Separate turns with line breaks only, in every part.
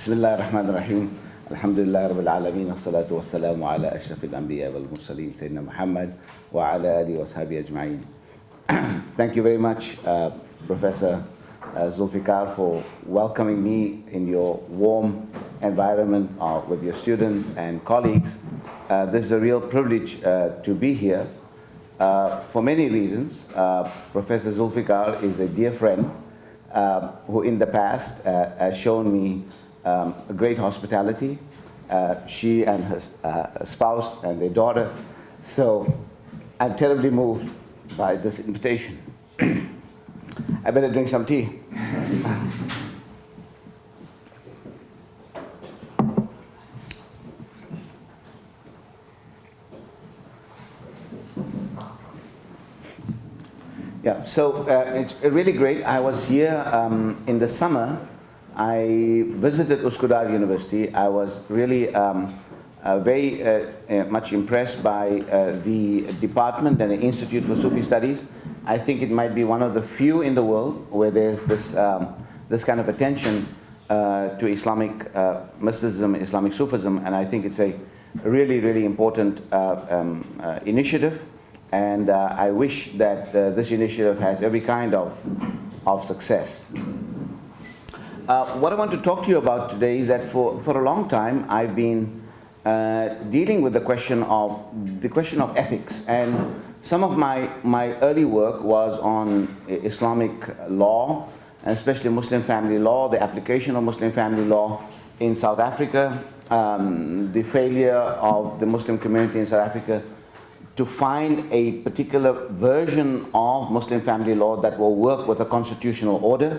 Bismillah ar-Rahman ar-Rahim. Alhamdulillah Rabbil Alameen. As-salatu was-salamu ala ashrafil anbiya wal mursaleen. Sayyidina Muhammad wa ala alihi wa sahbihi ajma'in. Thank you very much, Professor Zulfikar, for welcoming me in your warm environment with your students and colleagues. This is a real privilege to be here for many reasons. Professor Zulfikar is a dear friend who in the past has shown me great hospitality. She and her spouse and their daughter. So I'm terribly moved by this invitation. I better drink some tea. Yeah, so it's really great. I was here in the summer. I visited Üsküdar University. I was really very much impressed by the department and the Institute for Sufi Studies. I think it might be one of the few in the world where there's this kind of attention to Islamic mysticism, Islamic Sufism, and I think it's a really, really important initiative. And I wish that this initiative has every kind of success. What I want to talk to you about today is that for a long time I've been dealing with the question of ethics, and some of my early work was on Islamic law, especially Muslim family law, the application of Muslim family law in South Africa, the failure of the Muslim community in South Africa to find a particular version of Muslim family law that will work with a constitutional order,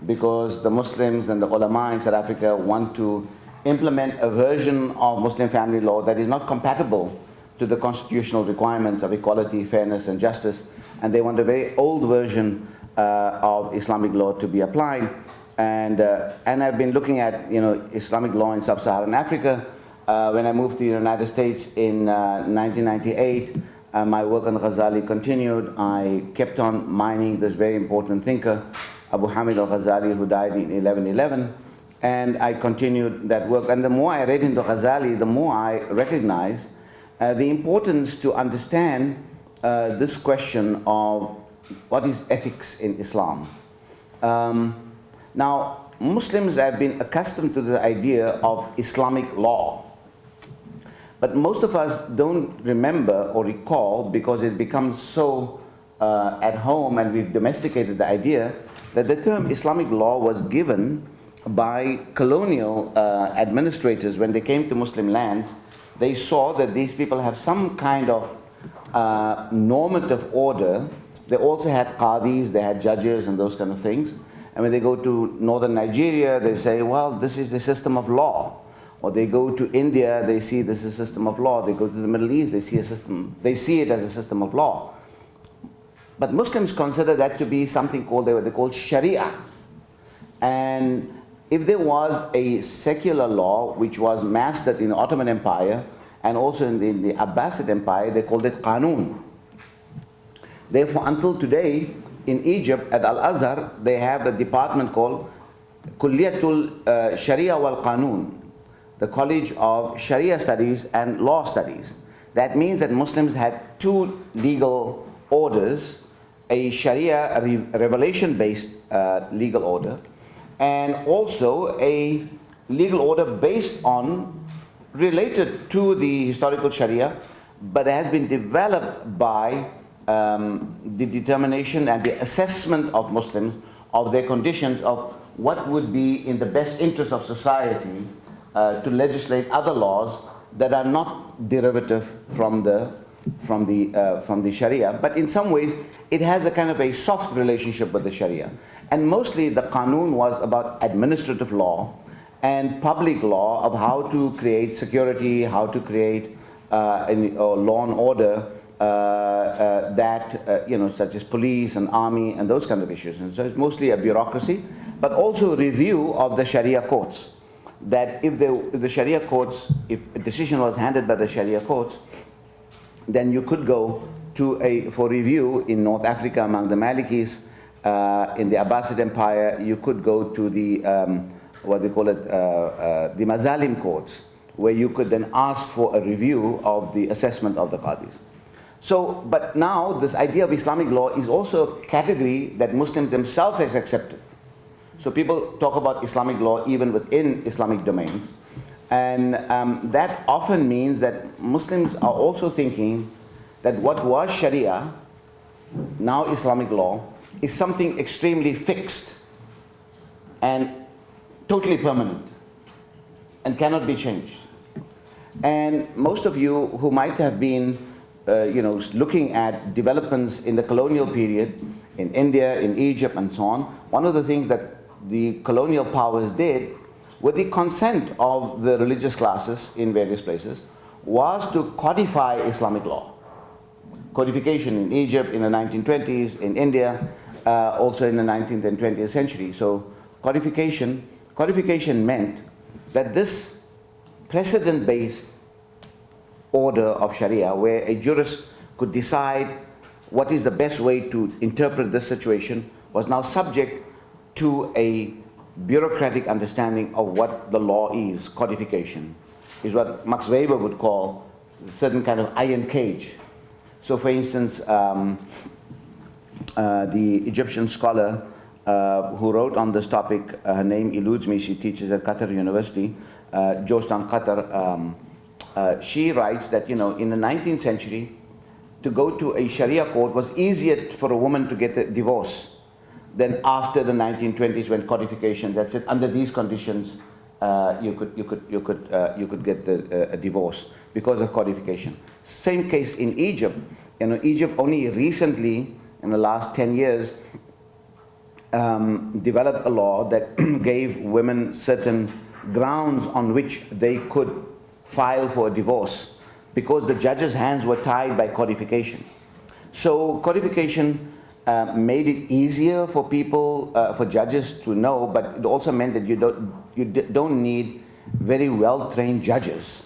because the Muslims and the ulama in South Africa want to implement a version of Muslim family law that is not compatible to the constitutional requirements of equality, fairness, and justice, and they want a very old version of Islamic law to be applied. And I've been looking at Islamic law in sub-Saharan Africa. When I moved to the United States in 1998, my work on Ghazali continued. I kept on mining this very important thinker, Abu Hamid al-Ghazali, who died in 1111, and I continued that work. And the more I read into Ghazali, the more I recognized the importance to understand this question of what is ethics in Islam. Now, Muslims have been accustomed to the idea of Islamic law, but most of us don't remember or recall, because it becomes so at home and we've domesticated the idea, that the term Islamic law was given by colonial administrators. When they came to Muslim lands, they saw that these people have some kind of normative order. They also had qadis, they had judges and those kind of things. And when they go to northern Nigeria, they say, well, this is a system of law. Or they go to India, they see this is a system of law. They go to the Middle East, they see it as a system of law. But Muslims consider that to be something they call Sharia. And if there was a secular law which was mastered in the Ottoman Empire and also in the Abbasid Empire, they called it Qanun. Therefore, until today, in Egypt, at Al-Azhar, they have a department called Kulliyatul Sharia wal Qanun, the College of Sharia Studies and Law Studies. That means that Muslims had two legal orders, a Sharia revelation-based legal order, and also a legal order based on, related to the historical Sharia, but has been developed by the determination and the assessment of Muslims of their conditions of what would be in the best interest of society to legislate other laws that are not derivative from the Sharia, but in some ways it has a kind of a soft relationship with the Sharia. And mostly the Qanun was about administrative law and public law of how to create security, how to create law and order such as police and army and those kind of issues. And so it's mostly a bureaucracy, but also a review of the Sharia courts. That if the Sharia courts, if a decision was handed by the Sharia courts, then you could go for review in North Africa among the Malikis, in the Abbasid Empire. You could go to the what they call it, the Mazalim courts, where you could then ask for a review of the assessment of the qadis. So, but now this idea of Islamic law is also a category that Muslims themselves has accepted. So people talk about Islamic law even within Islamic domains. And that often means that Muslims are also thinking that what was Sharia, now Islamic law, is something extremely fixed and totally permanent and cannot be changed. And most of you who might have been looking at developments in the colonial period in India, in Egypt, and so on, one of the things that the colonial powers did, with the consent of the religious classes in various places, was to codify Islamic law. Codification in Egypt in the 1920s, in India, also in the 19th and 20th century. So codification meant that this precedent-based order of Sharia, where a jurist could decide what is the best way to interpret this situation, was now subject to a bureaucratic understanding of what the law is. Codification is what Max Weber would call a certain kind of iron cage. So for instance, the Egyptian scholar who wrote on this topic, her name eludes me, she teaches at Qatar University, Georgetown, Qatar, she writes that, in the 19th century, to go to a Sharia court was easier for a woman to get a divorce than after the 1920s, when codification, that said under these conditions you could get a divorce because of codification. Same case in Egypt. Egypt only recently, in the last 10 years, developed a law that gave women certain grounds on which they could file for a divorce, because the judges' hands were tied by codification. So codification made it easier for people, for judges to know, but it also meant that you don't need very well-trained judges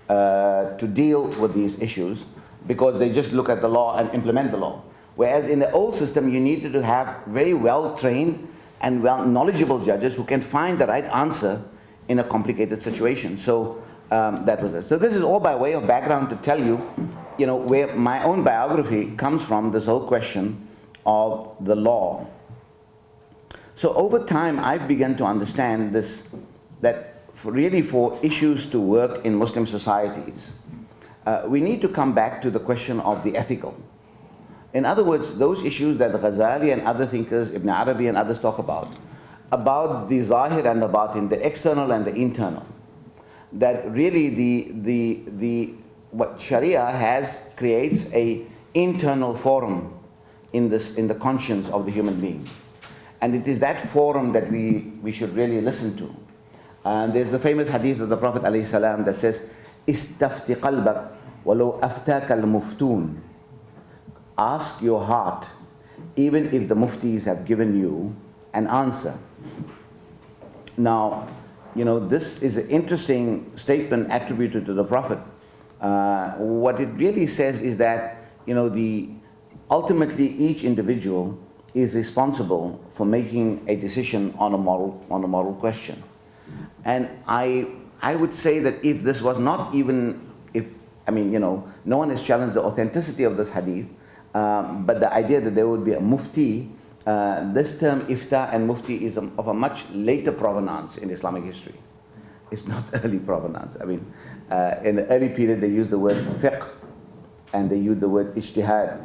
to deal with these issues, because they just look at the law and implement the law. Whereas in the old system, you needed to have very well-trained and knowledgeable judges who can find the right answer in a complicated situation. So that was it. So this is all by way of background to tell you, where my own biography comes from, this whole question of the law. So over time, I've begun to understand this, that really for issues to work in Muslim societies, we need to come back to the question of the ethical. In other words, those issues that Ghazali and other thinkers, Ibn Arabi and others talk about the zahir and the batin, the external and the internal, that really what Sharia has creates a internal forum in the conscience of the human being. And it is that forum that we should really listen to. And there's a famous hadith of the Prophet ﷺ that says, "Istafti qalbak walau aftaka al-muftun." Ask your heart, even if the muftis have given you an answer. Now, this is an interesting statement attributed to the Prophet. What it really says is that, ultimately each individual is responsible for making a decision on a moral question. And I would say that if this was not even, no one has challenged the authenticity of this hadith, but the idea that there would be a mufti, this term ifta and mufti is of a much later provenance in Islamic history. It's not early provenance. In the early period they used the word fiqh and they used the word ijtihad.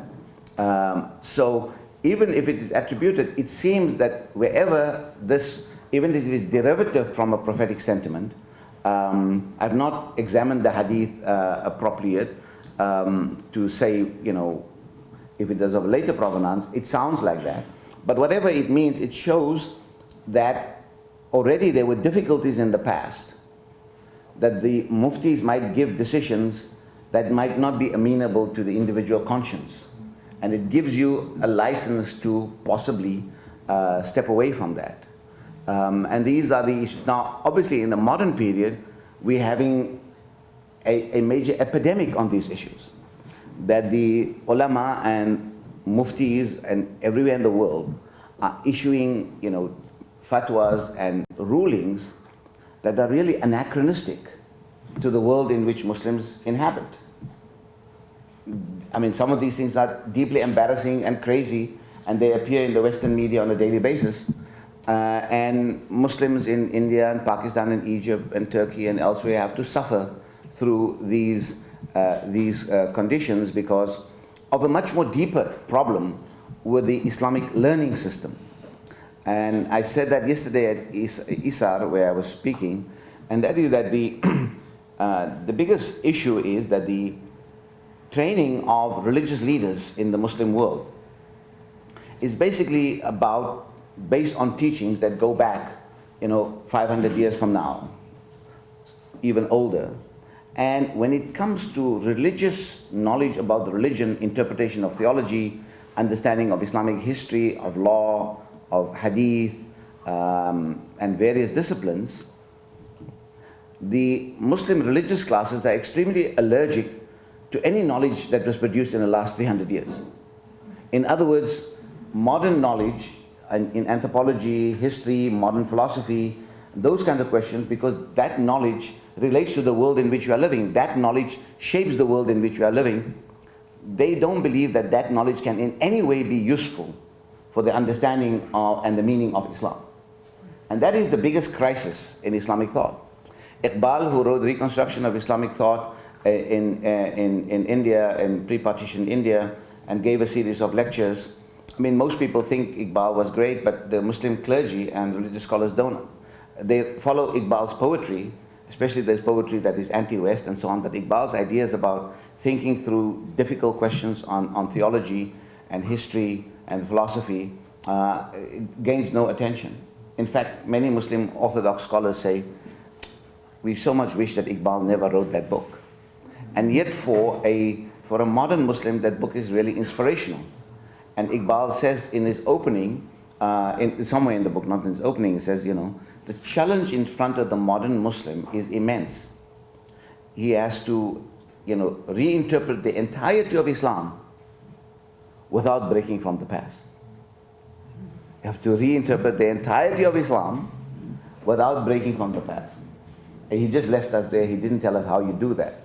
So even if it is attributed, it seems that wherever this, even if it is derivative from a prophetic sentiment, I've not examined the hadith properly yet to say, if it is of later provenance, it sounds like that. But whatever it means, it shows that already there were difficulties in the past, that the muftis might give decisions that might not be amenable to the individual conscience. And it gives you a license to possibly step away from that. And these are the issues. Now, obviously, in the modern period, we're having a major epidemic on these issues, that the ulama and muftis and everywhere in the world are issuing, fatwas and rulings that are really anachronistic to the world in which Muslims inhabit. I mean, some of these things are deeply embarrassing and crazy, and they appear in the Western media on a daily basis. And Muslims in India and Pakistan and Egypt and Turkey and elsewhere have to suffer through these conditions because of a much more deeper problem with the Islamic learning system. And I said that yesterday at ISAR, where I was speaking, and that is that the biggest issue is that the training of religious leaders in the Muslim world is basically based on teachings that go back, 500 years from now, even older. And when it comes to religious knowledge about the religion, interpretation of theology, understanding of Islamic history, of law, of hadith, and various disciplines, the Muslim religious classes are extremely allergic to any knowledge that was produced in the last 300 years. In other words, modern knowledge in anthropology, history, modern philosophy, those kind of questions, because that knowledge relates to the world in which we are living. That knowledge shapes the world in which we are living. They don't believe that that knowledge can in any way be useful for the understanding of and the meaning of Islam. And that is the biggest crisis in Islamic thought. Iqbal, who wrote Reconstruction of Islamic Thought in India, in pre-partition India, and gave a series of lectures. I mean, most people think Iqbal was great, but the Muslim clergy and religious scholars don't. They follow Iqbal's poetry, especially there's poetry that is anti-West and so on, but Iqbal's ideas about thinking through difficult questions on theology and history and philosophy gains no attention. In fact, many Muslim Orthodox scholars say, we so much wish that Iqbal never wrote that book. And yet for a modern Muslim, that book is really inspirational. And Iqbal says in his opening, somewhere in the book, not in his opening, he says, the challenge in front of the modern Muslim is immense. He has to, reinterpret the entirety of Islam without breaking from the past. You have to reinterpret the entirety of Islam without breaking from the past. And he just left us there. He didn't tell us how you do that.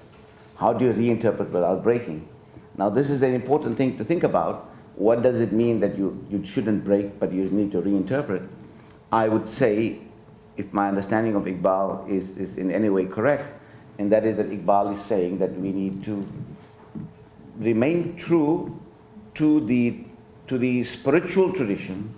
How do you reinterpret without breaking? Now, this is an important thing to think about. What does it mean that you shouldn't break, but you need to reinterpret? I would say, if my understanding of Iqbal is in any way correct, and that is that Iqbal is saying that we need to remain true to the spiritual tradition,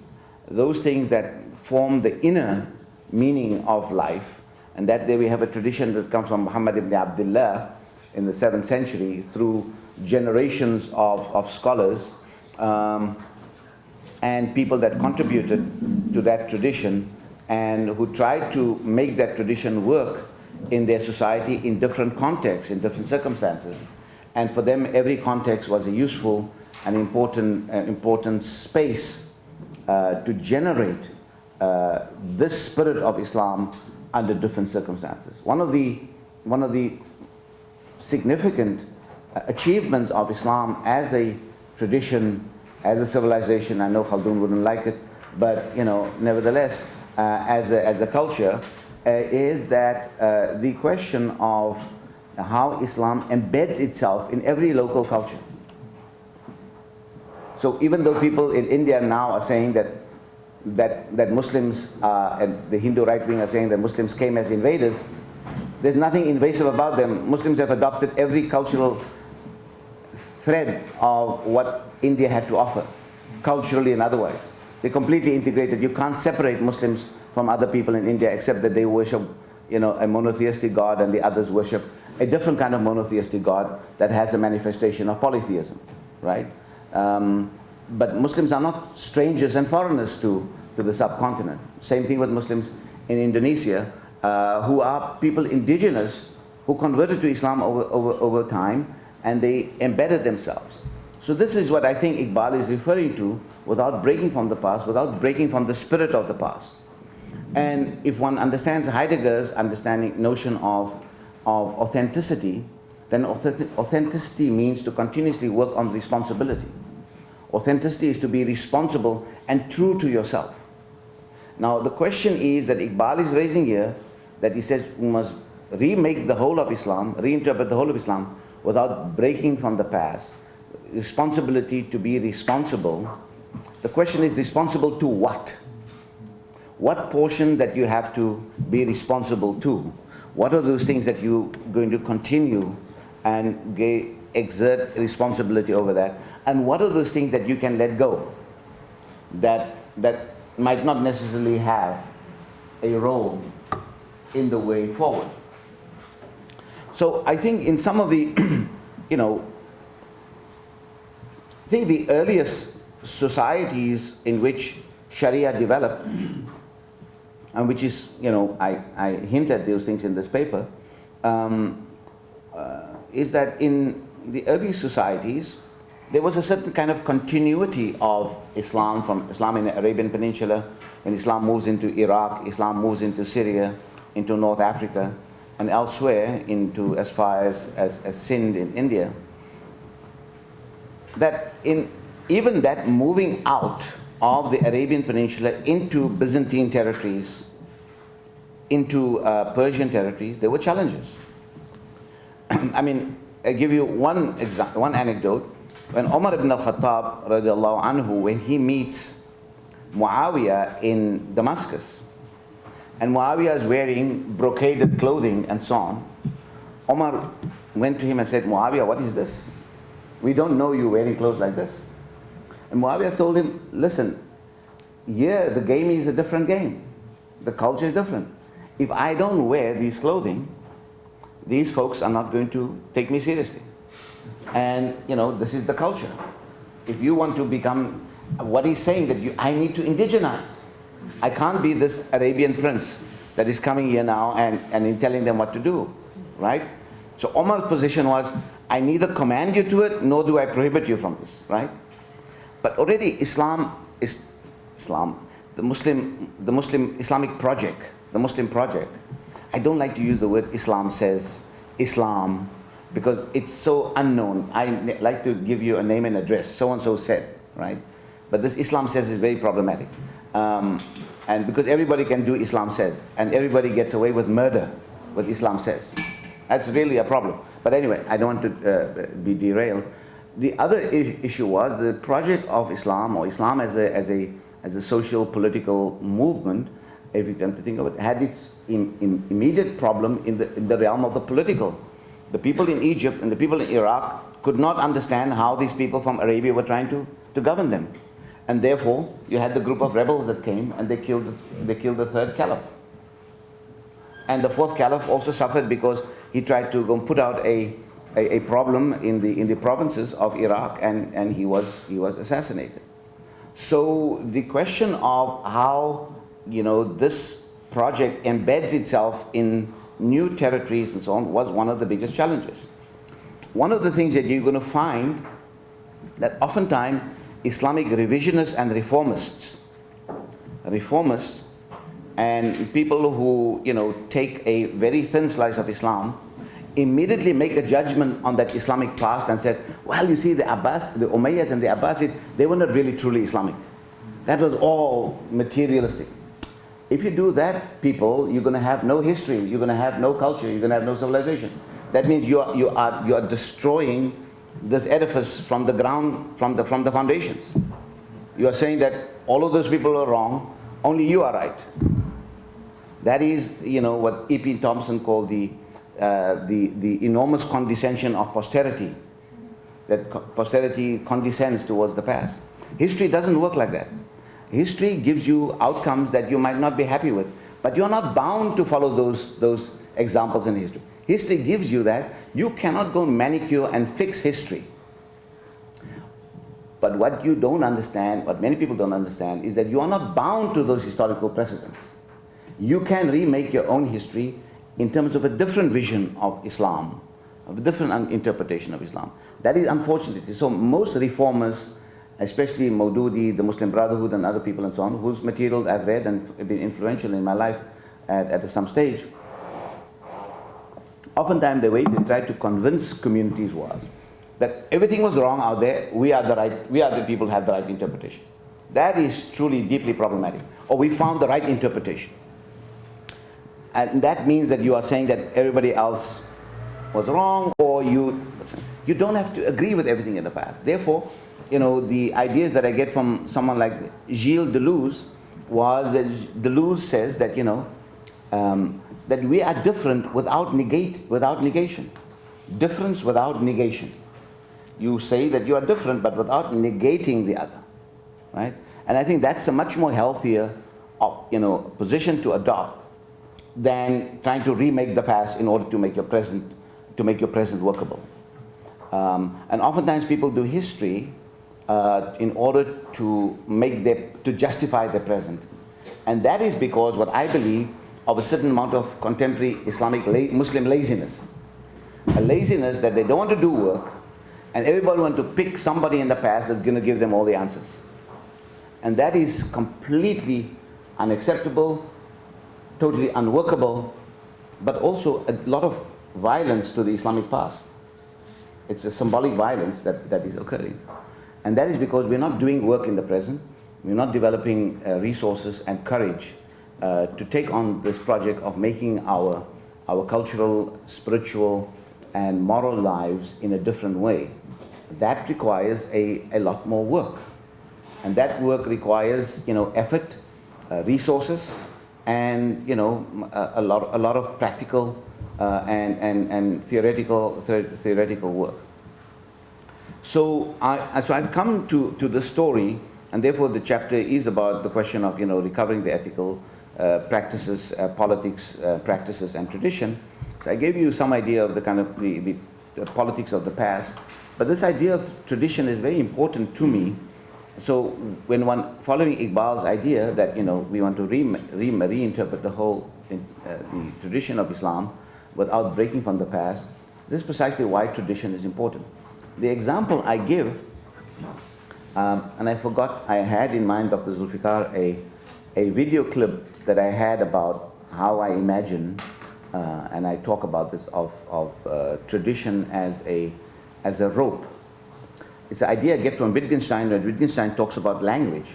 those things that form the inner meaning of life, and that there we have a tradition that comes from Muhammad ibn Abdullah in the 7th century through generations of scholars and people that contributed to that tradition and who tried to make that tradition work in their society in different contexts, in different circumstances. And for them, every context was a useful and important space to generate this spirit of Islam under different circumstances. One of the significant achievements of Islam as a tradition, as a civilization, I know Khaldun wouldn't like it, but nevertheless, as a culture, is that the question of how Islam embeds itself in every local culture. So even though people in India now are saying that Muslims and the Hindu right wing are saying that Muslims came as invaders, there's nothing invasive about them. Muslims have adopted every cultural thread of what India had to offer, culturally and otherwise. They're completely integrated. You can't separate Muslims from other people in India except that they worship, a monotheistic God and the others worship a different kind of monotheistic God that has a manifestation of polytheism, right? But Muslims are not strangers and foreigners to the subcontinent. Same thing with Muslims in Indonesia, who are people indigenous who converted to Islam over time, and they embedded themselves. So this is what I think Iqbal is referring to, without breaking from the past, without breaking from the spirit of the past. And if one understands Heidegger's notion of authenticity, then authenticity means to continuously work on responsibility. Authenticity is to be responsible and true to yourself. Now the question is that Iqbal is raising here, that he says we must remake the whole of Islam, reinterpret the whole of Islam without breaking from the past. Responsibility to be responsible. The question is responsible to what? What portion that you have to be responsible to? What are those things that you're going to continue and exert responsibility over that? And what are those things that you can let go that might not necessarily have a role in the way forward? So I think in some of the, I think the earliest societies in which Sharia developed, and which is, I hint at those things in this paper, is that in the early societies, there was a certain kind of continuity of Islam, from Islam in the Arabian Peninsula. When Islam moves into Iraq, Islam moves into Syria, into North Africa, and elsewhere into as far as Sindh in India. That even that moving out of the Arabian Peninsula into Byzantine territories, into Persian territories, there were challenges. I mean, I give you one anecdote. When Umar ibn al-Khattab radiallahu anhu, when he meets Muawiyah in Damascus, and Muawiyah is wearing brocaded clothing and so on, Umar went to him and said, Muawiyah, what is this? We don't know you wearing clothes like this. And Muawiyah told him, listen, here the game is a different game. The culture is different. If I don't wear these clothing, these folks are not going to take me seriously. And this is the culture. If you want to become, what he's saying that I need to indigenize. I can't be this Arabian prince that is coming here now and telling them what to do, right? So Umar's position was, I neither command you to it, nor do I prohibit you from this, right? But already Islam is the Muslim Islamic project, the Muslim project. I don't like to use the word Islam says, Islam, because it's so unknown. I like to give you a name and address, so-and-so said, right? But this Islam says is very problematic. And because everybody can do Islam says, and everybody gets away with murder with Islam says. That's really a problem. But anyway, I don't want to be derailed. The other issue was the project of Islam, or Islam as a social political movement, if you come to think of it, had its immediate problem in the realm of the political. The people in Egypt and the people in Iraq could not understand how these people from Arabia were trying to govern them. And therefore, you had the group of rebels that came and they killed the third caliph. And the fourth caliph also suffered because he tried to go and put out a problem in the provinces of Iraq, and he was assassinated. So the question of how this project embeds itself in new territories and so on was one of the biggest challenges. One of the things that you're going to find that oftentimes Islamic revisionists and reformists and people who take a very thin slice of Islam immediately make a judgment on that Islamic past and said, well, you see, the Umayyads and the Abbasids, they were not really truly Islamic. That was all materialistic. If you do that, people, you're going to have no history, you're going to have no culture, you're going to have no civilization. That means you are destroying this edifice from the ground, from the foundations. You are saying that all of those people are wrong, only you are right. That is, what E.P. Thompson called the enormous condescension of posterity. That posterity condescends towards the past. History doesn't work like that. History gives you outcomes that you might not be happy with, but you're not bound to follow those examples in history. History gives you that. You cannot go manicure and fix history. But what you don't understand, what many people don't understand, is that you are not bound to those historical precedents. You can remake your own history in terms of a different vision of Islam, of a different interpretation of Islam. That is unfortunate. So most reformers, especially Maududi, the Muslim Brotherhood, and other people and so on, whose materials I've read and have been influential in my life at some stage, oftentimes the way they try to convince communities was that everything was wrong out there, we are the people who have the right interpretation. That is truly deeply problematic. Or we found the right interpretation. And that means that you are saying that everybody else was wrong, or you don't have to agree with everything in the past. Therefore, the ideas that I get from someone like Gilles Deleuze was that Deleuze says that, that we are different without negation. Difference without negation. You say that you are different, but without negating the other, right? And I think that's a much more healthier, position to adopt than trying to remake the past in order to make your present workable. And oftentimes people do history in order to justify their present, and that is because what I believe of a certain amount of contemporary Islamic Muslim laziness, a laziness that they don't want to do work, and everybody wants to pick somebody in the past that's going to give them all the answers, and that is completely unacceptable, totally unworkable, but also a lot of violence to the Islamic past. It's a symbolic violence that is occurring. And that is because we're not doing work in the present, we're not developing resources and courage to take on this project of making our cultural, spiritual, and moral lives in a different way. That requires a lot more work. And that work requires, effort, resources, and, a lot of practical and theoretical work. So I've come to the story, and therefore the chapter is about the question of recovering the ethical practices, politics, practices, and tradition. So I gave you some idea of the kind of the politics of the past, but this idea of tradition is very important to me. So when one following Iqbal's idea that we want to reinterpret the whole the tradition of Islam without breaking from the past, this is precisely why tradition is important. The example I give, and I forgot, I had in mind, Dr. Zulfikar, a video clip that I had about how I imagine, and I talk about this, of tradition as a rope. It's an idea I get from Wittgenstein, when Wittgenstein talks about language,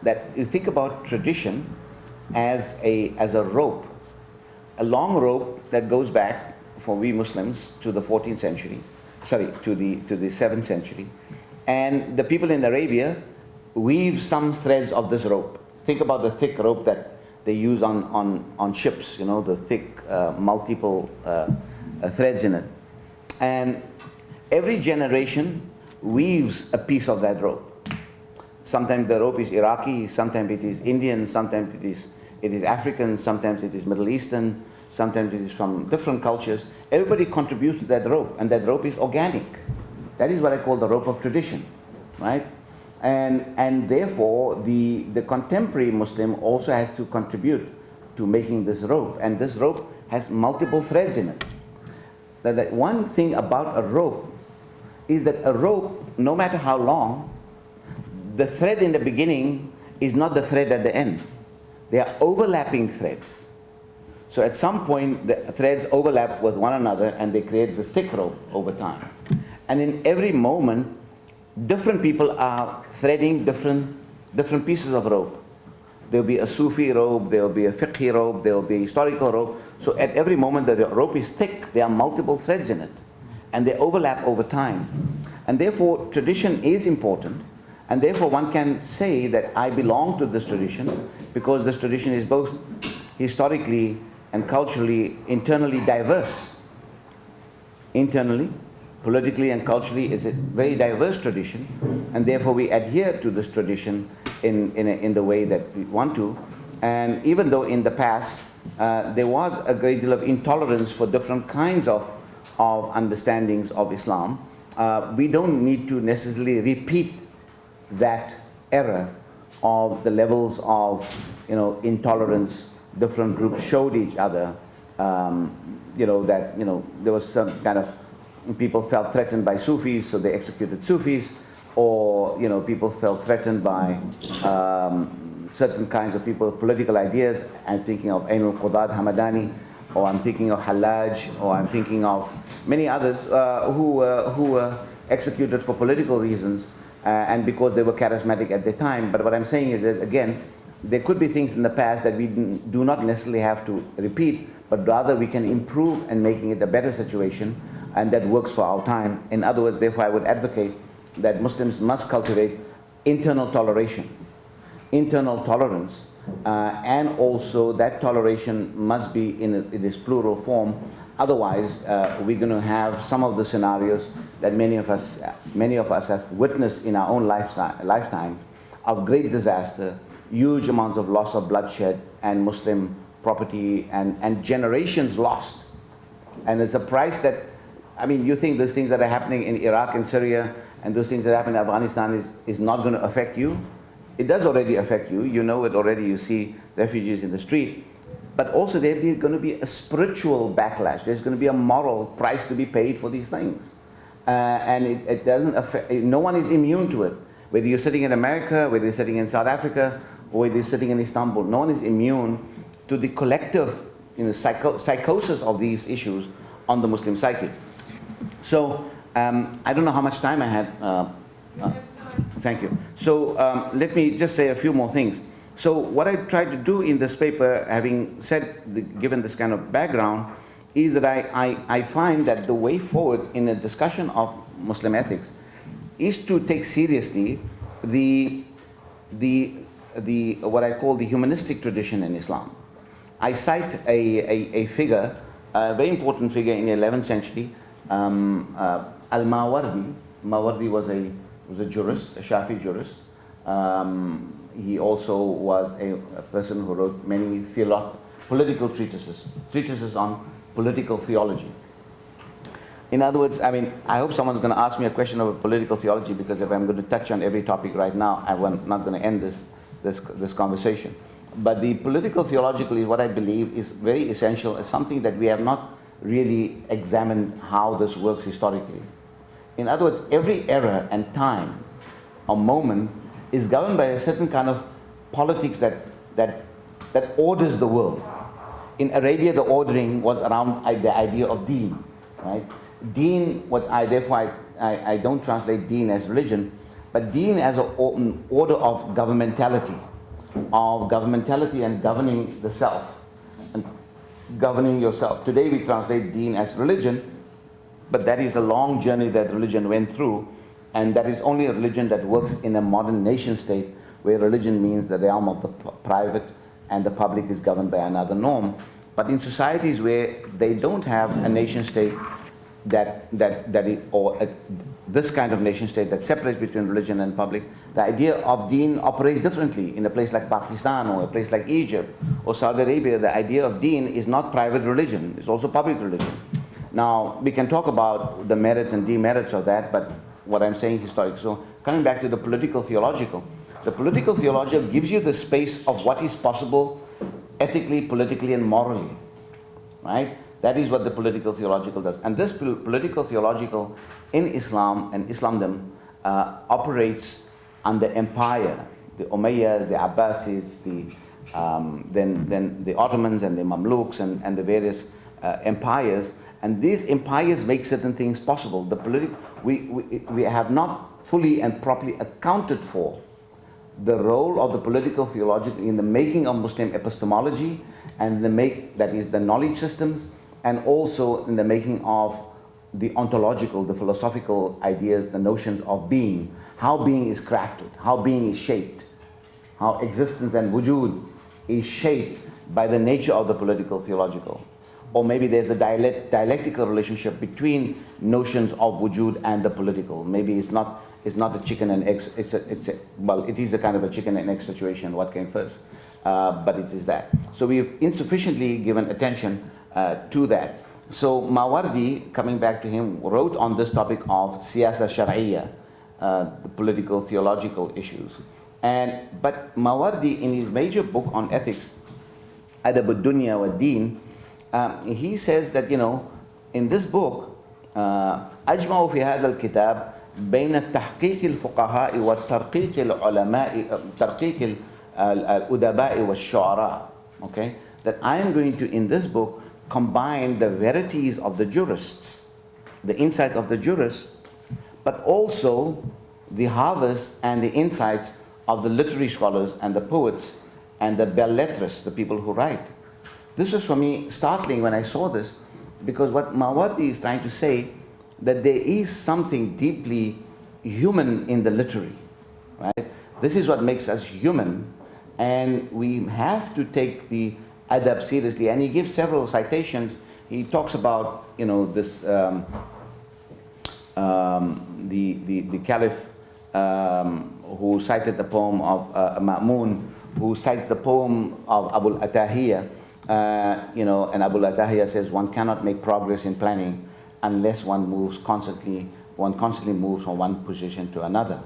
that you think about tradition as a rope, a long rope that goes back, for we Muslims, to the 14th century, to the 7th century. And the people in Arabia weave some threads of this rope. Think about the thick rope that they use on ships, the thick, multiple threads in it. And every generation weaves a piece of that rope. Sometimes the rope is Iraqi, sometimes it is Indian, sometimes it is African, sometimes it is Middle Eastern, sometimes it is from different cultures. Everybody contributes to that rope, and that rope is organic. That is what I call the rope of tradition, right? And therefore, the contemporary Muslim also has to contribute to making this rope, and this rope has multiple threads in it. That one thing about a rope is that a rope, no matter how long, the thread in the beginning is not the thread at the end. They are overlapping threads. So at some point, the threads overlap with one another, and they create this thick rope over time. And in every moment, different people are threading different pieces of rope. There'll be a Sufi rope, there'll be a fiqhi rope, there'll be a historical rope. So at every moment the rope is thick, there are multiple threads in it, and they overlap over time. And therefore tradition is important, and therefore one can say that I belong to this tradition because this tradition is both historically and culturally, internally diverse. Internally, politically and culturally, it's a very diverse tradition, and therefore we adhere to this tradition in the way that we want to. And even though in the past there was a great deal of intolerance for different kinds of understandings of Islam, we don't need to necessarily repeat that era of the levels of intolerance different groups showed each other. That there was some kind of, people felt threatened by Sufis, so they executed Sufis, or people felt threatened by certain kinds of people, political ideas. I'm thinking of Ainul Qudad Hamadani, or I'm thinking of Hallaj, or I'm thinking of many others who were executed for political reasons and because they were charismatic at the time. But what I'm saying is that, again, there could be things in the past that we do not necessarily have to repeat, but rather we can improve and making it a better situation, and that works for our time. In other words, therefore, I would advocate that Muslims must cultivate internal toleration, internal tolerance, and also that toleration must be in its plural form. Otherwise, we're going to have some of the scenarios that many of us have witnessed in our own lifetime of great disaster, huge amount of loss of bloodshed and Muslim property and generations lost. And it's a price that, I mean, you think those things that are happening in Iraq and Syria and those things that happen in Afghanistan is not going to affect you. It does already affect you. You know it already. You see refugees in the street. But also there's going to be a spiritual backlash. There's going to be a moral price to be paid for these things. And it doesn't affect, no one is immune to it. Whether you're sitting in America, whether you're sitting in South Africa, or whether you're sitting in Istanbul, no one is immune to the collective psychosis of these issues on the Muslim psyche. So I don't know how much time I had. Thank you. So let me just say a few more things. So what I tried to do in this paper, having given this kind of background, is that I find that the way forward in a discussion of Muslim ethics is to take seriously the what I call the humanistic tradition in Islam. I cite a figure, a very important figure in the 11th century, Al-Mawardi. Mawardi was a jurist, a Shafi jurist. He also was a person who wrote many political treatises on political theology. In other words, I mean, I hope someone's going to ask me a question of political theology, because if I'm going to touch on every topic right now, I'm not going to end this conversation. But the political theological is what I believe is very essential. It's something that we have not really examined how this works historically. In other words, every era and time or moment is governed by a certain kind of politics that orders the world. In Arabia, the ordering was around the idea of deen, right? Deen, therefore I don't translate deen as religion, but deen as an order of governmentality and governing the self, and governing yourself. Today we translate deen as religion, but that is a long journey that religion went through, and that is only a religion that works in a modern nation state, where religion means the realm of the private and the public is governed by another norm. But in societies where they don't have a nation state this kind of nation state that separates between religion and public, the idea of deen operates differently. In a place like Pakistan or a place like Egypt or Saudi Arabia, the idea of deen is not private religion, it's also public religion. Now, we can talk about the merits and demerits of that, but what I'm saying is historic. So coming back to the political theological gives you the space of what is possible ethically, politically, and morally, right? That is what the political theological does. And this political theological in Islam and Islamdom operates under empire. The Umayyads, the Abbasids, then the Ottomans and the Mamluks and the various empires. And these empires make certain things possible. We have not fully and properly accounted for the role of the political theological in the making of Muslim epistemology and that is the knowledge systems, and also in the making of the ontological, the philosophical ideas, the notions of being, how being is crafted, how being is shaped, how existence and wujud is shaped by the nature of the political theological. Or maybe there's a dialectical relationship between notions of wujud and the political. Maybe it's not a chicken and egg, it is a kind of a chicken and egg situation, what came first, but it is that. So we've insufficiently given attention to that. So Mawardi, coming back to him, wrote on this topic of siyasa shar'iyya, the political theological issues. But Mawardi, in his major book on ethics, Adab al-Dunya wa Deen, he says that, in this book, أجمعوا في هذا الكتاب بين تحقيق الفقهاء والترقيق العلماء ترقيق الأدباء والشعراء. Okay, that I am going to, in this book, combine the verities of the jurists, the insights of the jurists, but also the harvest and the insights of the literary scholars and the poets and the belles lettres, the people who write. This was for me startling when I saw this, because what Mawardi is trying to say, that there is something deeply human in the literary, right? This is what makes us human, and we have to take the adab seriously. And he gives several citations. He talks about, you know, this the Caliph who cited the poem of Ma'mun, who cites the poem of Abu al-Atahiyya, you know, and Abu al-Atahiyya says one cannot make progress in planning unless one constantly moves from one position to another.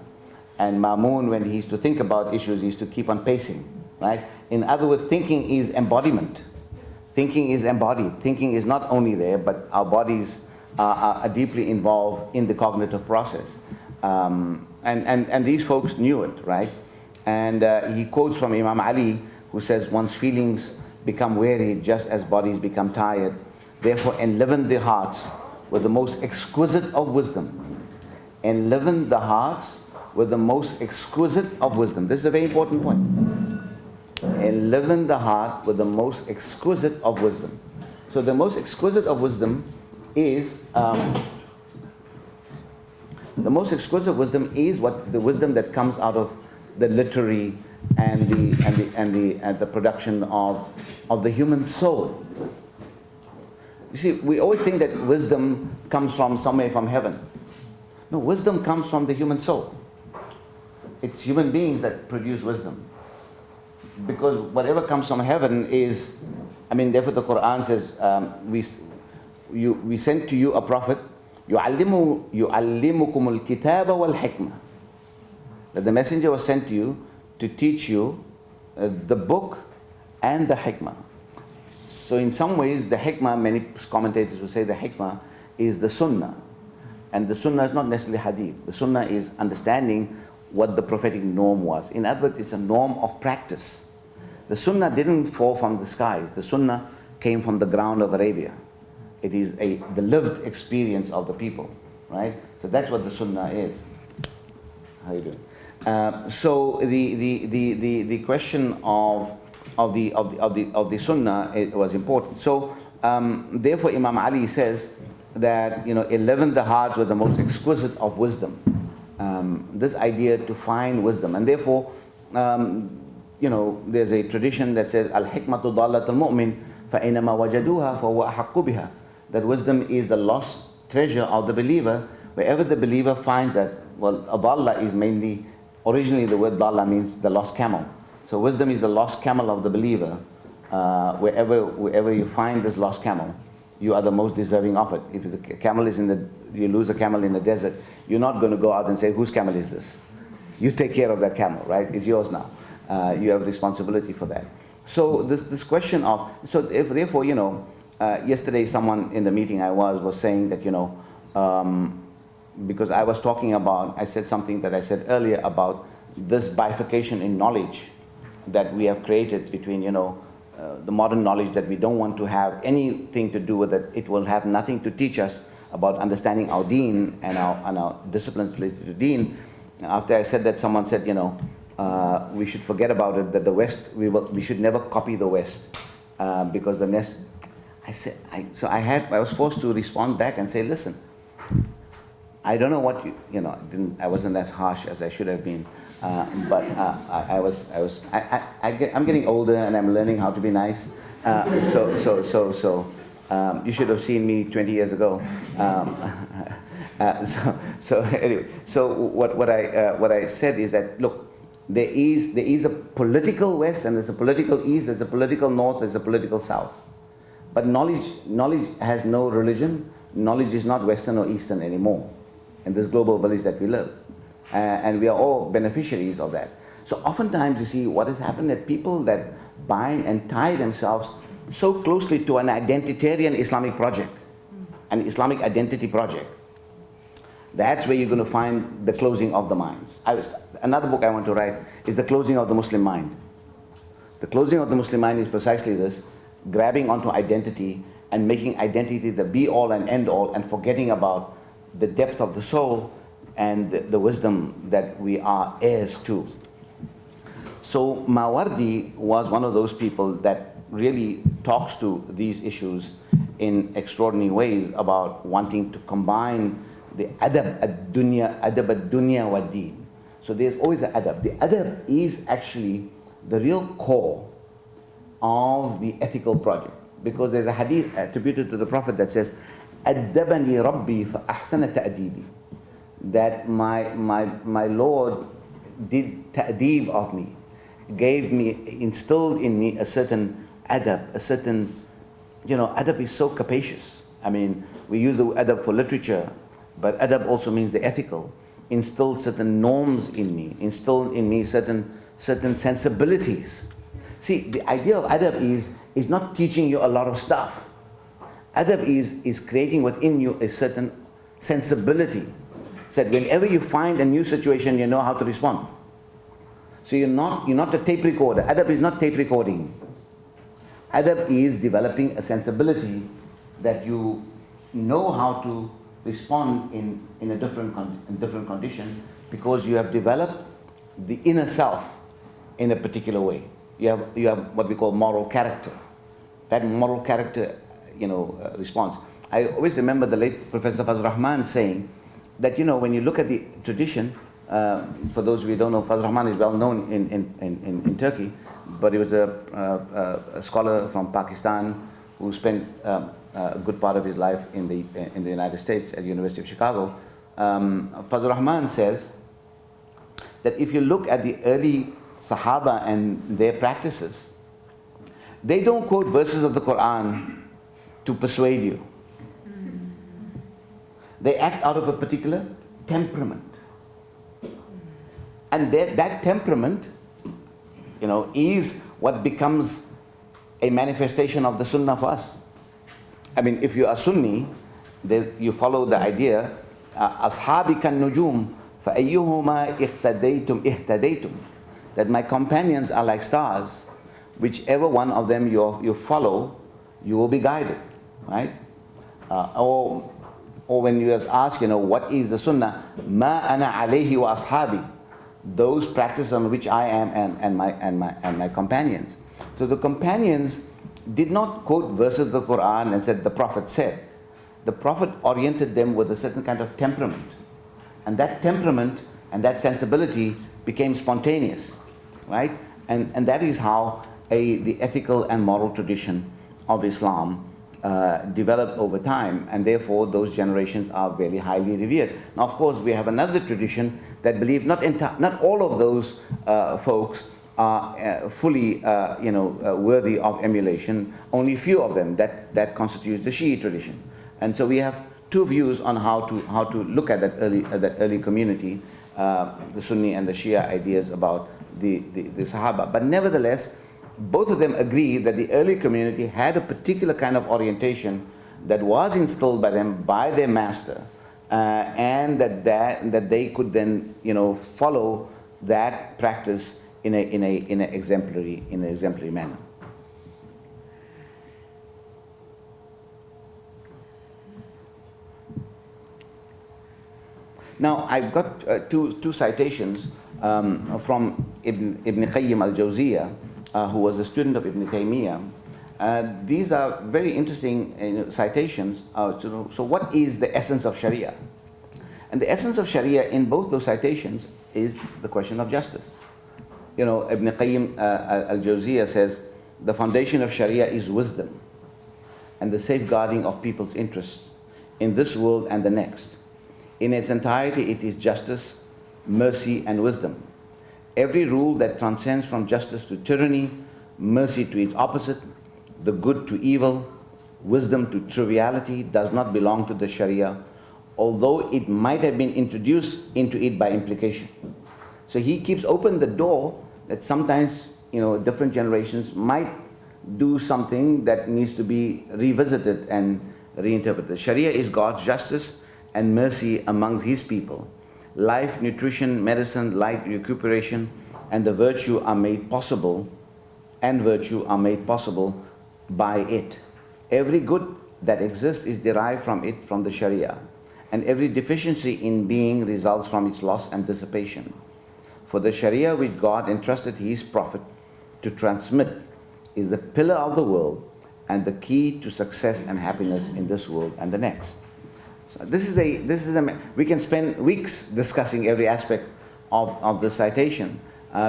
And Ma'mun, when he used to think about issues, he used to keep on pacing, right? In other words, thinking is embodiment. Thinking is embodied. Thinking is not only there, but our bodies are deeply involved in the cognitive process. And these folks knew it, right? And he quotes from Imam Ali, who says, one's feelings become weary just as bodies become tired. Therefore, enliven the hearts with the most exquisite of wisdom. Enliven the hearts with the most exquisite of wisdom. This is a very important point. Enliven the heart with the most exquisite of wisdom. So the most exquisite of wisdom is the most exquisite wisdom is what the wisdom that comes out of the literary and the production of the human soul. You see, we always think that wisdom comes from somewhere from heaven. No, wisdom comes from the human soul. It's human beings that produce wisdom. Because whatever comes from heaven is, I mean, therefore the Quran says, we sent to you a prophet, يُعَلِّمُكُمُ الْكِتَابَ وَالْحِكْمَةِ. That the messenger was sent to you to teach you the book and the hikmah. So in some ways, the hikmah, many commentators will say the hikmah is the sunnah. And the sunnah is not necessarily hadith. The sunnah is understanding what the prophetic norm was. In other words, it's a norm of practice. The sunnah didn't fall from the skies. The sunnah came from the ground of Arabia. It is the lived experience of the people, right? So that's what the sunnah is. How are you doing? So the question of the sunnah, it was important. So therefore Imam Ali says that, you know, 11 the hearts with the most exquisite of wisdom. This idea to find wisdom, and therefore you know, there's a tradition that says al-hikmatu dallatul mu'min fa inama wajaduha fa huwa ahaqqu biha, that wisdom is the lost treasure of the believer. Wherever the believer finds that, well, adalla is mainly, originally the word dalla means the lost camel. So wisdom is the lost camel of the believer. Wherever you find this lost camel, you are the most deserving of it. If the camel is you lose a camel in the desert, you're not going to go out and say, whose camel is this? You take care of that camel, right? It's yours now. You have responsibility for that. So this question of, so therefore, you know, yesterday someone in the meeting I was saying that, you know, because I was talking about, I said something that I said earlier about this bifurcation in knowledge that we have created between, you know, the modern knowledge that we don't want to have anything to do with it. It will have nothing to teach us about understanding our deen and our disciplines related to deen. After I said that, someone said, you know, we should forget about it, that the West, we should never copy the West, because the next, I said, I was forced to respond back and say, listen, I don't know what you know, I wasn't as harsh as I should have been, but I'm getting older and I'm learning how to be nice. You should have seen me 20 years ago. So anyway, so what I said is that, look, there is a political West and there's a political East, there's a political North, there's a political South. But knowledge has no religion. Knowledge is not Western or Eastern anymore in this global village that we live. And we are all beneficiaries of that. So oftentimes you see what has happened, that people that bind and tie themselves so closely to an identitarian Islamic project, an Islamic identity project, that's where you're going to find the closing of the minds. Another book I want to write is The Closing of the Muslim Mind. The closing of the Muslim mind is precisely this, grabbing onto identity and making identity the be-all and end-all, and forgetting about the depth of the soul and the wisdom that we are heirs to. So Mawardi was one of those people that really talks to these issues in extraordinary ways about wanting to combine the adab ad-dunya wa deen. So there's always an adab. The adab is actually the real core of the ethical project, because there's a hadith attributed to the Prophet that says, "Addabani Rabbi fa ahsana ta'dibi," that my Lord did ta'deeb of me, instilled in me a certain adab, a certain, adab is so capacious. I mean, we use the adab for literature, but adab also means the ethical. Instilled certain norms in me, instilled in me certain sensibilities. See, the idea of adab is not teaching you a lot of stuff. Adab is creating within you a certain sensibility, so that whenever you find a new situation, you know how to respond. So you're not a tape recorder. Adab is not tape recording. Adab is developing a sensibility that you know how to respond in a different condition, because you have developed the inner self in a particular way. You have what we call moral character. That moral character, response. I always remember the late Professor Fazl Rahman saying that, when you look at the tradition, for those of you who don't know, Fazl Rahman is well known in Turkey, but he was a scholar from Pakistan who spent a good part of his life in the United States at the University of Chicago. Fazl Rahman says that if you look at the early Sahaba and their practices, they don't quote verses of the Quran to persuade you. They act out of a particular temperament. And that temperament, is what becomes a manifestation of the Sunnah for us. I mean, if you are Sunni, you follow the idea, Ashabi kan nujum, فَأَيُّهُمَا اِقْتَدَيْتُمْ اِهْتَدَيْتُمْ, that my companions are like stars, whichever one of them you follow, you will be guided, right? Or when you ask, what is the Sunnah? مَا أَنَا عَلَيْهِ وَأَصْحَابِي, those practices on which I am and my companions. So the companions did not quote verses of the Quran and said the Prophet said. The Prophet oriented them with a certain kind of temperament, and that temperament and that sensibility became spontaneous, right? And that is how the ethical and moral tradition of Islam developed over time, and therefore those generations are very highly revered. Now, of course, we have another tradition that believe not all of those folks are fully, worthy of emulation. Only few of them that constitutes the Shi'i tradition, and so we have two views on how to look at that early community, the Sunni and the Shia ideas about the Sahaba. But nevertheless, both of them agree that the early community had a particular kind of orientation that was instilled by them, by their master, and that they could then, follow that practice in an exemplary manner. Now, I've got two citations from Ibn Qayyim al-Jawziyah, who was a student of Ibn Taymiyyah. These are very interesting citations. So what is the essence of Sharia? And the essence of Sharia in both those citations is the question of justice. Ibn Qayyim al-Jawziyah says, the foundation of Sharia is wisdom and the safeguarding of people's interests in this world and the next. In its entirety, it is justice, mercy, and wisdom. Every rule that transcends from justice to tyranny, mercy to its opposite, the good to evil, wisdom to triviality, does not belong to the Sharia, although it might have been introduced into it by implication. So he keeps open the door that sometimes, different generations might do something that needs to be revisited and reinterpreted. Sharia is God's justice and mercy amongst his people. Life, nutrition, medicine, light, recuperation, and the virtue are made possible, by it. Every good that exists is derived from the Sharia, and every deficiency in being results from its loss and dissipation. For the Sharia which God entrusted His Prophet to transmit is the pillar of the world and the key to success and happiness in this world and the next. So this is a we can spend weeks discussing every aspect of the citation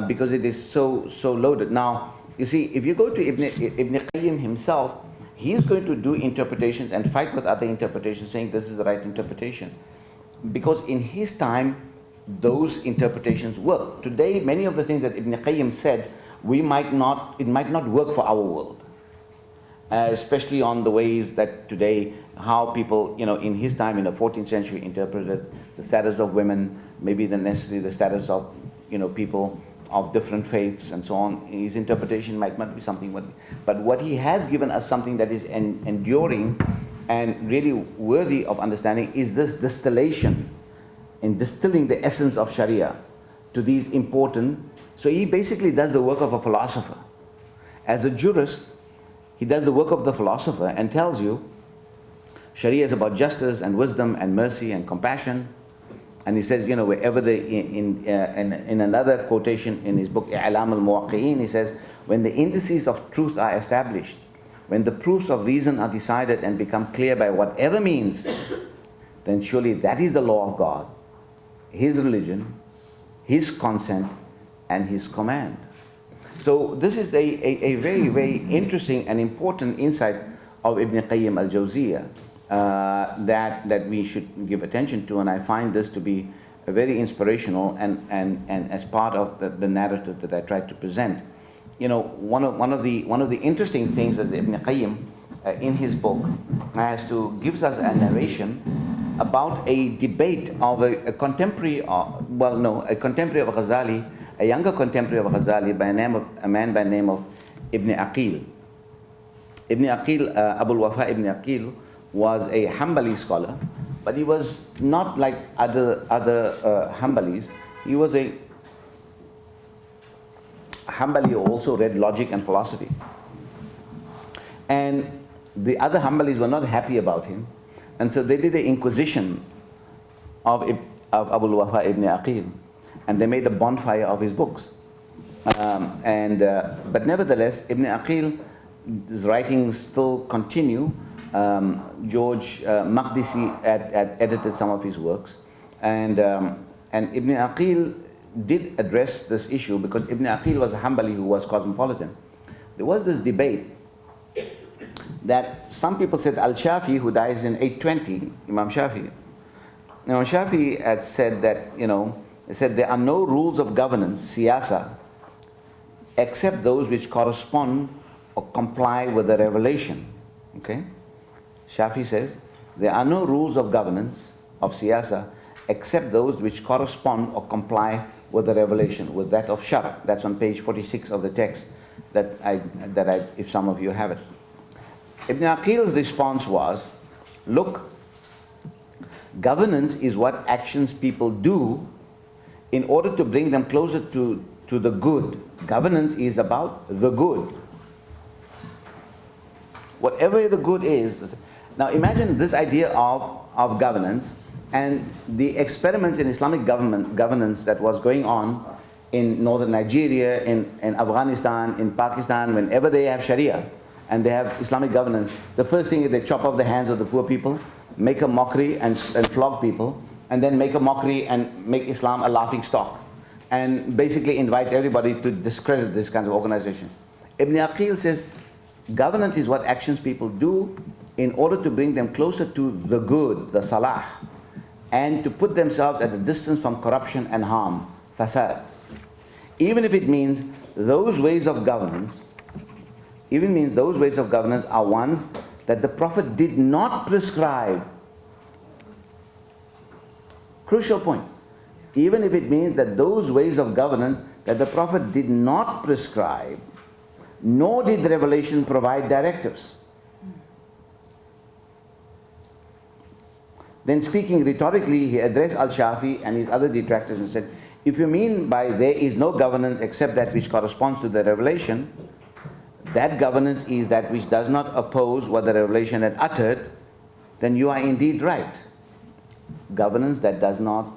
because it is so loaded. Now, you see, if you go to Ibn Qayyim himself, he is going to do interpretations and fight with other interpretations, saying this is the right interpretation, because in his time, those interpretations work. Today, many of the things that Ibn Qayyim said, it might not work for our world, especially on the ways that today, how people, in his time, in the 14th century, interpreted the status of women, maybe the status of, people of different faiths and so on. His interpretation might not be something, but what he has given us something that is enduring and really worthy of understanding is this distillation, in distilling the essence of Sharia to these important. So he basically does the work of a philosopher. As a jurist, he does the work of the philosopher and tells you Sharia is about justice and wisdom and mercy and compassion. And he says, wherever in another quotation in his book, I'lam al-Muwaqqi'in, he says, when the indices of truth are established, when the proofs of reason are decided and become clear by whatever means, then surely that is the law of God, His religion, His consent, and His command. So this is a very, very interesting and important insight of Ibn Qayyim al-Jawziyah that we should give attention to, and I find this to be very inspirational and as part of the narrative that I tried to present. One of the interesting things is Ibn Qayyim in his book gives us a narration about a debate of a contemporary of Ghazali, a younger contemporary of Ghazali by a man by the name of Ibn Aqil. Ibn Aqil, Abul Wafa Ibn Aqil, was a Hanbali scholar, but he was not like other Hanbalis. He was a Hanbali who also read logic and philosophy. And the other Hanbalis were not happy about him, and so they did the inquisition of Abul Wafa Ibn Aqil, and they made a bonfire of his books. But nevertheless, Ibn Aqil's writings still continue. George Maqdisi had edited some of his works, and Ibn Aqil did address this issue because Ibn Aqil was a Hanbali who was cosmopolitan. There was this debate that some people said Al-Shafi, who dies in 820, Imam Shafi had said that, he said there are no rules of governance, siyasa, except those which correspond or comply with the revelation. Okay? Shafi says there are no rules of governance, of siyasa, except those which correspond or comply with the revelation, with that of Shar. That's on page 46 of the text if some of you have it. Ibn Aqil's response was, look, governance is what actions people do in order to bring them closer to the good. Governance is about the good. Whatever the good is. Now imagine this idea of governance and the experiments in Islamic governance that was going on in northern Nigeria, in Afghanistan, in Pakistan. Whenever they have Sharia and they have Islamic governance, the first thing is they chop off the hands of the poor people, make a mockery and flog people, and then make a mockery and make Islam a laughing stock, and basically invites everybody to discredit this kind of organization. Ibn Aqil says governance is what actions people do in order to bring them closer to the good, the salah, and to put themselves at a distance from corruption and harm, fasad. Even if it means those ways of governance are ones that the Prophet did not prescribe. Crucial point. Even if it means that those ways of governance that the Prophet did not prescribe, nor did the revelation provide directives. Then speaking rhetorically, he addressed Al-Shafi and his other detractors and said, if you mean by there is no governance except that which corresponds to the revelation, that governance is that which does not oppose what the revelation had uttered, then you are indeed right. Governance that does not,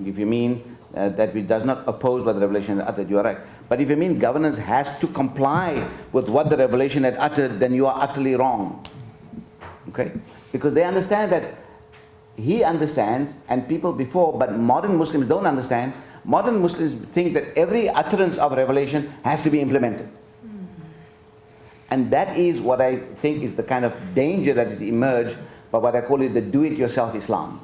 if you mean that which does not oppose what the revelation had uttered, you are right. But if you mean governance has to comply with what the revelation had uttered, then you are utterly wrong. Okay? Because they understand that he understands, and people before, but modern Muslims don't understand. Modern Muslims think that every utterance of revelation has to be implemented. And that is what I think is the kind of danger that has emerged by what I call it the do-it-yourself Islam.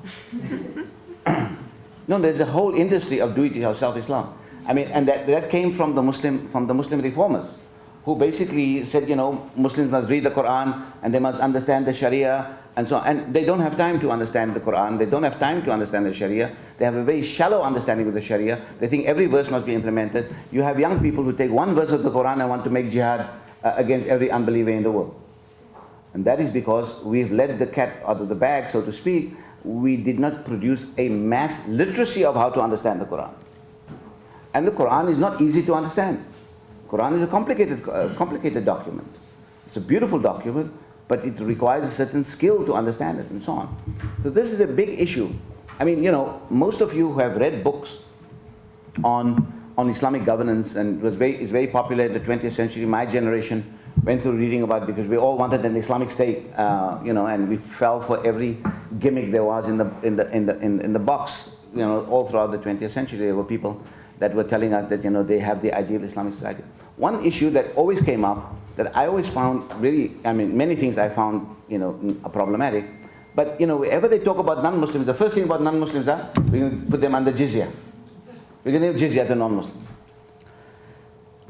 No, there's a whole industry of do-it-yourself Islam. I mean, and that came from the Muslim reformers, who basically said, Muslims must read the Quran and they must understand the Sharia and so on. And they don't have time to understand the Quran. They don't have time to understand the Sharia. They have a very shallow understanding of the Sharia. They think every verse must be implemented. You have young people who take one verse of the Quran and want to make jihad against every unbeliever in the world. And that is because we've let the cat out of the bag, so to speak. We did not produce a mass literacy of how to understand the Quran. And the Quran is not easy to understand. Quran is a complicated document. It's a beautiful document, but it requires a certain skill to understand it and so on. So this is a big issue. I mean, most of you who have read books on Islamic governance, and it's very popular in the 20th century. My generation went through reading about it because we all wanted an Islamic state, and we fell for every gimmick there was in the box. All throughout the 20th century, there were people that were telling us that they have the ideal Islamic society. One issue that always came up that I always found really, many things I found problematic, but whenever they talk about non-Muslims, the first thing about non-Muslims are we're going to put them under jizya. We're going to give jizya to non-Muslims.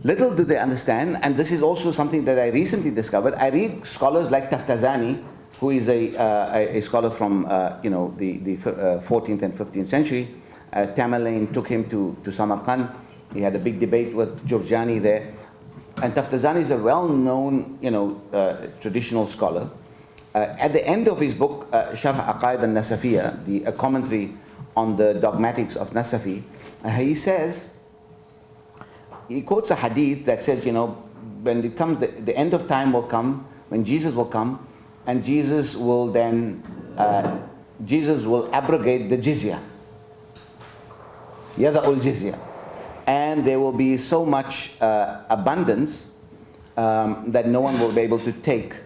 Little do they understand, and this is also something that I recently discovered. I read scholars like Taftazani, who is a scholar from the 14th and 15th century. Tamerlane took him to Samarkand. He had a big debate with Jurjani there. And Taftazani is a well-known traditional scholar. At the end of his book, Sharh Aqaid al-Nasafiyya, a commentary on the dogmatics of Nasafi, he quotes a hadith that says, when it comes, the end of time will come, when Jesus will come, and Jesus will abrogate the jizya. Yada'ul jizya. And there will be so much abundance that no one will be able to take,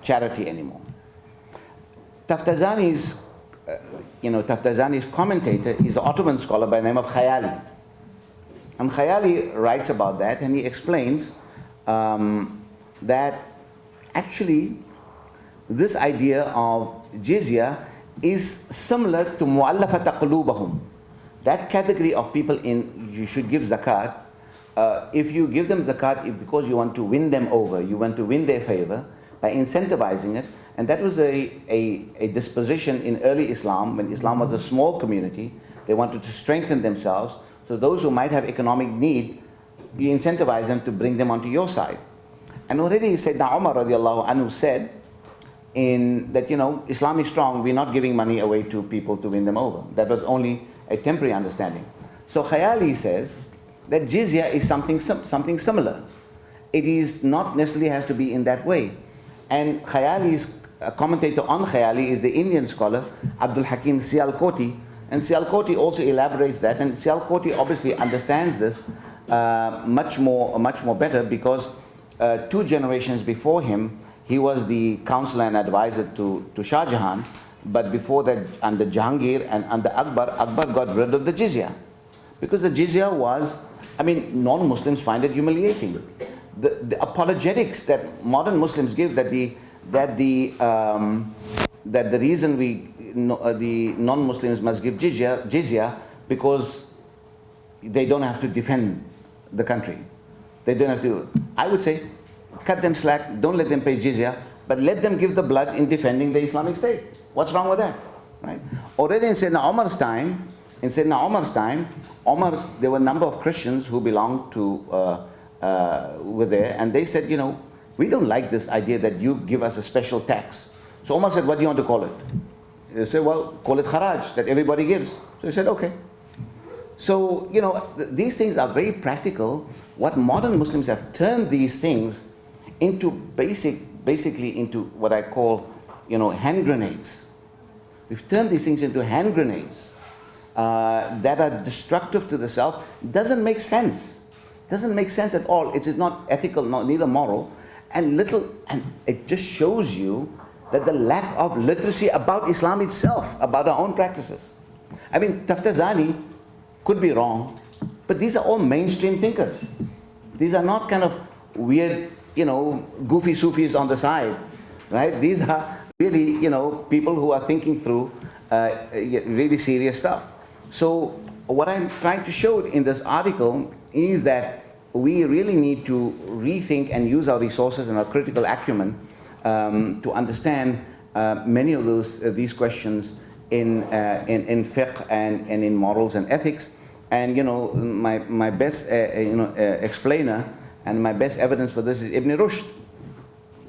charity anymore. Taftazani's commentator is an Ottoman scholar by the name of Khayali. And Khayali writes about that, and he explains that actually this idea of jizya is similar to mu'allafata qulubahum. That category of people you should give zakat. If you give them zakat, because you want to win them over, you want to win their favor by incentivizing it. And that was a disposition in early Islam, when Islam was a small community. They wanted to strengthen themselves. So those who might have economic need, you incentivize them to bring them onto your side. And already Sayyidina Umar radiallahu anhu said that Islam is strong, we're not giving money away to people to win them over. That was only a temporary understanding. So Khayali says that jizya is something similar. It is not necessarily has to be in that way. And Khayali's commentator on Khayali is the Indian scholar Abdul Hakim Sialkoti, and Sialkoti also elaborates that, and Sialkoti obviously understands this much more better, because 2 generations before him he was the counselor and advisor to Shah Jahan, but before that under Jahangir and under Akbar got rid of the jizya, because the jizya was, non-Muslims find it humiliating. The apologetics that modern Muslims give, that the reason the non-Muslims must give jizya because they don't have to defend the country. They don't have to. I would say, cut them slack. Don't let them pay jizya, but let them give the blood in defending the Islamic State. What's wrong with that, right? Already in Sayyidina Umar's time, there were a number of Christians who belonged to were there, and they said, we don't like this idea that you give us a special tax. So Umar said, what do you want to call it? They said, well, call it kharaj, that everybody gives. So he said, okay. So, these things are very practical. What modern Muslims have turned these things into basically into what I call, hand grenades. We've turned these things into hand grenades. that are destructive to the self doesn't make sense. Doesn't make sense at all. It is not ethical, neither moral, and it just shows you that the lack of literacy about Islam itself, about our own practices. I mean, Taftazani could be wrong, but these are all mainstream thinkers. These are not kind of weird, goofy Sufis on the side, right? These are really, people who are thinking through really serious stuff. So what I'm trying to show in this article is that we really need to rethink and use our resources and our critical acumen to understand many of these questions in fiqh and in morals and ethics. And my best explainer and my best evidence for this is Ibn Rushd.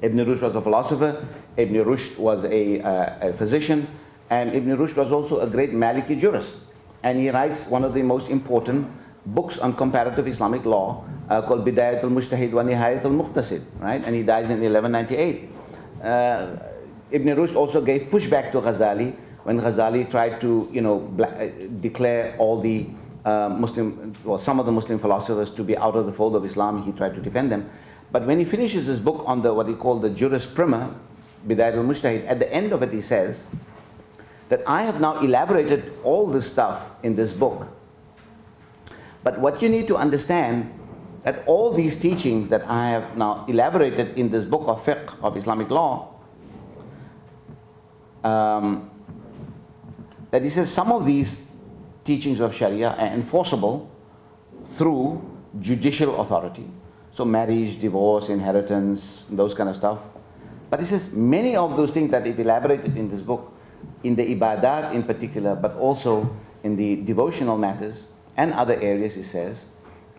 Ibn Rushd was a philosopher. Ibn Rushd was a physician, and Ibn Rushd was also a great Maliki jurist. And he writes one of the most important books on comparative Islamic law called Bidayat al-Mujtahid wa Nihayat al-Muqtasid, right? And he dies in 1198. Ibn Rushd also gave pushback to Ghazali when Ghazali tried to, declare all the some of the Muslim philosophers to be out of the fold of Islam. He tried to defend them. But when he finishes his book on what he called the Juris Prima, Bidayat al-Mujtahid, at the end of it he says that I have now elaborated all this stuff in this book. But what you need to understand that all these teachings that I have now elaborated in this book of fiqh, of Islamic law, that he says some of these teachings of Sharia are enforceable through judicial authority. So marriage, divorce, inheritance, those kind of stuff. But he says many of those things that he've elaborated in this book, in the ibadat in particular, but also in the devotional matters and other areas, he says,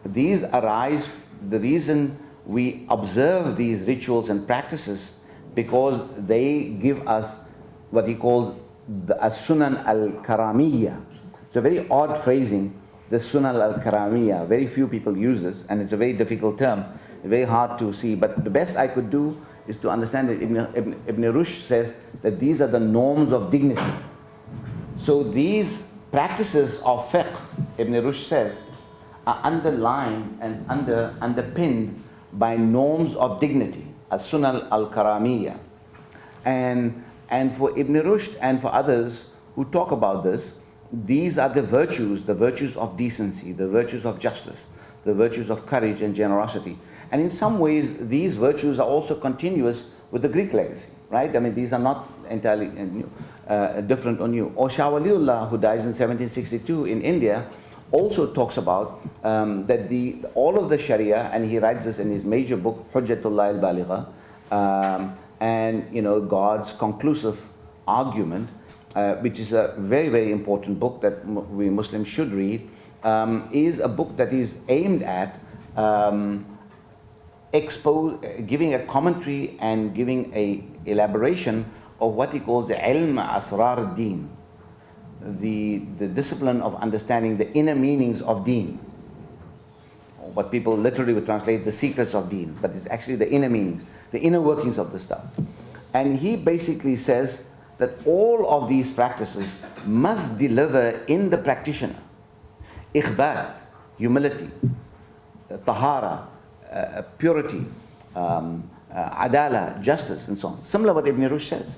these arise, the reason we observe these rituals and practices, because they give us what he calls the sunan al-karamiyya. It's a very odd phrasing, the sunan al-karamiyya. Very few people use this, and it's a very difficult term, very hard to see. But the best I could do is to understand that Ibn Rushd says that these are the norms of dignity. So these practices of fiqh, Ibn Rushd says, are underlined and underpinned by norms of dignity, as-sunan al-karamiyya. And for Ibn Rushd and for others who talk about this, these are the virtues of decency, the virtues of justice, the virtues of courage and generosity. And in some ways, these virtues are also continuous with the Greek legacy, right? I mean, these are not entirely different or new. Or Shah Waliullah, who dies in 1762 in India, also talks about that all of the Sharia, and he writes this in his major book, Hujjatullah al-Baligha, and God's conclusive argument, which is a very, very important book that we Muslims should read, is a book that is aimed at giving a commentary and giving a elaboration of what he calls the ilm asrar ad-din, the discipline of understanding the inner meanings of deen. What people literally would translate the secrets of deen, but it's actually the inner meanings, the inner workings of the stuff. And he basically says that all of these practices must deliver in the practitioner ikhbat, humility, tahara, purity, adala, justice, and so on. Similar what Ibn Rushd says.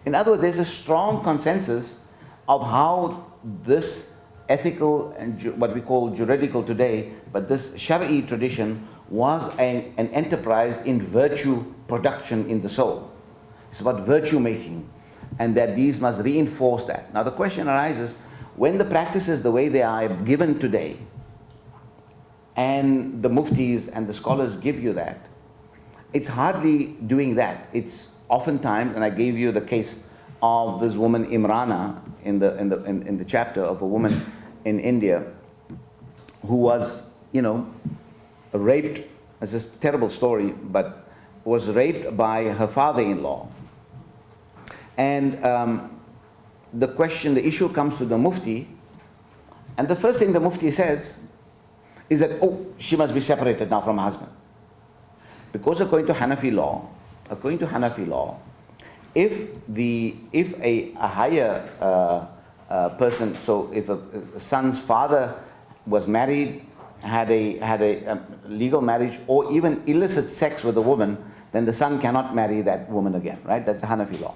In other words, there's a strong consensus of how this ethical and what we call juridical today, but this Shari'i tradition was an enterprise in virtue production in the soul. It's about virtue making, and that these must reinforce that. Now the question arises, when the practices the way they are given today, and the muftis and the scholars give you that, it's hardly doing that. It's oftentimes, and I gave you the case of this woman Imrana in the chapter of a woman in India who was, raped. It's a terrible story, but was raped by her father-in-law. And the issue comes to the mufti, and the first thing the mufti says is that, she must be separated now from her husband. Because according to Hanafi law, if a higher person, so if a son's father was married, had a legal marriage, or even illicit sex with a woman, then the son cannot marry that woman again, right? That's a Hanafi law,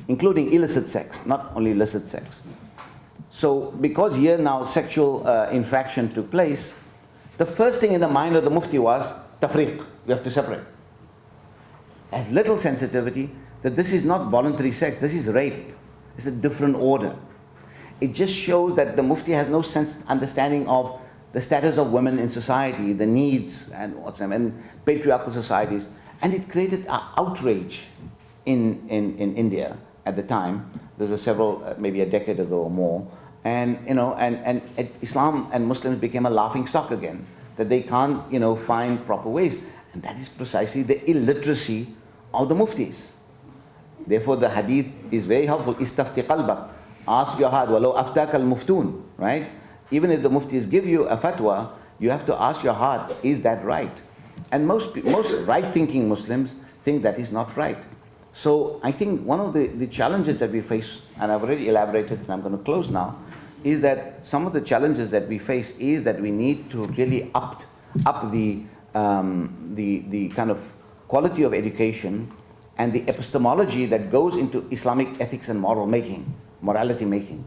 including illicit sex, not only illicit sex. So because here now sexual infraction took place, the first thing in the mind of the Mufti was tafriq, you have to separate. Has little sensitivity that this is not voluntary sex, this is rape. It's a different order. It just shows that the Mufti has no understanding of the status of women in society, the needs and patriarchal societies. And it created outrage in India at the time. There's several, maybe a decade ago or more. And, and Islam and Muslims became a laughing stock again, that they can't, find proper ways. And that is precisely the illiteracy of the Muftis. Therefore, the hadith is very helpful. Istafti qalbak. Ask your heart. Walau aftaka al-muftun. Right? Even if the Muftis give you a fatwa, you have to ask your heart, is that right? And most right-thinking Muslims think that is not right. So I think one of the challenges that we face, and I've already elaborated, and I'm going to close now, is that some of the challenges that we face is that we need to really up the kind of quality of education and the epistemology that goes into Islamic ethics and morality making.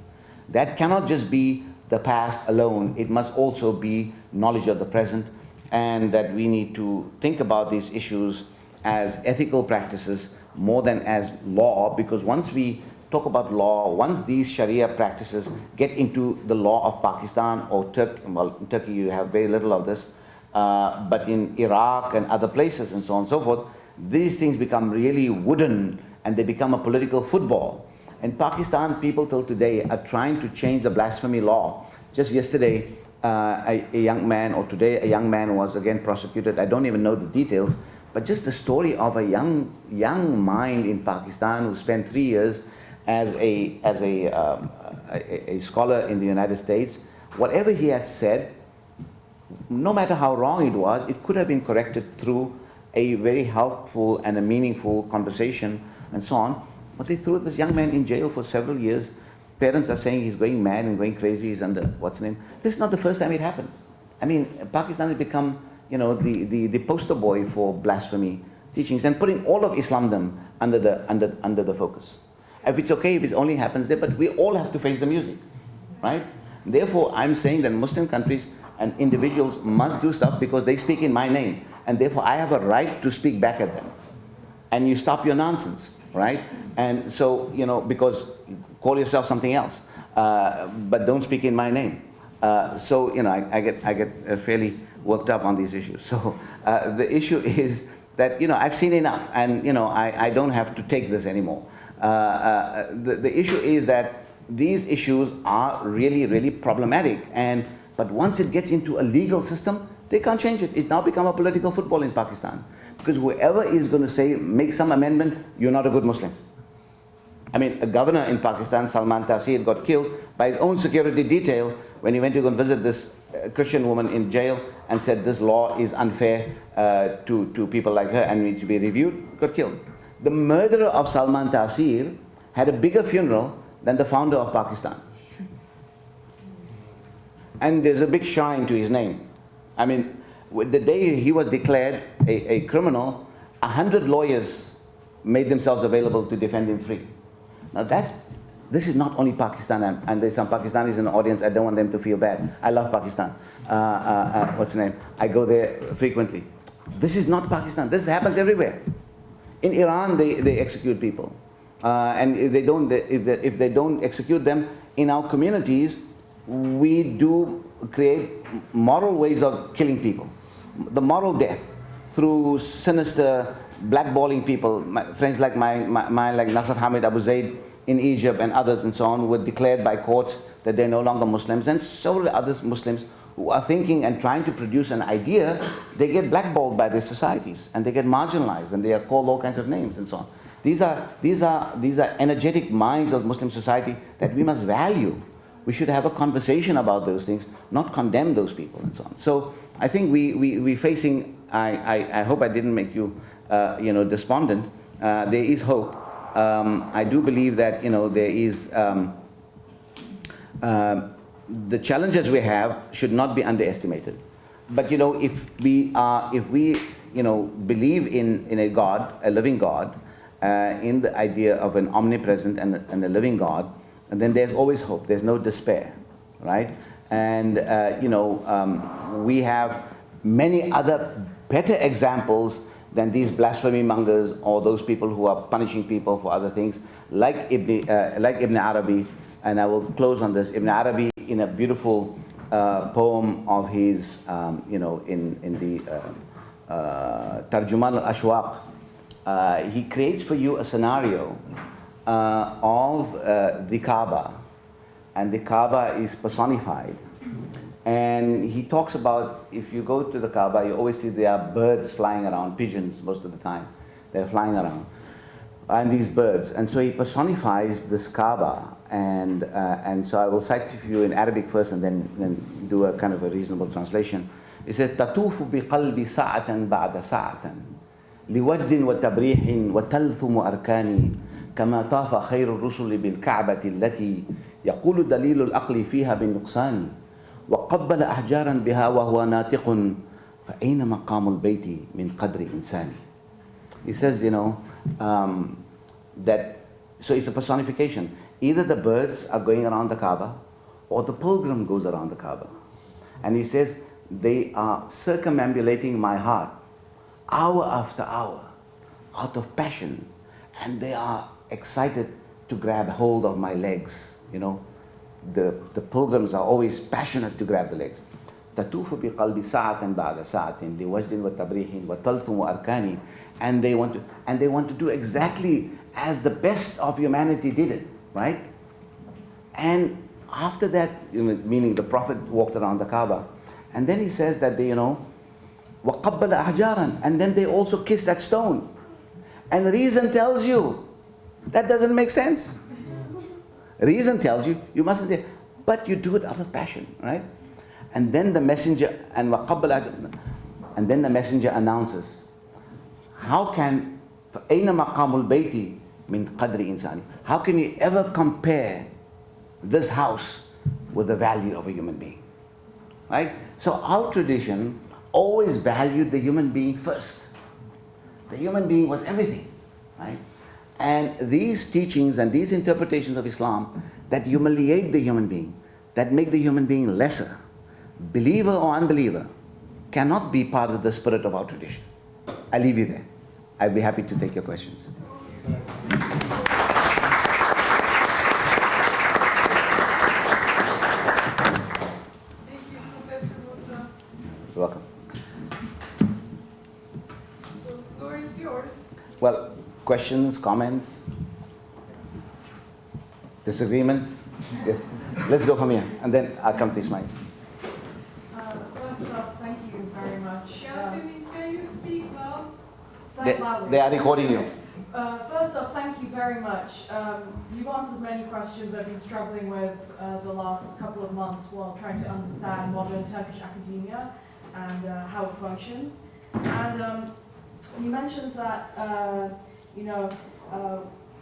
That cannot just be the past alone. It must also be knowledge of the present, and that we need to think about these issues as ethical practices more than as law, because once we talk about law, once these Sharia practices get into the law of Pakistan or Turkey, well, in Turkey you have very little of this, but in Iraq and other places and so on and so forth, these things become really wooden and they become a political football. In Pakistan, people till today are trying to change the blasphemy law. Just yesterday, a young man, or today a young man was again prosecuted. I don't even know the details, but just the story of a young mind in Pakistan who spent 3 years as a scholar in the United States. Whatever he had said, no matter how wrong it was, it could have been corrected through a very helpful and a meaningful conversation and so on. But they threw this young man in jail for several years. Parents are saying he's going mad and going crazy, he's under, what's the name? This is not the first time it happens. I mean, Pakistan has become, the poster boy for blasphemy teachings and putting all of Islamdom under the focus. If it's okay, if it only happens there, but we all have to face the music, right? Therefore, I'm saying that Muslim countries and individuals must do stuff because they speak in my name, and therefore I have a right to speak back at them. And you stop your nonsense, right? And so, because call yourself something else, but don't speak in my name. So, I get fairly worked up on these issues. So the issue is that, I've seen enough, and, I don't have to take this anymore. The issue is that these issues are really, really problematic, but once it gets into a legal system, they can't change it. It's now become a political football in Pakistan. Because whoever is going to say, make some amendment, you're not a good Muslim. I mean, a governor in Pakistan, Salman Taseer, got killed by his own security detail when he went to go and visit this Christian woman in jail and said this law is unfair to people like her and needs to be reviewed, got killed. The murderer of Salman Taseer had a bigger funeral than the founder of Pakistan. And there's a big shrine to his name. I mean, the day he was declared a criminal, 100 lawyers made themselves available to defend him free. Now this is not only Pakistan, and there's some Pakistanis in the audience, I don't want them to feel bad. I love Pakistan. What's the name? I go there frequently. This is not Pakistan. This happens everywhere. In Iran, they execute people. And if they don't execute them in our communities, we do create moral ways of killing people. The moral death through sinister blackballing people. Friends like mine, like Nasser Hamid Abu Zaid in Egypt and others and so on, were declared by courts that they're no longer Muslims, and several other Muslims who are thinking and trying to produce an idea, they get blackballed by their societies and they get marginalized and they are called all kinds of names and so on. These are energetic minds of Muslim society that we must value. We should have a conversation about those things, not condemn those people and so on. So I think we're facing, I hope I didn't make you despondent. There is hope. I do believe that there is the challenges we have should not be underestimated. But if we believe in a God, a living God, in the idea of an omnipresent and a living God, and then there's always hope. There's no despair, right? And we have many other better examples than these blasphemy mongers or those people who are punishing people for other things, like Ibn Arabi. And I will close on this. Ibn Arabi, in a beautiful poem of his, in the Tarjuman al-Ashwaq, he creates for you a scenario of the Kaaba, and the Kaaba is personified. And he talks about, if you go to the Kaaba, you always see there are birds flying around, pigeons most of the time. They're flying around. And these birds. And so he personifies this Kaaba. And so I will cite to you in Arabic first and then do a kind of a reasonable translation. It says, تَطُوفُ بِقَلْبِ سَاعَةً بَعْدَ سَاعَةً لِوَجْدٍ وَتَبْرِيحٍ وَتَلْثُمُ أَرْكَانِي كَمَا طَافَ خَيْرُ الرُّسُلِ بِالْكَعْبَةِ الَّتِي يَقُولُ دَلِيلُ الْعَقْلِ فِيهَا بِالنُّقْصَانِ وقبل أحجارا بها وهو ناطق فأين مقام البيت من قدر إنساني. He says, that, so it's a personification. Either the birds are going around the Kaaba or the pilgrim goes around the Kaaba. And he says, they are circumambulating my heart hour after hour out of passion, and they are excited to grab hold of my legs, The pilgrims are always passionate to grab the legs. تَطُوفُ بِقَلْبِ سَاعَةً بَعْدَ سَاعَةٍ لِوَجْدٍ وَتَبْرِيحٍ وَتَلْثُمُ أَرْكَانِي. And they want to do exactly as the best of humanity did it, right? And after that, meaning the Prophet walked around the Kaaba, and then he says that they, وَقَبَّلَ أَحْجَارًا, and then they also kiss that stone. And reason tells you that doesn't make sense. Reason tells you, you mustn't say, but you do it out of passion, right? And then the messenger, and then the messenger announces, how can, فَأَيْنَ مَقَامُ الْبَيْتِ مِنْ قَدْرِ إِنسَانِ. How can you ever compare this house with the value of a human being, right? So our tradition always valued the human being first. The human being was everything, right? And these teachings and these interpretations of Islam that humiliate the human being, that make the human being lesser, believer or unbeliever, cannot be part of the spirit of our tradition. I leave you there. I'd be happy to take your questions.
Thank you, Professor Moosa.
You're welcome.
So the floor is yours.
Well, questions, comments, disagreements? Yes. Let's go from here, and then I'll come to Ismail.
First off, thank you very much.
Yasemin, can you speak loud?
They are recording you.
First off, thank you very much. You've answered many questions I've been struggling with the last couple of months while trying to understand modern Turkish academia and how it functions. And you mentioned that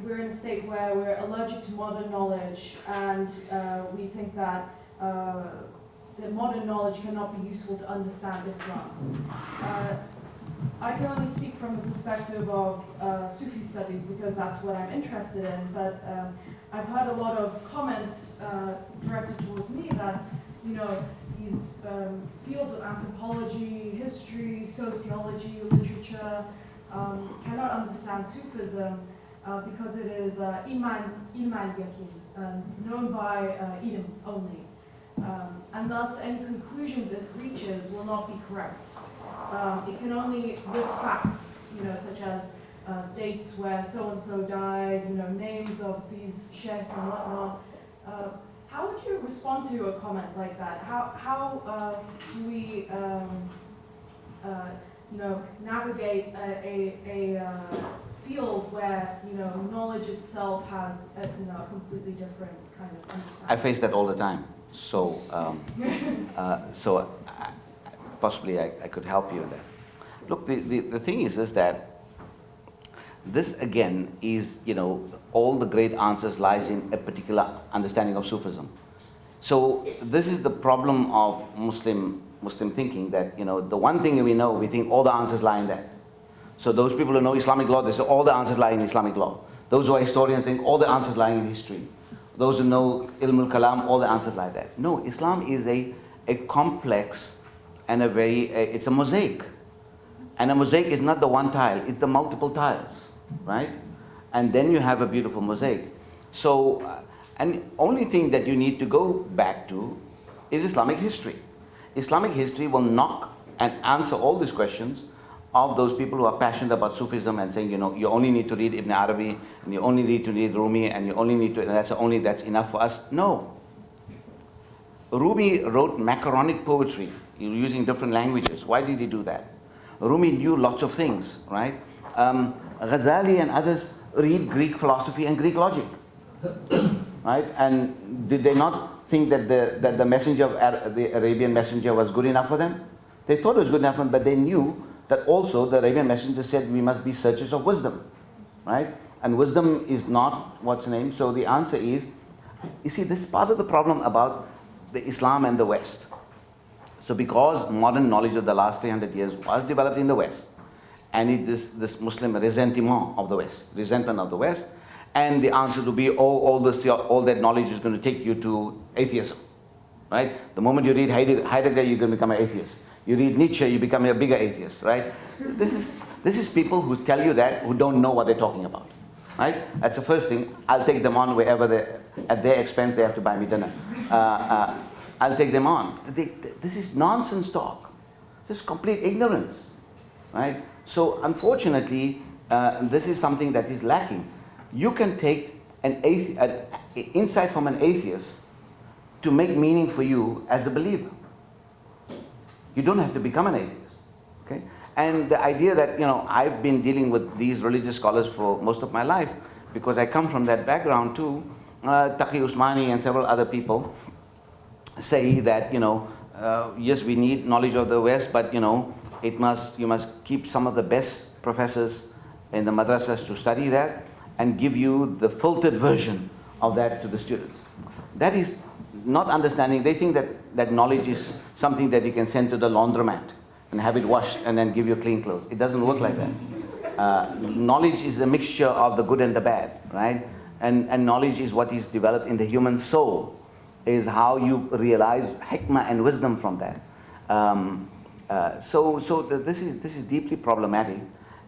we're in a state where we're allergic to modern knowledge, and we think that modern knowledge cannot be useful to understand Islam. I can only speak from the perspective of Sufi studies because that's what I'm interested in, but I've heard a lot of comments directed towards me that, these fields of anthropology, history, sociology, literature cannot understand Sufism because it is iman yakin, known by ilm only. And thus any conclusions it reaches will not be correct. It can only list facts, such as dates where so-and-so died, names of these sheikhs and whatnot. How would you respond to a comment like that? How do we navigate a field where knowledge itself has a completely different kind of understanding?
I face that all the time. So, possibly I could help you in that. Look, the thing is that this again is, all the great answers lies in a particular understanding of Sufism. So this is the problem of Muslim thinking, that the one thing we know, we think all the answers lie in that. So those people who know Islamic law, they say all the answers lie in Islamic law. Those who are historians think all the answers lie in history. Those who know Ilm al-Kalam, all the answers lie there. No, Islam is a complex and it's a mosaic. And a mosaic is not the one tile, it's the multiple tiles, right? And then you have a beautiful mosaic. So, and only thing that you need to go back to is Islamic history. Islamic history will knock and answer all these questions of those people who are passionate about Sufism and saying, you only need to read Ibn Arabi, and you only need to read Rumi, and you only need to, and that's enough for us. No. Rumi wrote macaronic poetry using different languages. Why did he do that? Rumi knew lots of things, right? Ghazali and others read Greek philosophy and Greek logic, right? And did they not think that the messenger of the Arabian messenger was good enough for them? They thought it was good enough for them, but they knew that also the Arabian messenger said we must be searchers of wisdom, right? And wisdom is not what's name. So the answer is, you see, this is part of the problem about the Islam and the West. So because modern knowledge of the last 300 years was developed in the West, and it is this Muslim resentment of the West, and the answer to be, all that knowledge is going to take you to atheism, right? The moment you read Heidegger, you're going to become an atheist. You read Nietzsche, you become a bigger atheist, right? This is people who tell you that, who don't know what they're talking about, right? That's the first thing. I'll take them on wherever at their expense they have to buy me dinner. I'll take them on. This is nonsense talk. This is complete ignorance, right? So unfortunately, this is something that is lacking. You can take an insight from an atheist to make meaning for you as a believer. You don't have to become an atheist, okay? And the idea that, I've been dealing with these religious scholars for most of my life because I come from that background too. Taqi Usmani and several other people say that, yes, we need knowledge of the West, but, you must keep some of the best professors in the madrasas to study that and give you the filtered version of that to the students. That is not understanding. They think that knowledge is something that you can send to the laundromat and have it washed and then give you clean clothes. It doesn't work like that. Knowledge is a mixture of the good and the bad, right? And knowledge is what is developed in the human soul, is how you realize hikmah and wisdom from that. So this is deeply problematic,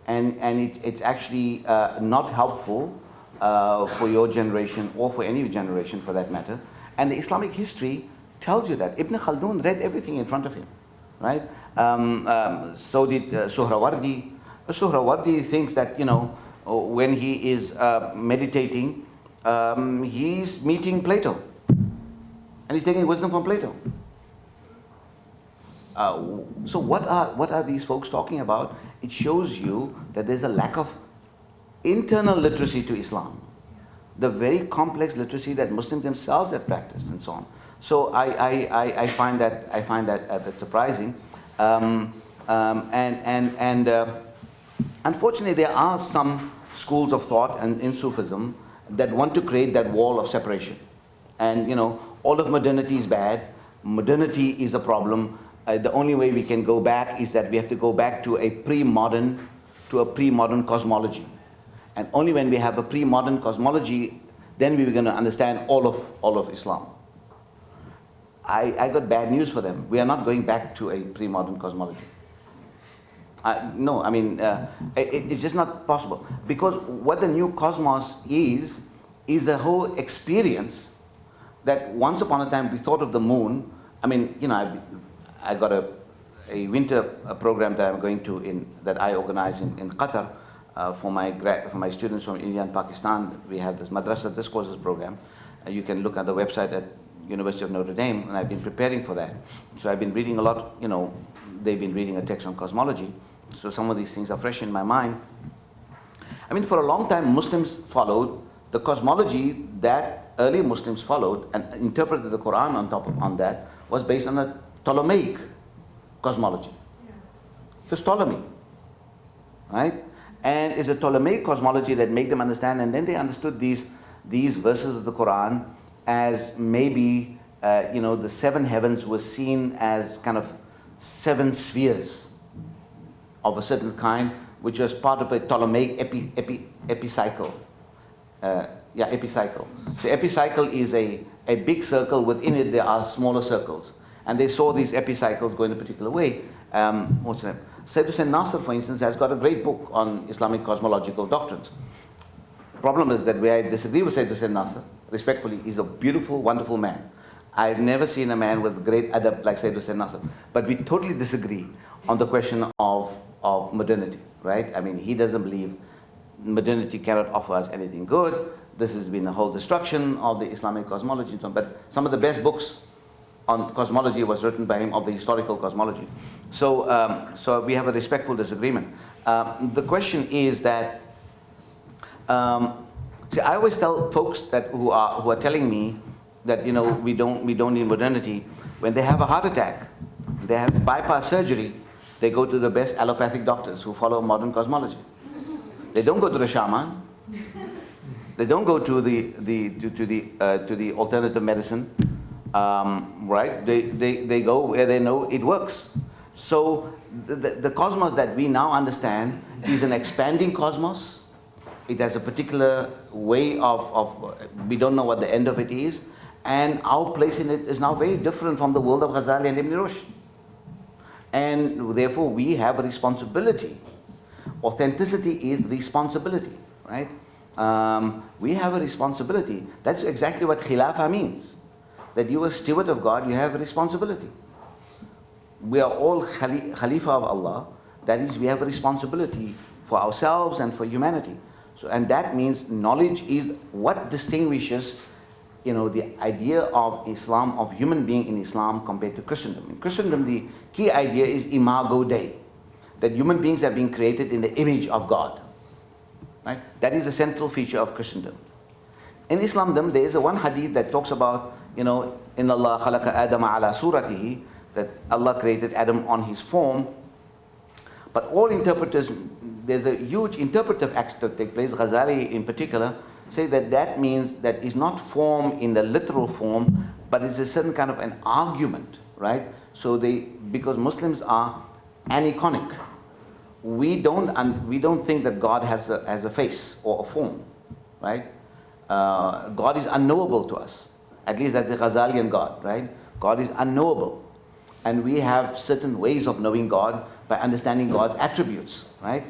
and it's actually not helpful for your generation or for any generation for that matter. And the Islamic history tells you that. Ibn Khaldun read everything in front of him, right? So did Suhrawardi. Suhrawardi thinks that, when he is meditating, he's meeting Plato. And he's taking wisdom from Plato. So what are these folks talking about? It shows you that there's a lack of internal literacy to Islam. The very complex literacy that Muslims themselves have practiced and so on. So I find that surprising, unfortunately there are some schools of thought and in Sufism that want to create that wall of separation, and all of modernity is bad. Modernity is a problem. The only way we can go back is that we have to go back to a pre-modern cosmology. And only when we have a pre-modern cosmology, then we're going to understand all of Islam. I got bad news for them. We are not going back to a pre-modern cosmology. No, I mean, it's just not possible. Because what the new cosmos is a whole experience that once upon a time we thought of the moon. I mean, I got a winter program that I'm going to that I organize in Qatar. For my students from India and Pakistan, we have this Madrasa Discourses program. You can look at the website at University of Notre Dame, and I've been preparing for that. So I've been reading a lot, they've been reading a text on cosmology, so some of these things are fresh in my mind. I mean, for a long time, Muslims followed the cosmology that early Muslims followed and interpreted the Quran on that was based on a Ptolemaic cosmology. So Ptolemy, right? And it's a Ptolemaic cosmology that made them understand, and then they understood these verses of the Quran as maybe the seven heavens were seen as kind of seven spheres of a certain kind, which was part of a Ptolemaic epicycle. Epicycle. So epicycle is a big circle. Within it there are smaller circles. And they saw these epicycles go in a particular way. What's the name? Sayyid Hussain Nasr, for instance, has got a great book on Islamic cosmological doctrines. The problem is that where I disagree with Sayyid Hussain Nasr, respectfully, he's a beautiful, wonderful man. I've never seen a man with great adab like Sayyid Hussain Nasr. But we totally disagree on the question of modernity, right? I mean, he doesn't believe modernity cannot offer us anything good. This has been a whole destruction of the Islamic cosmology. But some of the best books on cosmology was written by him, of the historical cosmology. So we have a respectful disagreement. The question is that, see, I always tell folks that who are telling me that we don't need modernity, when they have a heart attack, they have bypass surgery, they go to the best allopathic doctors who follow modern cosmology. They don't go to the shaman. They don't go to the alternative medicine. Right? They go where they know it works. So the cosmos that we now understand is an expanding cosmos. It has a particular way of we don't know what the end of it is, and our place in it is now very different from the world of Ghazali and Ibn Rushd. And therefore we have a responsibility. Authenticity is responsibility, right? We have a responsibility. That's exactly what Khilafah means. That you are a steward of God, you have a responsibility. We are all Khalifa of Allah. That is, we have a responsibility for ourselves and for humanity. So, and that means knowledge is what distinguishes, the idea of Islam, of human being in Islam compared to Christendom. In Christendom, the key idea is imago Dei, that human beings have been created in the image of God. Right? That is a central feature of Christendom. In Islamdom, there is a one hadith that talks about, Inna Allah khalaqa Adama ala suratihi, that Allah created Adam on his form. But all interpreters, there's a huge interpretive act that takes place. Ghazali in particular say that means that is not form in the literal form, but it's a certain kind of an argument, right? So because Muslims are aniconic, we don't think that God has a face or a form, right? God is unknowable to us. At least that's a Ghazalian God, right? God is unknowable. And we have certain ways of knowing God by understanding God's attributes, right?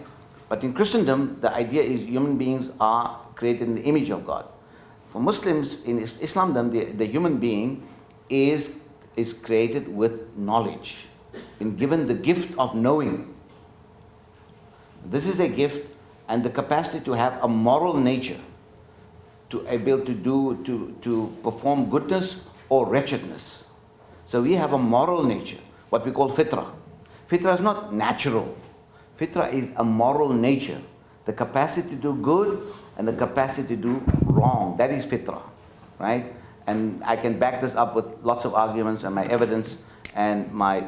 But in Christendom, the idea is human beings are created in the image of God. For Muslims, in Islamdom, the human being is created with knowledge, and given the gift of knowing. This is a gift and the capacity to have a moral nature, to able to perform goodness or wretchedness. So we have a moral nature, what we call fitra. Fitra is not natural. Fitra is a moral nature, the capacity to do good and the capacity to do wrong. That is fitra, right? And I can back this up with lots of arguments and my evidence, and my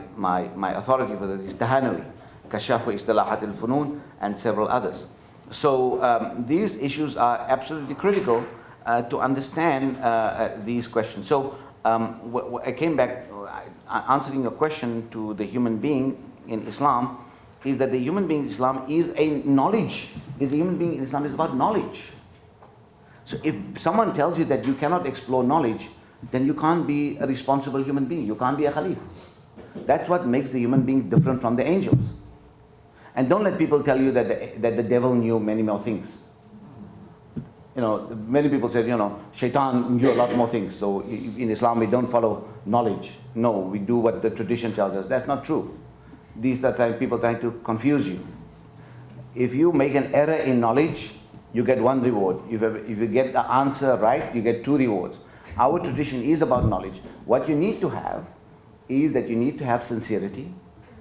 authority for that is Tahanawi, Kashafu Istilahat al-Funun, and several others. So these issues are absolutely critical to understand these questions. So I came back answering your question to the human being in Islam, is that the human being in Islam is a knowledge. Is a human being in Islam is about knowledge. So if someone tells you that you cannot explore knowledge, then you can't be a responsible human being. You can't be a Khalif. That's what makes the human being different from the angels. And don't let people tell you that the devil knew many more things. Many people said, Shaitan knew a lot more things. So in Islam, we don't follow knowledge. No, we do what the tradition tells us. That's not true. These are people trying to confuse you. If you make an error in knowledge, you get one reward. If you get the answer right, you get two rewards. Our tradition is about knowledge. What you need to have is that you need to have sincerity.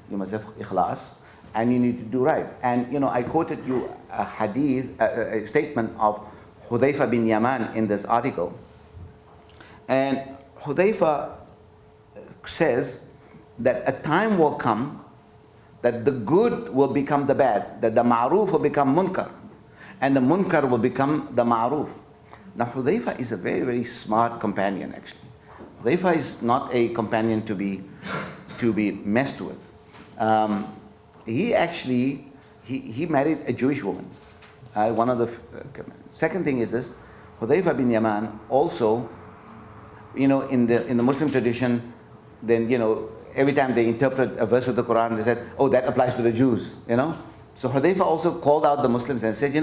You must have ikhlas. And you need to do right. And I quoted you a hadith, a statement of Hudayfa bin Yaman in this article. And Hudayfa says that a time will come that the good will become the bad, that the ma'ruf will become munkar, and the munkar will become the ma'ruf. Now Hudayfa is a very, very smart companion actually. Hudayfa is not a companion to be messed with. He actually he married a Jewish woman. One of the second thing is this: Hudayfa bin Yaman also, in the Muslim tradition, then every time they interpret a verse of the Quran, they said, "Oh, that applies to the Jews." So Hudayfa also called out the Muslims and said,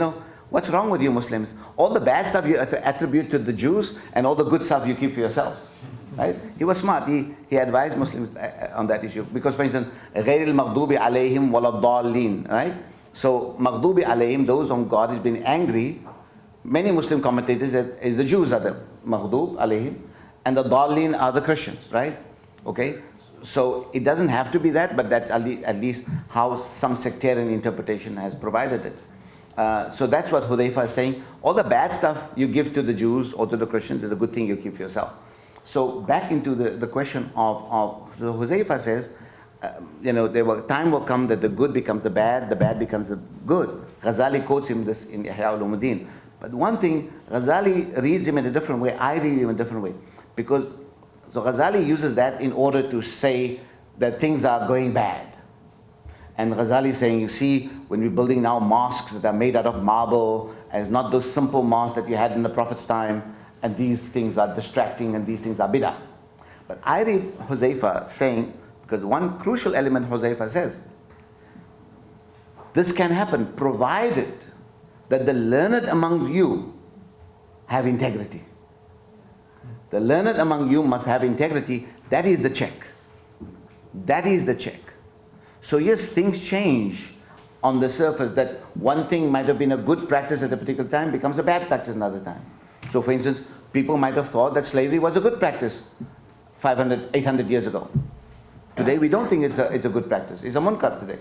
"What's wrong with you Muslims? All the bad stuff you attribute to the Jews, and all the good stuff you keep for yourselves." Right? He was smart. He advised Muslims on that issue. Because, for instance, غَيْرِ الْمَغْضُوبِ عَلَيْهِمْ وَلَا الضَّالِّينَ. Right? So, مَغْضُوبِ عَلَيْهِمْ, those whom God has been angry, many Muslim commentators said is the Jews are the مَغْضُوب عَلَيْهِمْ, and the ضَالِّينَ are the Christians. Right? Okay? So, it doesn't have to be that, but that's at least how some sectarian interpretation has provided it. So that's what Hudayfa is saying. All the bad stuff you give to the Jews or to the Christians is the good thing you keep for yourself. So back into the question of so Hudayfa says, time will come that the good becomes the bad becomes the good. Ghazali quotes him this in Ihya Ulumuddin. But one thing, Ghazali reads him in a different way, I read him in a different way. Because so Ghazali uses that in order to say that things are going bad. And Ghazali is saying, you see, when we're building now mosques that are made out of marble, and it's not those simple mosques that you had in the Prophet's time, and these things are distracting and these things are bid'ah. But I read Huzaifa saying, because one crucial element Huzaifa says, this can happen provided that the learned among you have integrity. The learned among you must have integrity. That is the check. That is the check. So yes, things change on the surface, that one thing might have been a good practice at a particular time becomes a bad practice another time. So for instance, people might have thought that slavery was a good practice 500, 800 years ago. Today we don't think it's a good practice. It's a munkar today,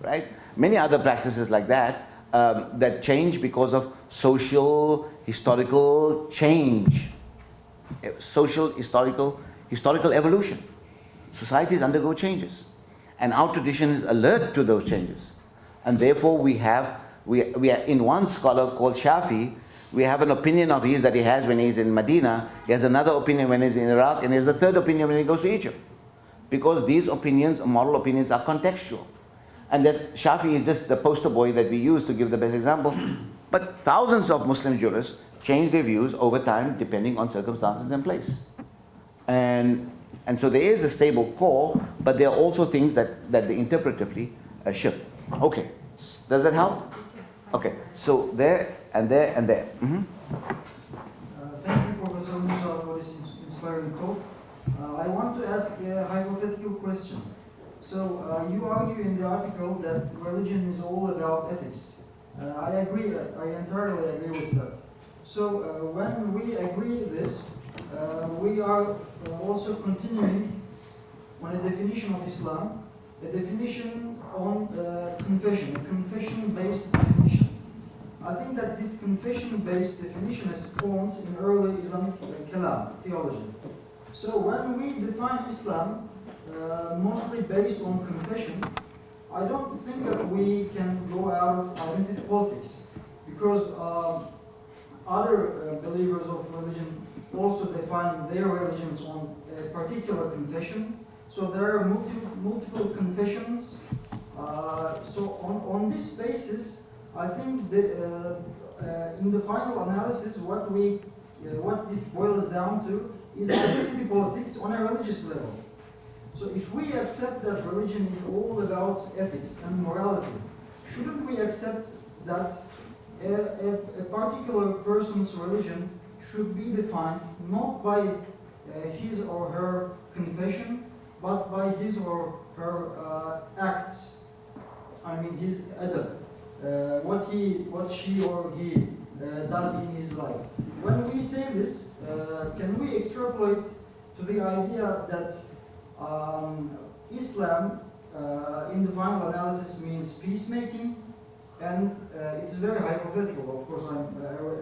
right? Many other practices like that that change because of social, historical change. Social, historical evolution. Societies undergo changes. And our tradition is alert to those changes. And therefore we are in one scholar called Shafi, we have an opinion of his that he has when he's in Medina, he has another opinion when he's in Iraq, and he has a third opinion when he goes to Egypt. Because these opinions, moral opinions, are contextual. And Shafi is just the poster boy that we use to give the best example. But thousands of Muslim jurists change their views over time depending on circumstances and place. And so there is a stable core, but there are also things that they interpretively shift. Okay, does that help? Okay, so there and there and there. Mm-hmm.
Thank you, Professor Moosa, for this inspiring talk. I want to ask a hypothetical question. So you argue in the article that religion is all about ethics. I agree, I entirely agree with that. So when we agree this, we are also continuing on a definition of Islam, a definition on confession, a confession-based definition. I think that this confession-based definition is formed in early Islamic kalam, theology. So when we define Islam, mostly based on confession, I don't think that we can go out of identity politics, because other believers of religion also define their religions on a particular confession. So there are multiple confessions. So on this basis, I think that in the final analysis, what this boils down to is identity politics on a religious level. So if we accept that religion is all about ethics and morality, shouldn't we accept that a particular person's religion should be defined not by his or her confession, but by his or her acts? I mean, his adab, what she or he does in his life. When we say this, can we extrapolate to the idea that Islam, in the final analysis, means peacemaking? And it's very hypothetical, of course, I'm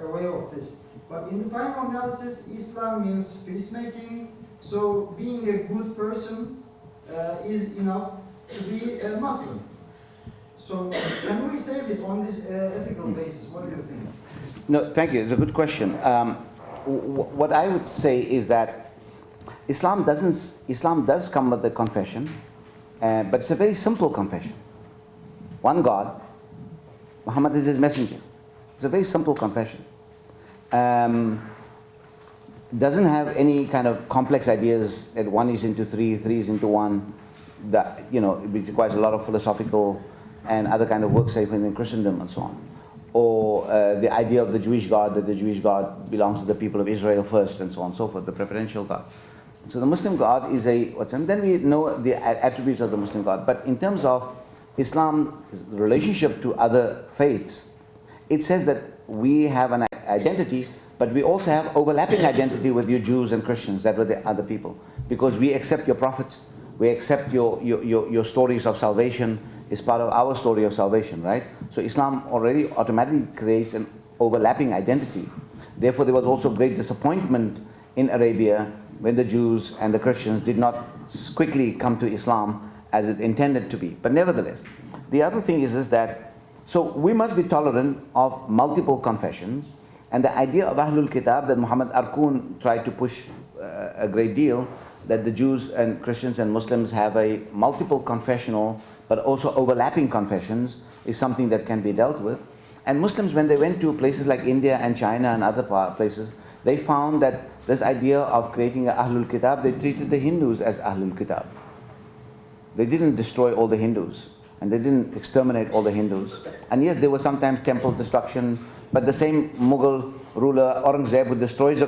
aware of this. But in the final analysis, Islam means peacemaking, so being a good person is enough to be a Muslim. So can we say this on this ethical basis? What do you think?
No, thank you. It's a good question. What I would say is that Islam does come with a confession, but it's a very simple confession. One God, Muhammad is his messenger. It's a very simple confession. Doesn't have any kind of complex ideas that one is into three, three is into one. That, you know, it requires a lot of philosophical and other kind of work, say in Christendom and so on. Or the idea of the Jewish God, that the Jewish God belongs to the people of Israel first, and so on and so forth, the preferential God. So the Muslim God is and then we know the attributes of the Muslim God. But in terms of Islam's relationship to other faiths, it says that we have an identity, but we also have overlapping identity with you Jews and Christians, that were the other people. Because we accept your prophets, we accept your stories of salvation, is part of our story of salvation, right? So Islam already automatically creates an overlapping identity. Therefore, there was also great disappointment in Arabia when the Jews and the Christians did not quickly come to Islam as it intended to be. But nevertheless, the other thing is that, so we must be tolerant of multiple confessions, and the idea of Ahlul Kitab that Muhammad Arkoon tried to push a great deal, that the Jews and Christians and Muslims have a multiple confessional but also overlapping confessions, is something that can be dealt with. And Muslims, when they went to places like India and China and other places, they found that this idea of creating an Ahlul Kitab, they treated the Hindus as Ahlul Kitab. They didn't destroy all the Hindus, and they didn't exterminate all the Hindus. And yes, there was sometimes temple destruction, but the same Mughal ruler Aurangzeb, who destroys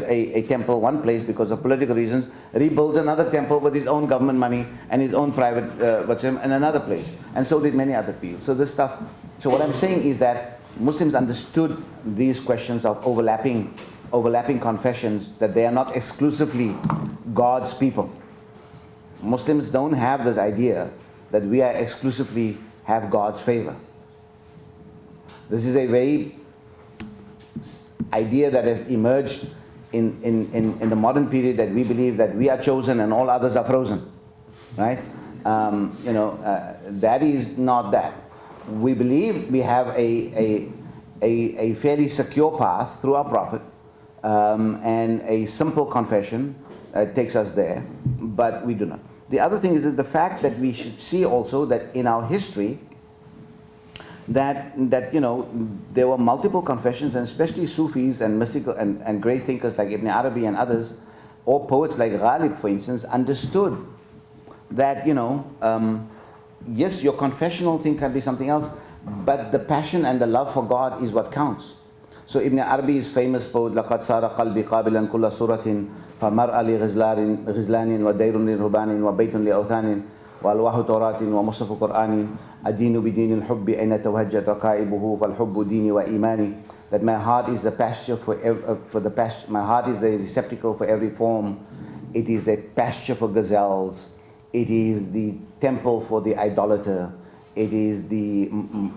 a temple, one place because of political reasons, rebuilds another temple with his own government money and his own private in another place. And so did many other people. So this stuff, so what I'm saying is that Muslims understood these questions of overlapping confessions, that they are not exclusively God's people. Muslims don't have this idea that we are exclusively have God's favor. This is a very idea that has emerged in the modern period, that we believe that we are chosen and all others are frozen, right? That is not that. We believe we have a fairly secure path through our Prophet, and a simple confession takes us there, but we do not. The other thing is the fact that we should see also that in our history, that there were multiple confessions, and especially Sufis and mystical and great thinkers like Ibn Arabi and others, or poets like Ghalib, for instance, understood that yes, your confessional thing can be something else, but the passion and the love for God is what counts. So Ibn Arabi's famous poet, لَقَدْ صَارَ قَلْبِي قَابِلًا كُلَّ سُورَةٍ فَمَرْأَ لِغِزْلَانٍ وَدَيْرٌ لِرُهْبَانٍ وَبَيْتٌ لِأَوْثَانٍ وَأَلْوَاحُ تَوْرَاتٍ وَمُصْحَفُ قُرْآنٍ أَدِينُ بِدِينِ الْحُبِّ أَيْنَ تَوَهَّجَّتْ رَكَائِبُهُ فَالْحُبُّ دِينِي وَإِيمَانِي. That my heart is a pasture my heart is a receptacle for every form. It is a pasture for gazelles. It is the temple for the idolater. It is the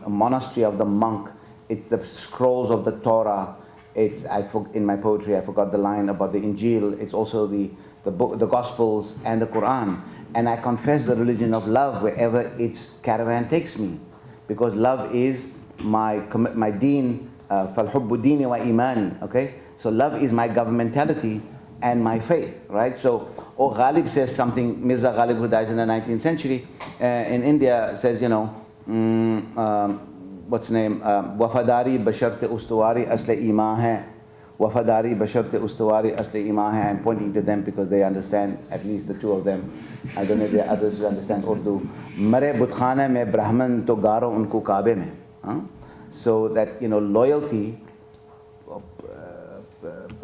monastery of the monk. It's the scrolls of the Torah. In my poetry, I forgot the line about the Injil. It's also the Gospels and the Quran. And I confess the religion of love wherever its caravan takes me, because love is my deen. فَالْحُبُّ دِينِ وَإِيمَانِ. Okay, so love is my governmentality and my faith, right? So, Ghalib says something. Mirza Ghalib, who dies in the 19th century in India, says, what's the name? Wafadari basharte ustuwari asle iman hai. Wafadari basharte ustuwari asle iman hai. I'm pointing to them because they understand, at least the two of them. I don't know if there are others who understand Urdu. Mare butkhane mein Brahman to garo unko Kaabe mein. So that, loyalty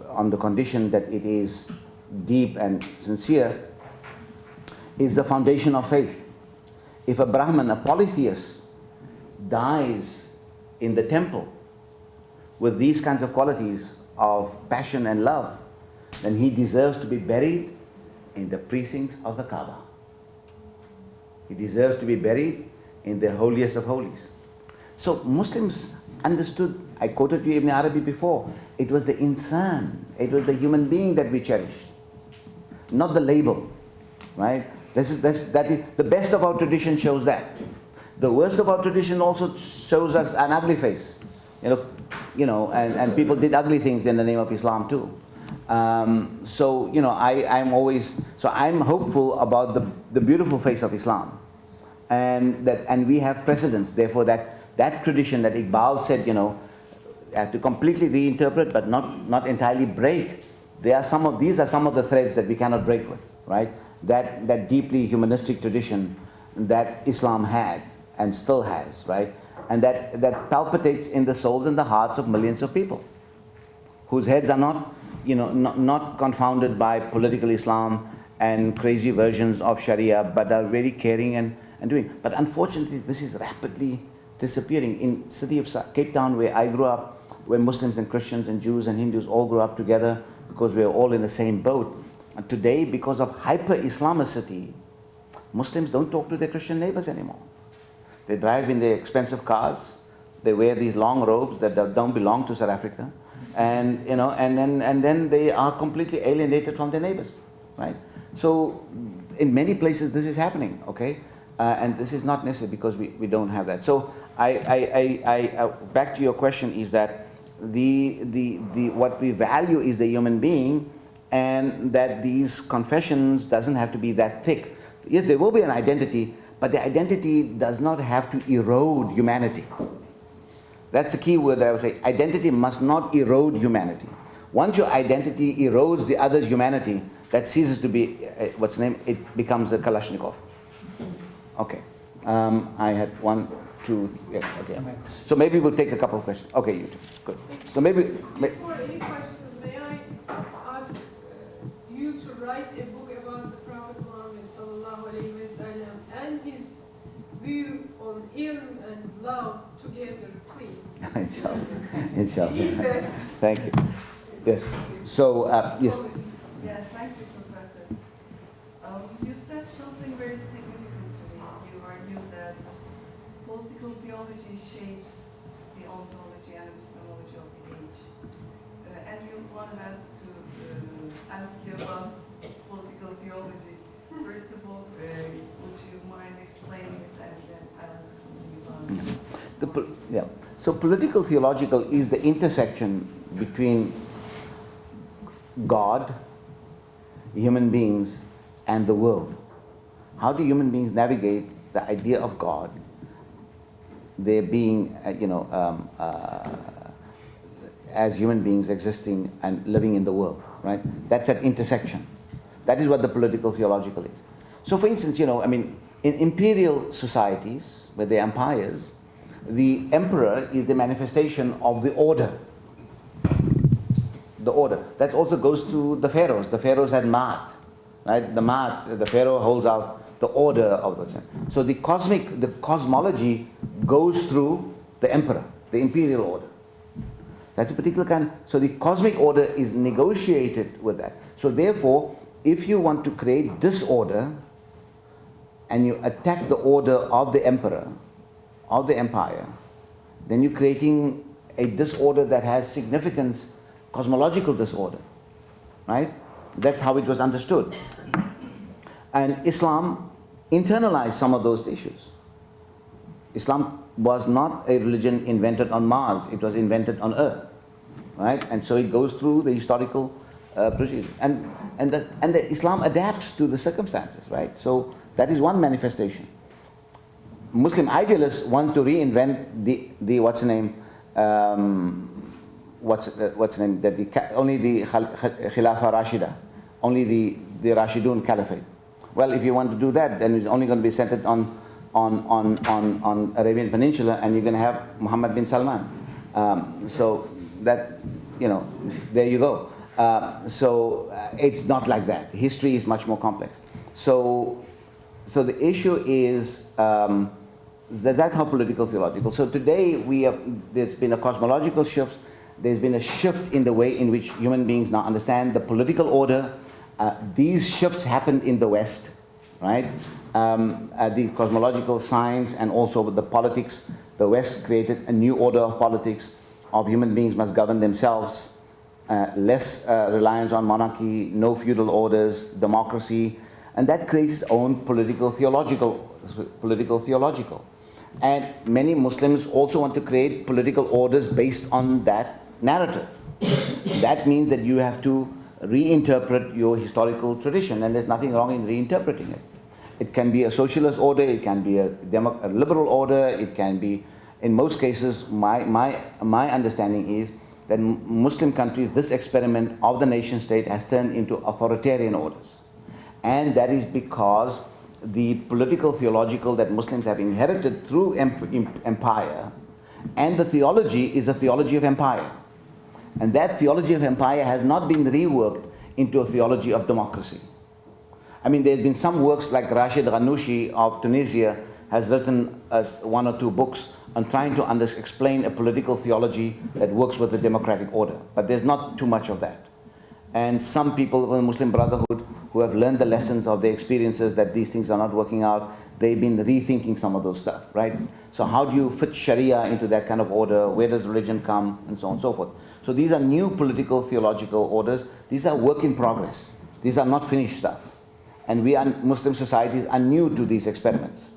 on the condition that it is deep and sincere is the foundation of faith. If a Brahman, a polytheist, dies in the temple with these kinds of qualities of passion and love, then he deserves to be buried in the precincts of the Kaaba. He deserves to be buried in the holiest of holies. So Muslims understood, I quoted you Ibn Arabi before, it was the insan, it was the human being that we cherished, not the label, right? That is, the best of our tradition shows that. The worst of our tradition also shows us an ugly face, and people did ugly things in the name of Islam too. So, you know, I'm hopeful about the beautiful face of Islam. And we have precedents, therefore, that tradition that Iqbal said, you know, have to completely reinterpret, but not entirely break. These are some of the threads that we cannot break with, right? That deeply humanistic tradition that Islam had and still has, right? And that palpitates in the souls and the hearts of millions of people, whose heads are not, you know, not confounded by political Islam and crazy versions of Sharia, but are very caring and doing. But unfortunately, this is rapidly disappearing. In city of Cape Town, where I grew up, where Muslims and Christians and Jews and Hindus all grew up together because we were all in the same boat. And today, because of hyper-Islamicity, Muslims don't talk to their Christian neighbors anymore. They drive in their expensive cars. They wear these long robes that don't belong to South Africa, and you know, and then they are completely alienated from their neighbors, right? So, in many places, this is happening. Okay, and this is not necessary because we don't have that. So, I back to your question is that what we value is the human being, and that these confessions doesn't have to be that thick. Yes, there will be an identity, but the identity does not have to erode humanity. That's the key word I would say. Identity must not erode humanity. Once your identity erodes the other's humanity, that ceases to be, it becomes a Kalashnikov. Okay. I had 1, 2, yeah, okay. So maybe we'll take a couple of questions. Okay, you two. Good. So maybe.
Before any questions, may I ask you to write a book about the Prophet Muhammad sallallahu alaihi wasallam and his view on ilm and love together, please?
Inshallah. Thank you. Yes. So, yes.
Yeah, thank you, Professor. You said something very significant to me. You argued that political theology shapes the ontology and epistemology of the age. And you wanted us to ask you about political theology. First of all, would you mind explaining it, and then I'll ask something about it?
Yeah. So political theological is the intersection between God, human beings, and the world. How do human beings navigate the idea of God, their being, as human beings existing and living in the world, right? That's an intersection. That is what the political theological is. So for instance, in imperial societies, where they're empires, the emperor is the manifestation of the order. The order. That also goes to the pharaohs. The pharaohs had Maat, right? The pharaoh holds out the order of the thing. So the cosmology goes through the emperor, the imperial order. That's a particular kind. So the cosmic order is negotiated with that. So therefore, if you want to create disorder and you attack the order of the emperor, of the empire, then you're creating a disorder that has significance, cosmological disorder, right? That's how it was understood. And Islam internalized some of those issues. Islam was not a religion invented on Mars, it was invented on Earth, right? And so it goes through the historical procedure. And the Islam adapts to the circumstances, right? So that is one manifestation. Muslim idealists want to reinvent only the Khilafah Rashida, only the Rashidun Caliphate. Well, if you want to do that, then it's only going to be centered on Arabian Peninsula, and you're going to have Muhammad bin Salman. So that, there you go. So it's not like that. History is much more complex. So the issue is that's how political theological. So today there's been a cosmological shift. There's been a shift in the way in which human beings now understand the political order. These shifts happened in the West, right? The cosmological science and also the politics. The West created a new order of politics, of human beings must govern themselves, less reliance on monarchy, no feudal orders, democracy, and that creates its own political theological. And many Muslims also want to create political orders based on that narrative. That means that you have to reinterpret your historical tradition, and there's nothing wrong in reinterpreting it. It can be a socialist order, it can be a liberal order, it can be, in most cases, my understanding is that Muslim countries, this experiment of the nation state has turned into authoritarian orders. And that is because the political theological that Muslims have inherited through empire, and the theology is a theology of empire. And that theology of empire has not been reworked into a theology of democracy. I mean, there's been some works like Rashid Ghanouchi of Tunisia has written one or two books on trying to explain a political theology that works with the democratic order. But there's not too much of that. And some people in the Muslim Brotherhood who have learned the lessons of their experiences that these things are not working out, they've been rethinking some of those stuff, right? So how do you fit Sharia into that kind of order? Where does religion come? And so on and so forth. So these are new political theological orders. These are work in progress. These are not finished stuff. And we are, Muslim societies are new to these experiments.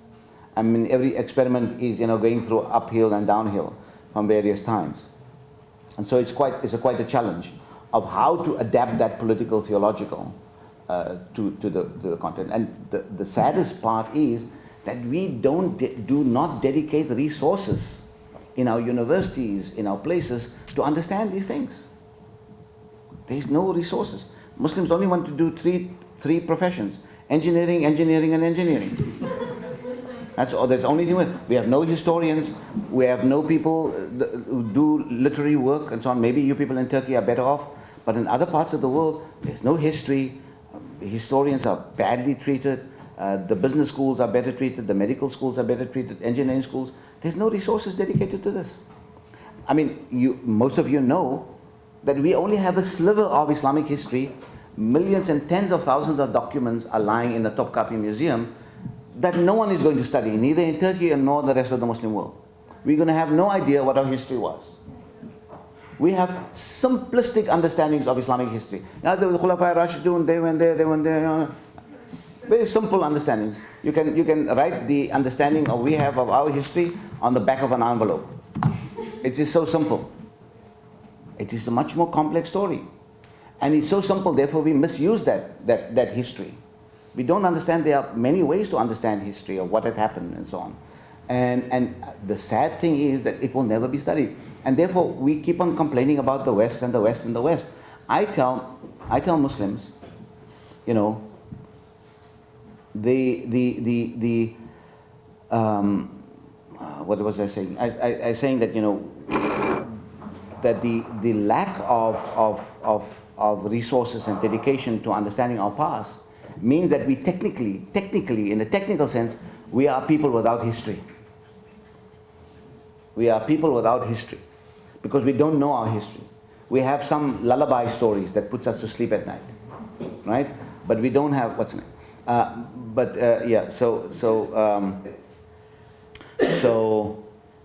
I mean, every experiment is, going through uphill and downhill from various times. And so it's quite a challenge of how to adapt that political theological to the content. And the saddest part is that we do not dedicate resources in our universities, in our places, to understand these things. There's no resources. Muslims only want to do three professions: engineering, engineering, and engineering. That's the only thing. We have no historians. We have no people who do literary work and so on. Maybe you people in Turkey are better off, but in other parts of the world, there's no history. Historians are badly treated. The business schools are better treated. The medical schools are better treated. Engineering schools. There's no resources dedicated to this. I mean, most of you know that we only have a sliver of Islamic history. Millions and tens of thousands of documents are lying in the Topkapi Museum that no one is going to study, neither in Turkey nor the rest of the Muslim world. We're going to have no idea what our history was. We have simplistic understandings of Islamic history. Now, the Khulafai Rashidun, they went there. Very simple understandings. You can write the understanding we have of our history on the back of an envelope. It is so simple. It is a much more complex story. And it's so simple, therefore we misuse that history. We don't understand there are many ways to understand history of what had happened and so on. And the sad thing is that it will never be studied. And therefore we keep on complaining about the West and the West and the West. I tell Muslims, what was I saying? I saying that that the lack of resources and dedication to understanding our past means that we technically, in a technical sense, we are people without history. We are people without history because we don't know our history. We have some lullaby stories that puts us to sleep at night, right? But we don't have what's the name.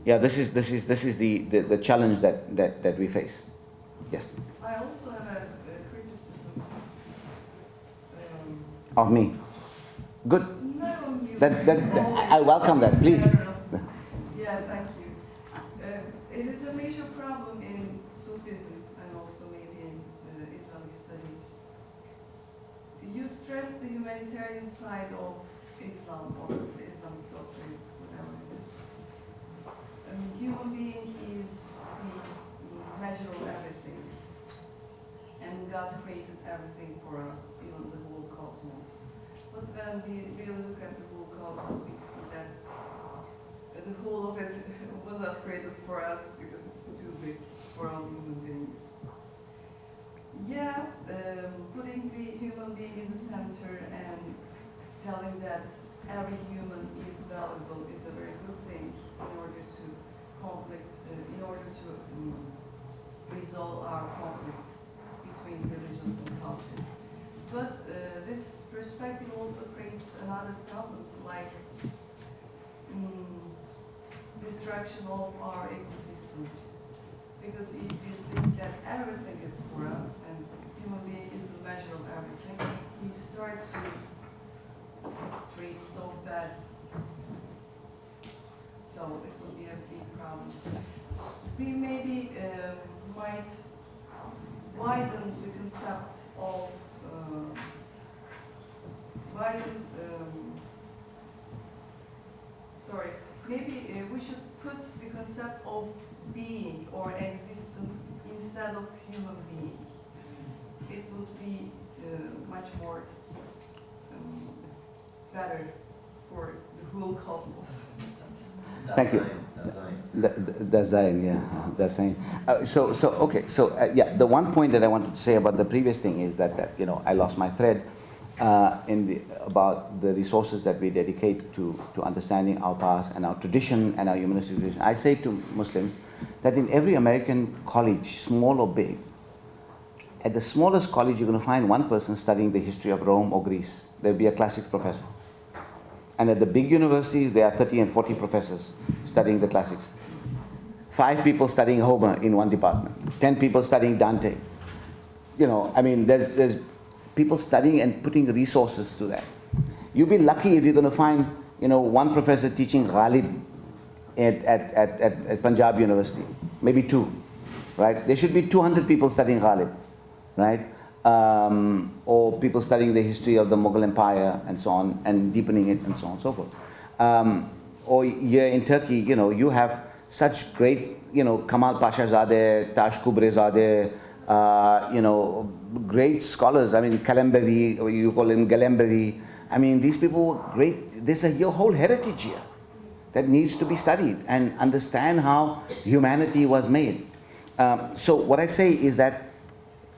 This is the challenge that we face. Yes.
I also have a criticism
of me. Good.
No, you.
I welcome that. Please.
Yeah, thank you. It is a major problem in Sufism and also maybe in Islamic studies. You stress the humanitarian side of Islam or the Islamic doctrine, whatever it is. A human being is the measure of everything. And God created everything for us, even the whole cosmos. But when we really look at the whole cosmos, we see that the whole of it was not created for us because it's too big for all human beings. Yeah, putting the human being in the center and telling that every human is valuable is a very good thing in order to resolve our conflicts between religions and cultures. But this perspective also creates another problems like destruction of our ecosystems. Because if you think that everything is for us and human being is the measure of everything, we start to treat so bad. So it will be a big problem. We maybe might widen the concept of sorry, maybe we should put the concept of being or existence instead of human being. It would be much more better for the whole cosmos.
Thank you. Dasein, yeah, Dasein. Yeah. The one point that I wanted to say about the previous thing is that you know, I lost my thread about the resources that we dedicate to understanding our past and our tradition and our humanistic tradition. I say to Muslims that in every American college, small or big, at the smallest college you're going to find one person studying the history of Rome or Greece. There'll be a classics professor. And at the big universities, there are 30 and 40 professors studying the classics. 5 people studying Homer in one department. 10 people studying Dante. You know, I mean, there's people studying and putting resources to that. You'll be lucky if you're going to find, you know, one professor teaching Ghalib at Punjab University. Maybe 2, right? There should be 200 people studying Ghalib, right? Or people studying the history of the Mughal Empire and so on, and deepening it and so on and so forth. Or here in Turkey, you know, you have such great, you know, Kamal Pashazadeh, Tash Kubrezadeh, you know, great scholars. I mean, Kalembevi, or you call him Galembevi. I mean, these people were great. There's a whole heritage here that needs to be studied and understand how humanity was made. So what I say is that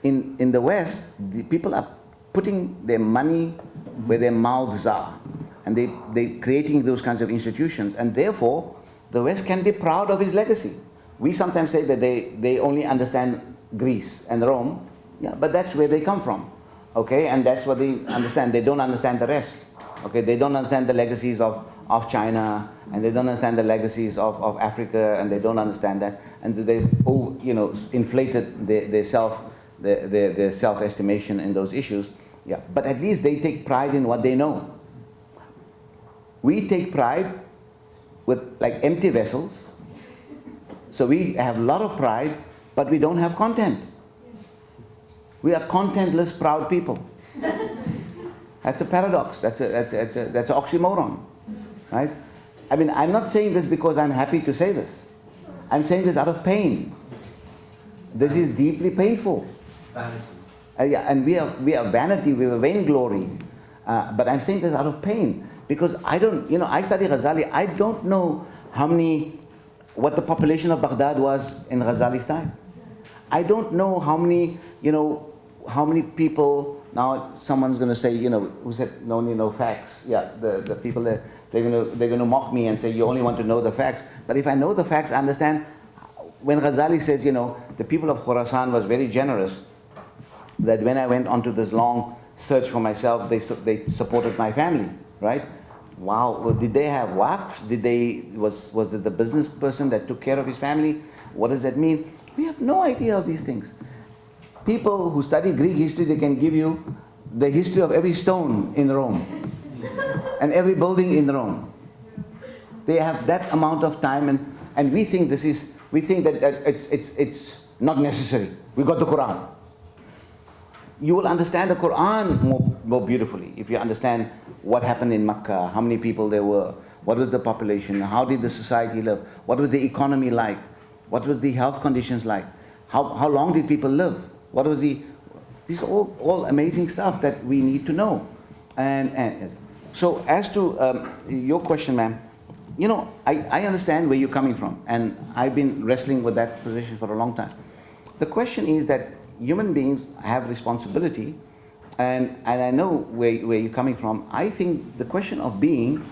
in the West, the people are putting their money where their mouths are, and they're creating those kinds of institutions, and therefore the West can be proud of its legacy. We sometimes say that they only understand Greece and Rome, yeah, but that's where they come from, okay, and that's what they understand. They don't understand the rest, okay, they don't understand the legacies of China, and they don't understand the legacies of Africa, and they don't understand that, and so they, you know, inflated their self-estimation in those issues. Yeah, but at least they take pride in what they know. We take pride with like empty vessels. So we have a lot of pride, but we don't have content. We are contentless, proud people. That's a paradox. That's an oxymoron, right? I mean, I'm not saying this because I'm happy to say this. I'm saying this out of pain. This is deeply painful.
Vanity.
Yeah, and we are vanity, we are vainglory. But I'm saying this out of pain because I don't, you know, I study Ghazali. I don't know what the population of Baghdad was in Ghazali's time. I don't know how many people. Now someone's going to say, you know, who said no need no facts? Yeah, the people they're going to mock me and say you only want to know the facts. But if I know the facts, I understand. When Ghazali says, you know, the people of Khorasan was very generous, that when I went onto this long search for myself, they supported my family, right? Wow, well, did they have waqfs? Was it the business person that took care of his family? What does that mean? We have no idea of these things. People who study Greek history, they can give you the history of every stone in Rome and every building in Rome. They have that amount of time, and we think that it's not necessary. We got the Quran. You will understand the Quran more beautifully if you understand what happened in Makkah, how many people there were, what was the population, how did the society live, what was the economy like, what was the health conditions like, how long did people live, what was these are all amazing stuff that we need to know. And so as to your question, ma'am, you know, I understand where you're coming from, and I've been wrestling with that position for a long time. The question is that human beings have responsibility, and I know where you're coming from. I think the question of being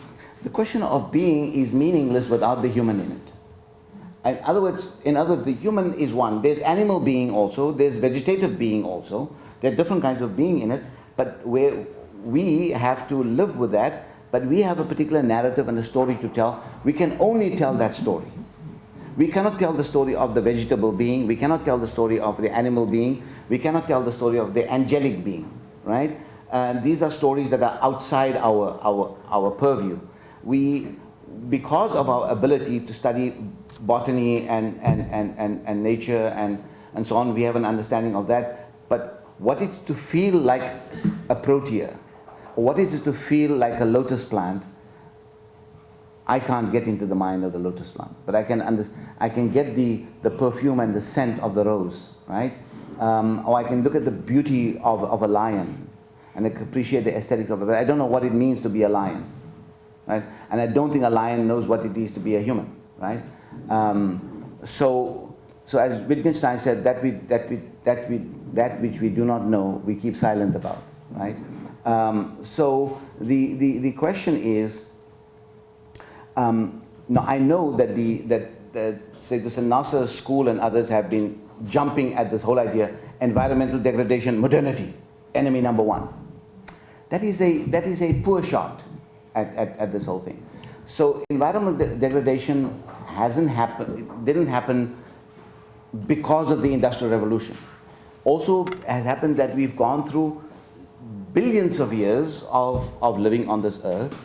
is meaningless without the human in it. In other words, the human is one. There's animal being also, there's vegetative being also. There are different kinds of being in it, but where we have to live with that, but we have a particular narrative and a story to tell. We can only tell that story. We cannot tell the story of the vegetable being. We cannot tell the story of the animal being. We cannot tell the story of the angelic being, right? These are stories that are outside our purview. Because of our ability to study botany and nature and so on, we have an understanding of that. But what is to feel like a protea, or what is it to feel like a lotus plant. I can't get into the mind of the lotus plant, but I can get the perfume and the scent of the rose, right? Or I can look at the beauty of a lion and appreciate the aesthetics of it. But I don't know what it means to be a lion, right? And I don't think a lion knows what it is to be a human, right? So as Wittgenstein said, that which we do not know, we keep silent about, right? So the question is, now I know that say the Nasser school and others have been jumping at this whole idea: environmental degradation, modernity, enemy number one. That is a poor shot at this whole thing. So environmental degradation didn't happen because of the Industrial Revolution. Also has happened that we've gone through billions of years of living on this earth.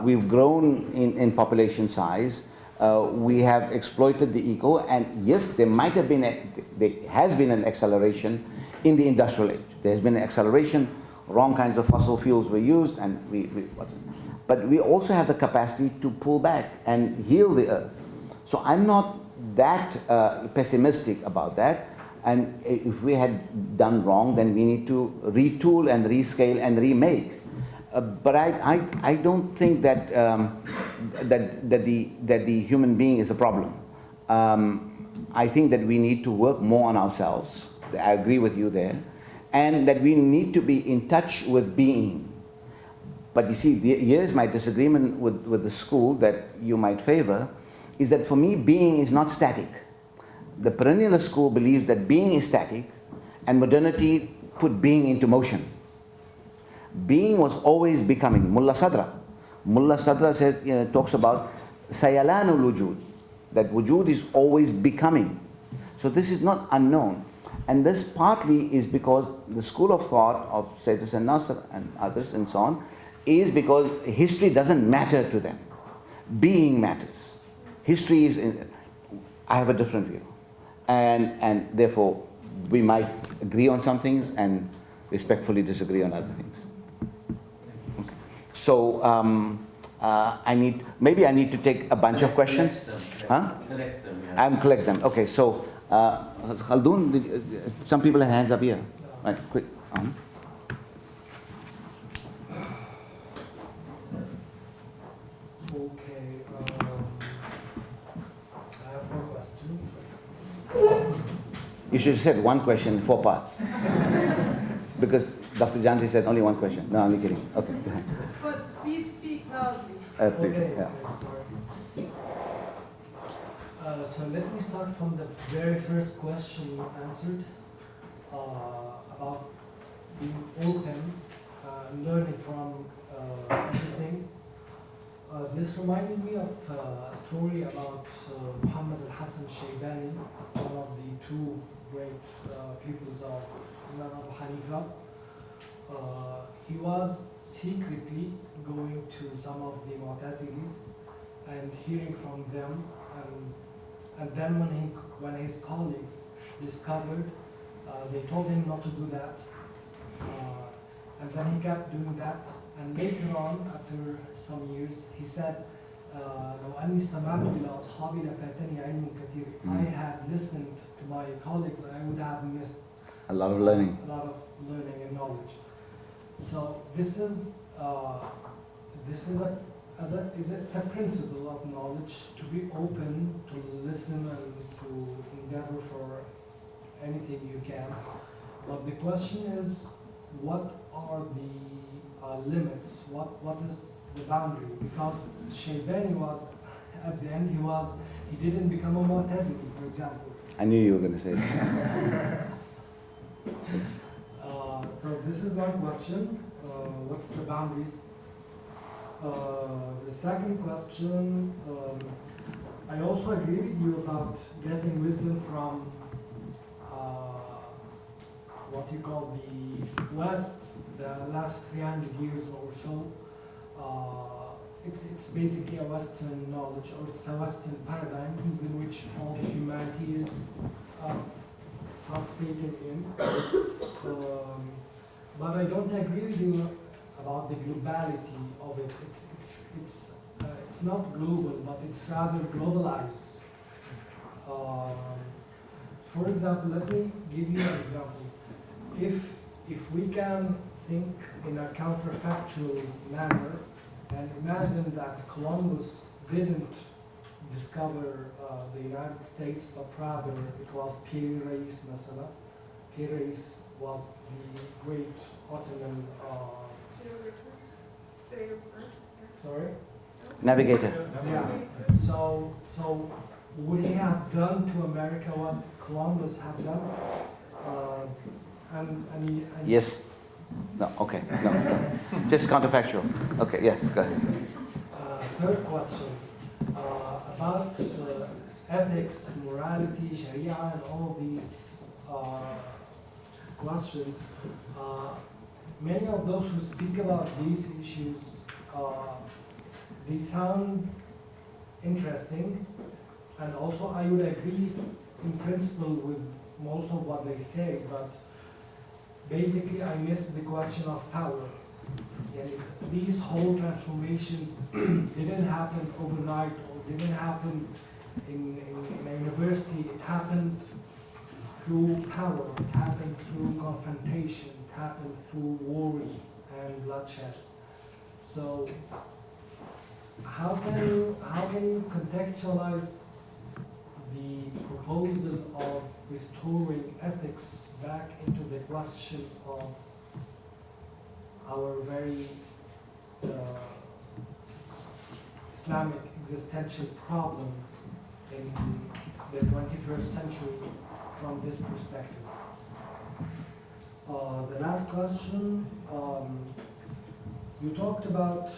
We've grown in population size. We have exploited the eco, and yes, there has been an acceleration in the industrial age. There has been an acceleration. Wrong kinds of fossil fuels were used, and but we also have the capacity to pull back and heal the earth. So I'm not that pessimistic about that. And if we had done wrong, then we need to retool and rescale and remake. But I don't think that the human being is a problem. I think that we need to work more on ourselves. I agree with you there, and that we need to be in touch with being. But you see, here's my disagreement with the school that you might favor, is that for me, being is not static. The perennialist school believes that being is static, and modernity put being into motion. Being was always becoming. Mullah Sadra says, talks about sayalanul wujud, that wujud is always becoming. So this is not unknown. And this partly is because the school of thought of Sayyid Hussain Nasr and others and so on is because history doesn't matter to them. Being matters. History is, I have a different view. And therefore, we might agree on some things and respectfully disagree on other things. Okay. So maybe I need to take a bunch of questions. Huh?
Collect them. Yeah.
I'm collect them. Okay. So Khaldun, some people have hands up here. Right. Quick.
Okay. I have 4 questions.
You should have said one question in 4 parts. Because Dr. Jansi said only one question. No, I'm only kidding. Okay.
But please speak loudly.
Please.
Okay,
Yeah.
sorry. So let me start from the very first question you answered about being open, learning from everything. This reminded me of a story about Muhammad al-Hassan al-Shaybani, one of the 2 great pupils of Imam Abu Hanifa. He was secretly going to some of the Mu'tazilis and hearing from them, and then when his colleagues discovered, they told him not to do that, and then he kept doing that. And later on, after some years, he said, لو أني استمعت إلى أصحابي لفاتني علم كثير. If I had listened to my colleagues, I would have missed
A lot of learning.
A lot of learning and knowledge. So this is it's a principle of knowledge, to be open, to listen, and to endeavor for anything you can. But the question is, what are the limits? What is the boundary? Because Shaybani was, at the end, he didn't become a Mu'tazili, for example.
I knew you were going to say that.
So this is one question. What's the boundaries? The second question, I also agree with you about getting wisdom from what you call the West, the last 300 years or so. It's basically a Western knowledge, or it's a Western paradigm in which all humanity is participated in. But I don't agree with you about the globality of it. It's not global, but it's rather globalized. For example, let me give you an example. If we can think in a counterfactual manner and imagine that Columbus didn't discover the United States, but rather it was Pierre Reis, مثلا. Pierre Reis was the great Ottoman. Sorry.
Navigator.
Yeah. So would he have done to America what Columbus had done? And
Yes. No. Okay. No. Just counterfactual. Okay. Yes. Go ahead.
Third question about ethics, morality, Sharia, and all these questions. Many of those who speak about these issues, they sound interesting, and also I would agree in principle with most of what they say, but basically I miss the question of power. These whole transformations didn't happen overnight or didn't happen in a university. It happened through power, it happened through confrontation, it happened through wars and bloodshed. So how can you contextualize the proposal of restoring ethics back into the question of our very Islamic existential problem in the 21st century from this perspective? The last question, you talked about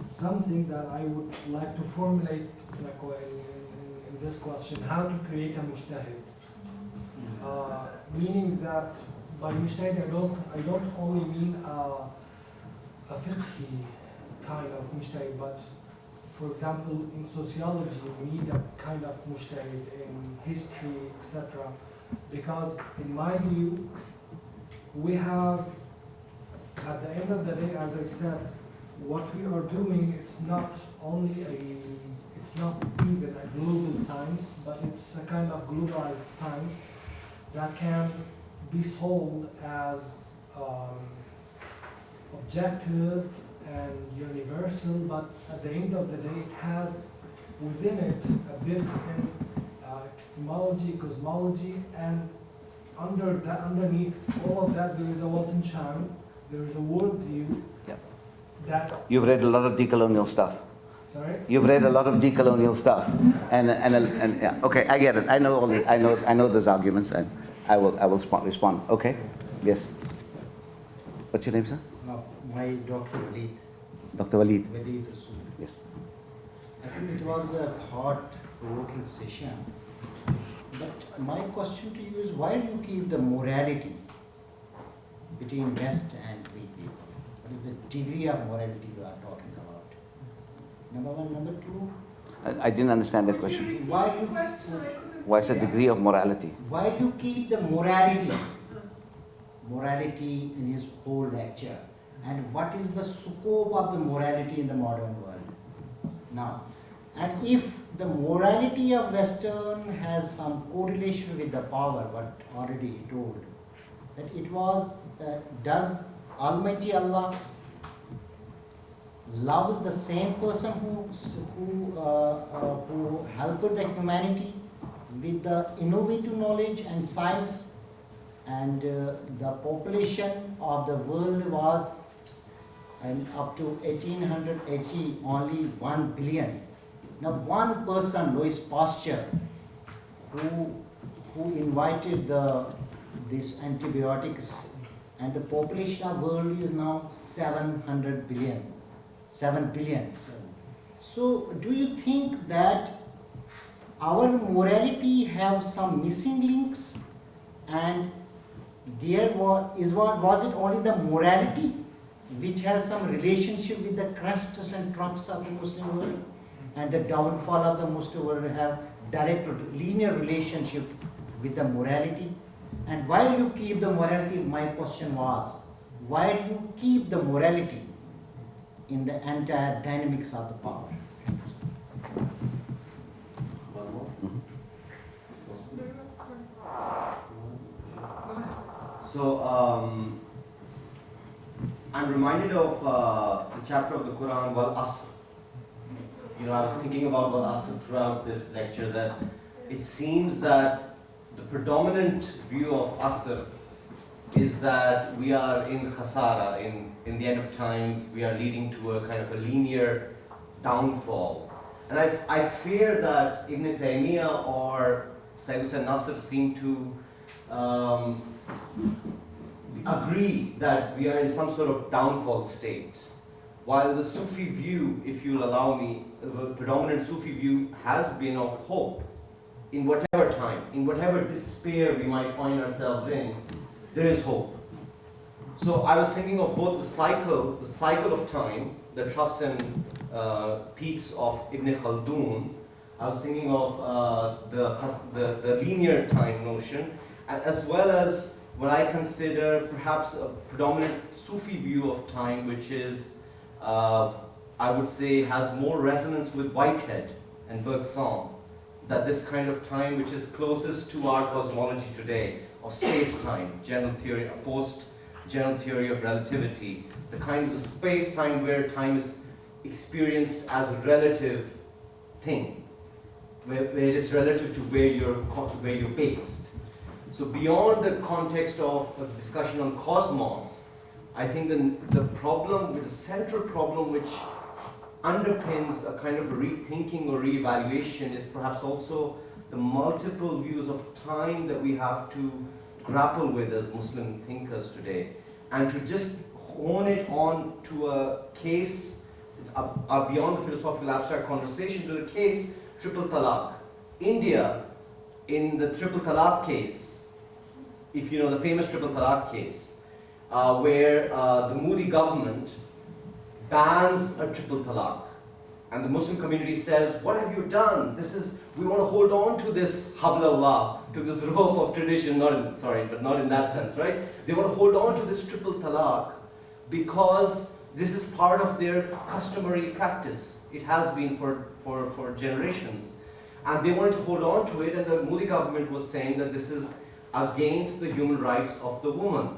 something that I would like to formulate in this question, how to create a mujtahid. Meaning that by mujtahid I don't only mean a fiqhi kind of mujtahid, but for example in sociology we need a kind of mujtahid, in history, etc. Because in my view we have, at the end of the day, as I said, what we are doing, it's not even a global science, but it's a kind of globalized science that can be sold as objective and universal, but at the end of the day it has within it a built-in epistemology, cosmology, and underneath all of that there is a Weltanschauung, there is a worldview.
Yeah.
That
You've read a lot of decolonial stuff.
Sorry?
You've read a lot of decolonial stuff, and yeah. Okay, I get it. I know those arguments, and I will respond. Okay, yes. What's your name, sir?
No, my Dr. Walid.
Dr. Walid.
Walid Rasool.
Yes.
I think it was a thought-provoking session. But my question to you is, why do you keep the morality between West and we people? What is the degree of morality you are talking about? Number one. Number two.
I didn't understand that question. What's the degree of morality?
Why do you keep the morality in his whole lecture? And what is the scope of the morality in the modern world now? And if the morality of Western has some correlation with the power, what already he told, that it was, does Almighty Allah loves the same person who helped the humanity with the innovative knowledge and science, and the population of the world was up to 1880 only 1 billion. Now one person, Louis Pasteur, who invited these antibiotics, and the population of world is now 7 billion. So do you think that our morality have some missing links, and was it only the morality which has some relationship with the crests and troughs of the Muslim world, and the downfall of the Muslim world have direct linear relationship with the morality. And why you keep the morality, my question was, why do you keep the morality in the entire dynamics of the power?
So, I'm reminded of the chapter of the Quran, Wal Asr. You know, I was thinking about Wal Asr throughout this lecture, that it seems that the predominant view of Asr is that we are in khasara, in the end of times, we are leading to a kind of a linear downfall. And I fear that Ibn Taymiyyah or Sayyid Hussain Nasr seem to agree that we are in some sort of downfall state. While the Sufi view, if you'll allow me, the predominant Sufi view has been of hope. In whatever time, in whatever despair we might find ourselves in, there is hope. So I was thinking of both the cycle of time, the troughs and peaks of Ibn Khaldun. I was thinking of the linear time notion, as well as what I consider perhaps a predominant Sufi view of time, which is, I would say, has more resonance with Whitehead and Bergson, that this kind of time which is closest to our cosmology today, of space-time, general theory, post-general theory of relativity, the kind of the space-time where time is experienced as a relative thing, where it is relative to where you're based. So beyond the context of a discussion on cosmos, I think the problem, the central problem which underpins a kind of rethinking or reevaluation is perhaps also the multiple views of time that we have to grapple with as Muslim thinkers today. And to just hone it on to a case, beyond the philosophical abstract conversation, to the case triple talaq. India, in the triple talaq case, if you know the famous triple talaq case, where the Modi government bans a triple talaq, and the Muslim community says, what have you done? We want to hold on to this hablallah, to this rope of tradition, not in that sense, right? They want to hold on to this triple talaq because this is part of their customary practice. It has been for generations. And they wanted to hold on to it, and the Modi government was saying that this is against the human rights of the woman,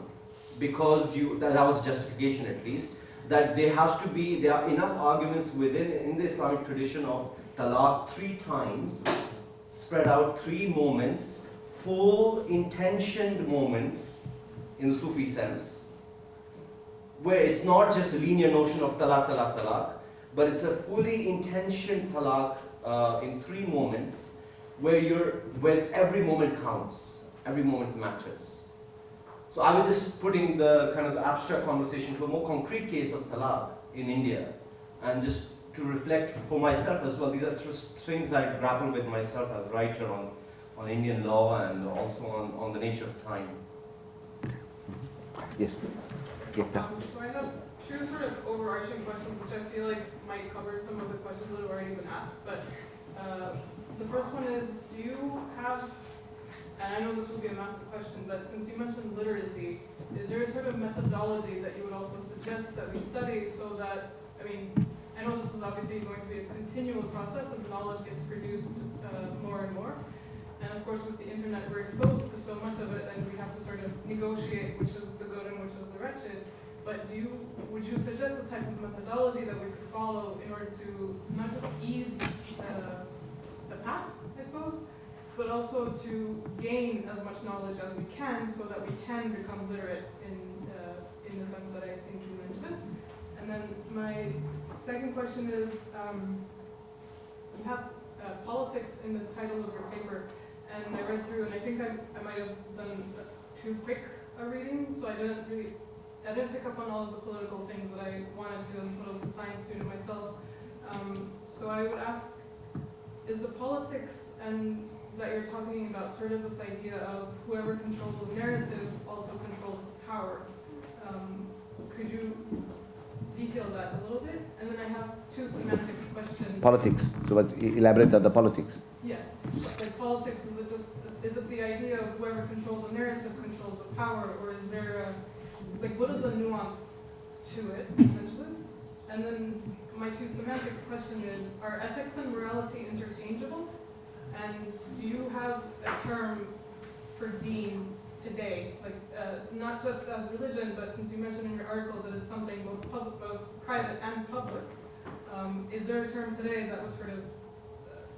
because that was justification at least, that there are enough arguments in the Islamic tradition of talaq 3 times, spread out 3 moments, full intentioned moments in the Sufi sense, where it's not just a linear notion of talaq, talaq, talaq, but it's a fully intentioned talaq in 3 moments, where every moment counts, every moment matters. So I was just putting the kind of the abstract conversation to a more concrete case of talaq in India, and just to reflect for myself as well. These are just things I grapple with myself as a writer on Indian law and also on the nature of time.
Yes.
So I have 2 sort of overarching questions, which I feel like might cover some of the questions that have already been asked. But the first one is, do you have, and I know this will be a massive question, but since you mentioned literacy, is there a sort of methodology that you would also suggest that we study so that, I know this is obviously going to be a continual process as knowledge gets produced more and more. And of course with the internet we're exposed to so much of it, and we have to sort of negotiate which is the good and which is the wretched. But would you suggest a type of methodology that we could follow in order to not just ease the path, I suppose, but also to gain as much knowledge as we can so that we can become literate in the sense that I think you mentioned? And then my second question is, you have politics in the title of your paper, and I read through, and I think I might have done too quick a reading, so I didn't pick up on all of the political things that I wanted to as a political science student myself. So I would ask, is the politics and that you're talking about sort of this idea of whoever controls the narrative also controls power? Could you detail that a little bit? And then I have 2 semantics questions.
Politics. So let's elaborate on the politics.
Yeah. Like politics, is it the idea to it, essentially? And then my two semantics question is, are ethics and morality interchangeable? And do you have a term for deen today, like not just as religion, but since you mentioned in your article that it's something both private and public, is there a term today that would sort of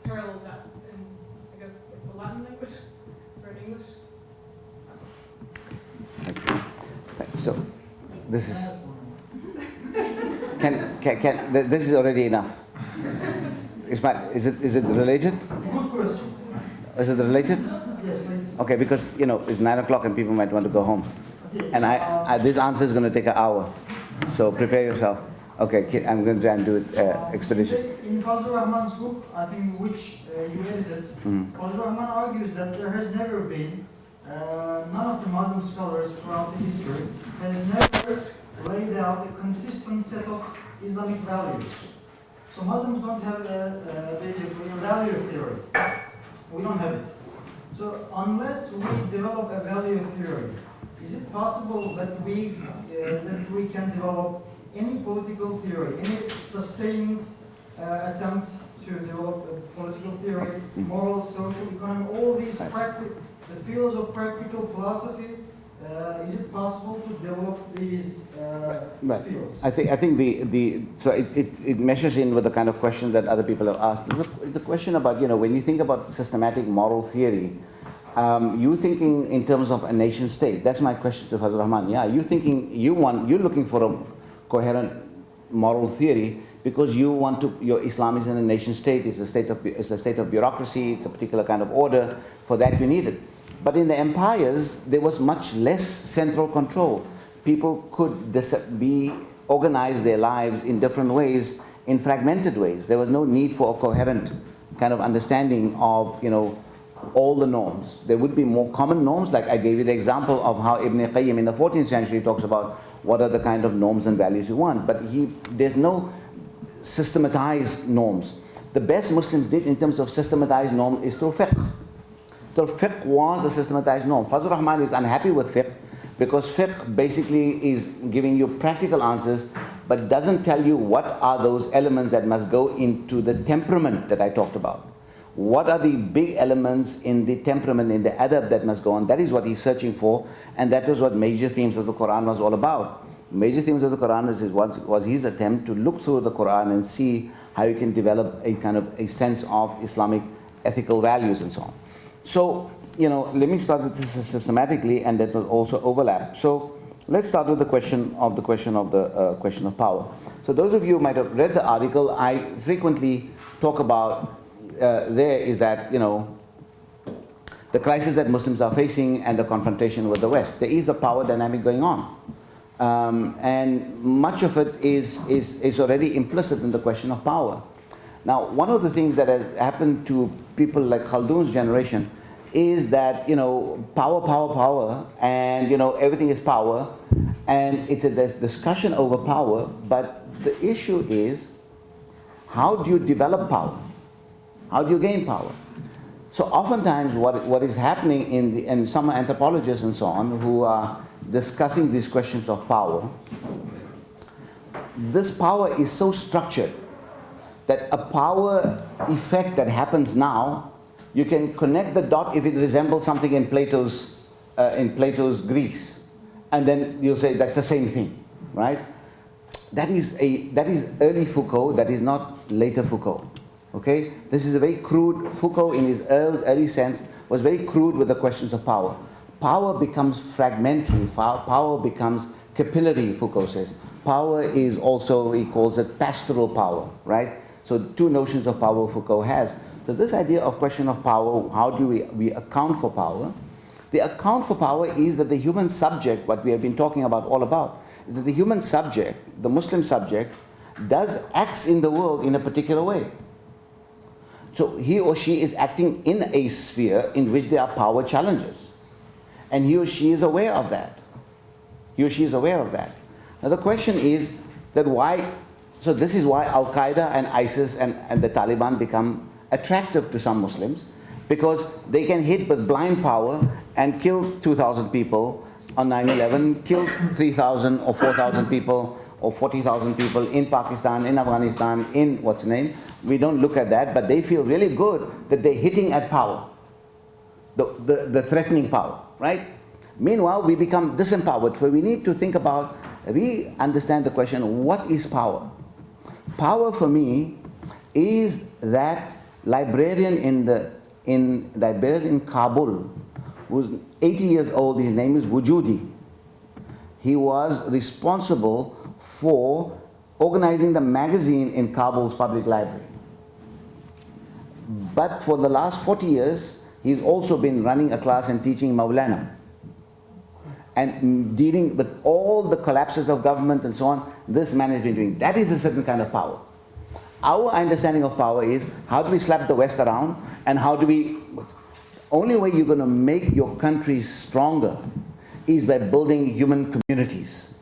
parallel that in, I guess, like the Latin language or in English?
So, this is this is already enough. Is it related?
Good question.
Is it related?
Yes, please.
Okay, because it's 9 o'clock and people might want to go home, and this answer is going to take an hour, so prepare yourself. Okay, I'm going to try and do it expeditious.
In Fazlur Rahman's book, I think which you edited, Fazlur Rahman argues that there has never been, none of the Muslim scholars throughout the history has never laid out a consistent set of Islamic values. So Muslims don't have basically a value theory. We don't have it. So unless we develop a value theory, is it possible that we can develop any political theory, any sustained attempt to develop a political theory, moral, social, economic, all these the fields of practical philosophy? Is it possible to develop these fields?
I think so it meshes in with the kind of question that other people have asked. The question about when you think about systematic moral theory, you thinking in terms of a nation state. That's my question to Fazlur Rahman. Yeah, you're looking for a coherent moral theory because your Islam is in a nation state. It's a state of bureaucracy. It's a particular kind of order. For that you need it. But in the empires, there was much less central control. People could organize their lives in different ways, in fragmented ways. There was no need for a coherent kind of understanding of, all the norms. There would be more common norms, like I gave you the example of how Ibn Qayyim in the 14th century talks about what are the kind of norms and values you want. But there's no systematized norms. The best Muslims did in terms of systematized norm is through fiqh. So fiqh was a systematized norm. Fazlur Rahman is unhappy with fiqh because fiqh basically is giving you practical answers but doesn't tell you what are those elements that must go into the temperament that I talked about. What are the big elements in the temperament, in the adab that must go on? That is what he's searching for, and that is what major themes of the Quran was all about. Major themes of the Quran was his attempt to look through the Quran and see how you can develop a kind of a sense of Islamic ethical values and so on. So, let me start with this systematically, and that will also overlap. So, let's start with the question of power. So, those of you who might have read the article, I frequently talk about there is that the crisis that Muslims are facing and the confrontation with the West. There is a power dynamic going on, and much of it is already implicit in the question of power. Now, one of the things that has happened to people like Khaldun's generation is that, power, and, everything is power, and there's discussion over power, but the issue is, how do you develop power? How do you gain power? So oftentimes what is happening in some anthropologists and so on who are discussing these questions of power, this power is so structured that a power effect that happens now, you can connect the dot if it resembles something in Plato's Greece, and then you'll say that's the same thing, right? That is early Foucault. That is not later Foucault. Okay, this is a very crude. Foucault, in his early sense, was very crude with the questions of power. Power becomes fragmentary. Power becomes capillary. Foucault says power is also, he calls it pastoral power, right? So two notions of power Foucault has. So this idea of question of power, how do we account for power? The account for power is that the human subject, what we have been talking about all about, is that the human subject, the Muslim subject, acts in the world in a particular way. So he or she is acting in a sphere in which there are power challenges. And he or she is aware of that. He or she is aware of that. Now the question is that so this is why Al-Qaeda and ISIS and the Taliban become attractive to some Muslims, because they can hit with blind power and kill 2,000 people on 9/11, kill 3,000 or 4,000 people or 40,000 people in Pakistan, in Afghanistan, in what's the name. We don't look at that, but they feel really good that they're hitting at power, the threatening power, right? Meanwhile, we become disempowered, where we need to think about, understand the question, what is power? Power for me is that librarian in Kabul, who's 80 years old, his name is Wujudi. He was responsible for organizing the magazine in Kabul's public library. But for the last 40 years, he's also been running a class and teaching Maulana, and dealing with all the collapses of governments and so on. This man has been doing. That is a certain kind of power. Our understanding of power is, how do we slap the West around, and how do we... Only way you're going to make your country stronger is by building human communities,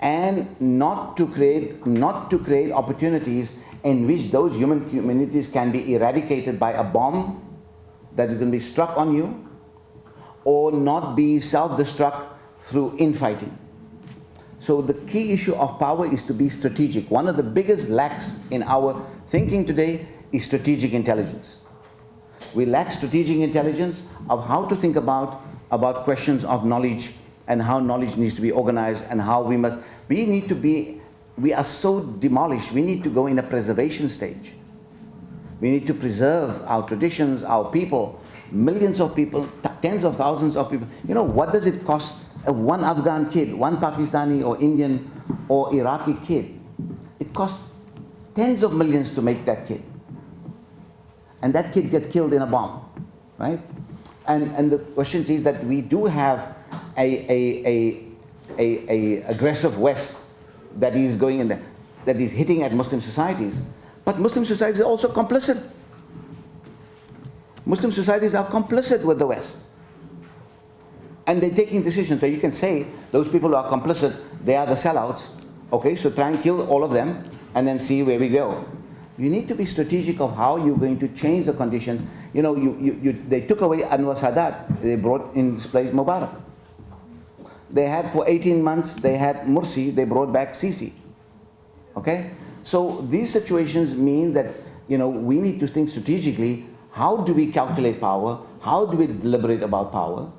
and not to create opportunities in which those human communities can be eradicated by a bomb that is going to be struck on you, or not be self-destruct through infighting. So the key issue of power is to be strategic. One of the biggest lacks in our thinking today is strategic intelligence. We lack strategic intelligence of how to think about questions of knowledge, and how knowledge needs to be organized, and how we are so demolished. We need to go in a preservation stage. We need to preserve our traditions, our people, millions of people, tens of thousands of people. You know, what does it cost one Afghan kid, one Pakistani or Indian or Iraqi kid? It costs tens of millions to make that kid. And that kid gets killed in a bomb, right? And the question is that we do have a aggressive West that is going in there, that is hitting at Muslim societies. But Muslim societies are also complicit. Muslim societies are complicit with the West. And they're taking decisions. So you can say those people who are complicit, they are the sellouts. Okay, so try and kill all of them and then see where we go. You need to be strategic of how you're going to change the conditions. You know, they took away Anwar Sadat. They brought in this place Mubarak. They had for 18 months, they had Mursi, they brought back Sisi. Okay? So these situations mean that, you know, we need to think strategically, how do we calculate power? How do we deliberate about power?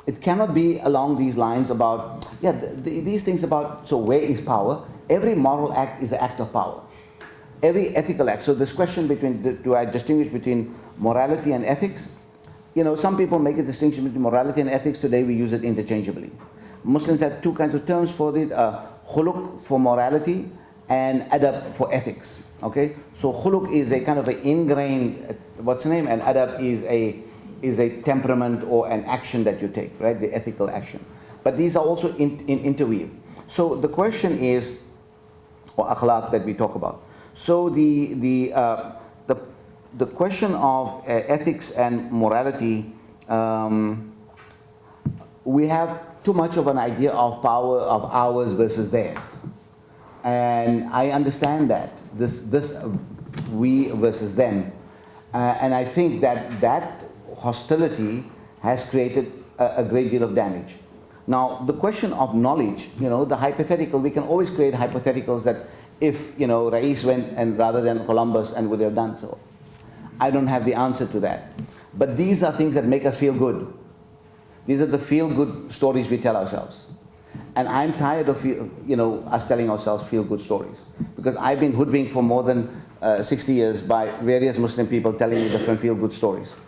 It cannot be along these lines about, these things about, so where is power? Every moral act is an act of power. Every ethical act. So this question do I distinguish between morality and ethics? You know, some people make a distinction between morality and ethics. Today we use it interchangeably. Muslims have two kinds of terms for it, khuluq for morality and adab for ethics. Okay? So khuluq is a kind of an ingrained, what's the name? And adab is a temperament or an action that you take, right? The ethical action. But these are also interweaved. So the question is, or akhlaq that we talk about. So the question of ethics and morality, we have too much of an idea of power of ours versus theirs, and I understand that this we versus them, and I think that hostility has created a great deal of damage. Now the question of knowledge, you know, the hypothetical, we can always create hypotheticals that if, you know, Rais went and rather than Columbus and would have done so. I don't have the answer to that. But these are things that make us feel good. These are the feel-good stories we tell ourselves. And I'm tired of, you know, us telling ourselves feel-good stories. Because I've been hoodwinked for more than 60 years by various Muslim people telling me different feel-good stories.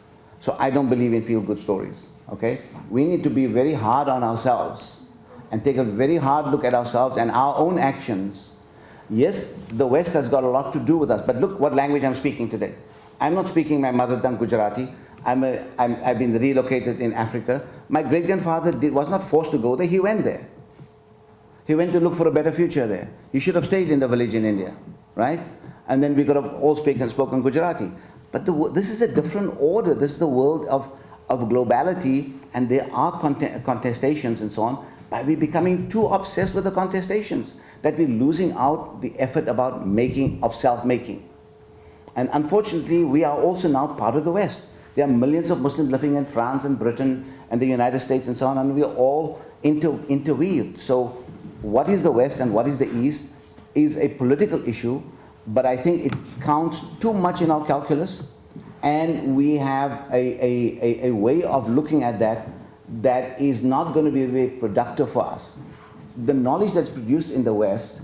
So I don't believe in feel-good stories, okay? We need to be very hard on ourselves and take a very hard look at ourselves and our own actions. Yes, the West has got a lot to do with us, but look what language I'm speaking today. I'm not speaking my mother tongue Gujarati. I've been relocated in Africa. My great-grandfather was not forced to go there, he went there. He went to look for a better future there. He should have stayed in the village in India, right? And then we could have all spoken Gujarati. But this is a different order. This is the world of globality, and there are contestations and so on. But we're becoming too obsessed with the contestations that we're losing out the effort about self-making. And unfortunately, we are also now part of the West. There are millions of Muslims living in France and Britain and the United States and so on, and we are all interweaved. So what is the West and what is the East is a political issue, but I think it counts too much in our calculus, and we have a way of looking at that that is not going to be very productive for us. The knowledge that's produced in the West,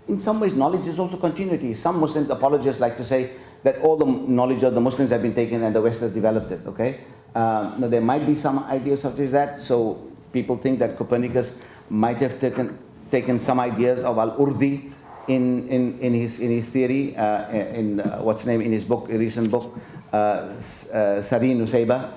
in some ways knowledge is also continuity. Some Muslim apologists like to say that all the knowledge of the Muslims have been taken and the West has developed it, okay? Now there might be some ideas such as that, so people think that Copernicus might have taken some ideas of Al-Urdi in his theory, in his book, a recent book, Sari Nusayba,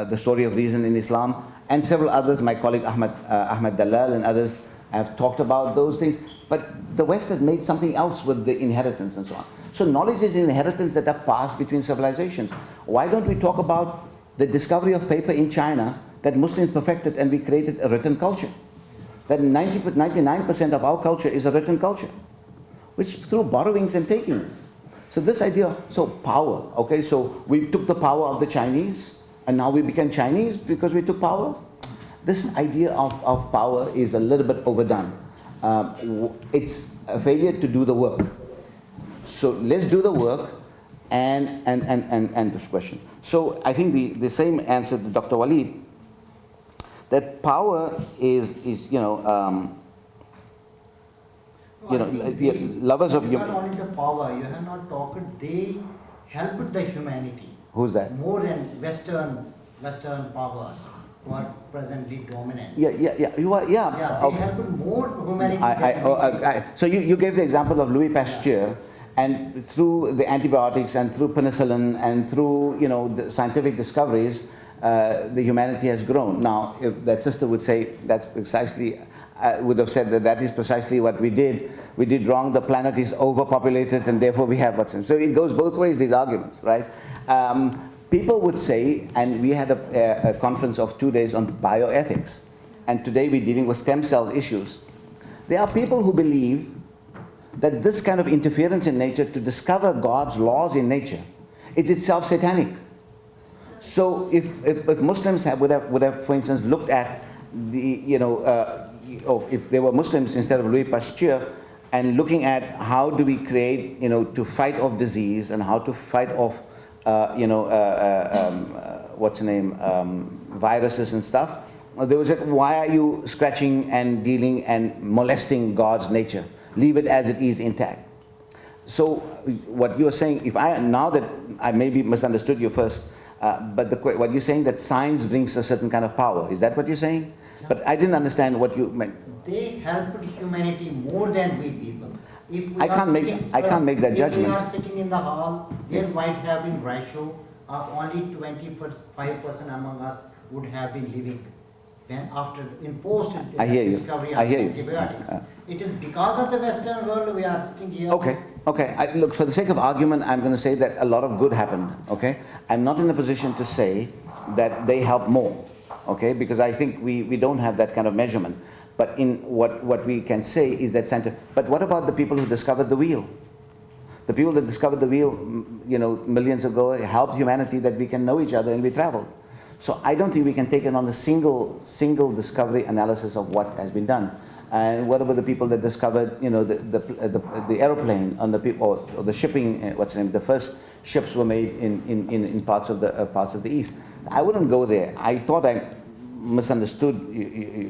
the story of reason in Islam, and several others. My colleague Ahmed Dalal and others have talked about those things. But the West has made something else with the inheritance and so on. So knowledge is inheritance that are passed between civilizations. Why don't we talk about the discovery of paper in China that Muslims perfected, and we created a written culture? That 99% of our culture is a written culture, which through borrowings and takings. So this idea, so power, okay, so we took the power of the Chinese, and now we became Chinese because we took power. This idea of power is a little bit overdone. It's a failure to do the work. So let's do the work and this question. So I think the same answer to Dr. Walid, that power is lovers of
humanity. Not only the power, you have not talked, they helped the humanity.
Who's that?
More than Western powers who are presently dominant.
You are,
they helped more humanity.
So you gave the example of Louis Pasteur, and through the antibiotics and through penicillin and through the scientific discoveries, the humanity has grown. Now, if that sister would say that's precisely, would have said that is precisely what we did. We did wrong. The planet is overpopulated, and therefore we have what's in. So it goes both ways. These arguments, right? People would say, and we had a conference of 2 days on bioethics, and today we're dealing with stem cell issues. There are people who believe that this kind of interference in nature to discover God's laws in nature is itself satanic. So if Muslims would have, for instance, looked at the, if they were Muslims instead of Louis Pasteur, and looking at how do we create, to fight off disease and how to fight off, viruses and stuff, they would say, why are you scratching and dealing and molesting God's nature? Leave it as it is intact. So what you're saying, now that I maybe misunderstood you first, but what you're saying that science brings a certain kind of power, is that what you're saying? Yeah. But I didn't understand what you meant.
They helped humanity more than we people. If we
I can't make that judgment.
If we are sitting in the hall, there might have been ratio of only 25% among us would have been living. When after discovery of antibiotics. It is because of the Western world we are sitting here.
Okay. Look, for the sake of argument, I'm going to say that a lot of good happened. Okay, I'm not in a position to say that they help more. Okay, because I think we don't have that kind of measurement. But in what we can say is that scientific. But what about the people who discovered the wheel? The people that discovered the wheel, millions ago, helped humanity that we can know each other and we traveled. So I don't think we can take it on a single discovery analysis of what has been done. And what about the people that discovered, the aeroplane on the people or the shipping? The first ships were made in parts of the East. I wouldn't go there. I thought I misunderstood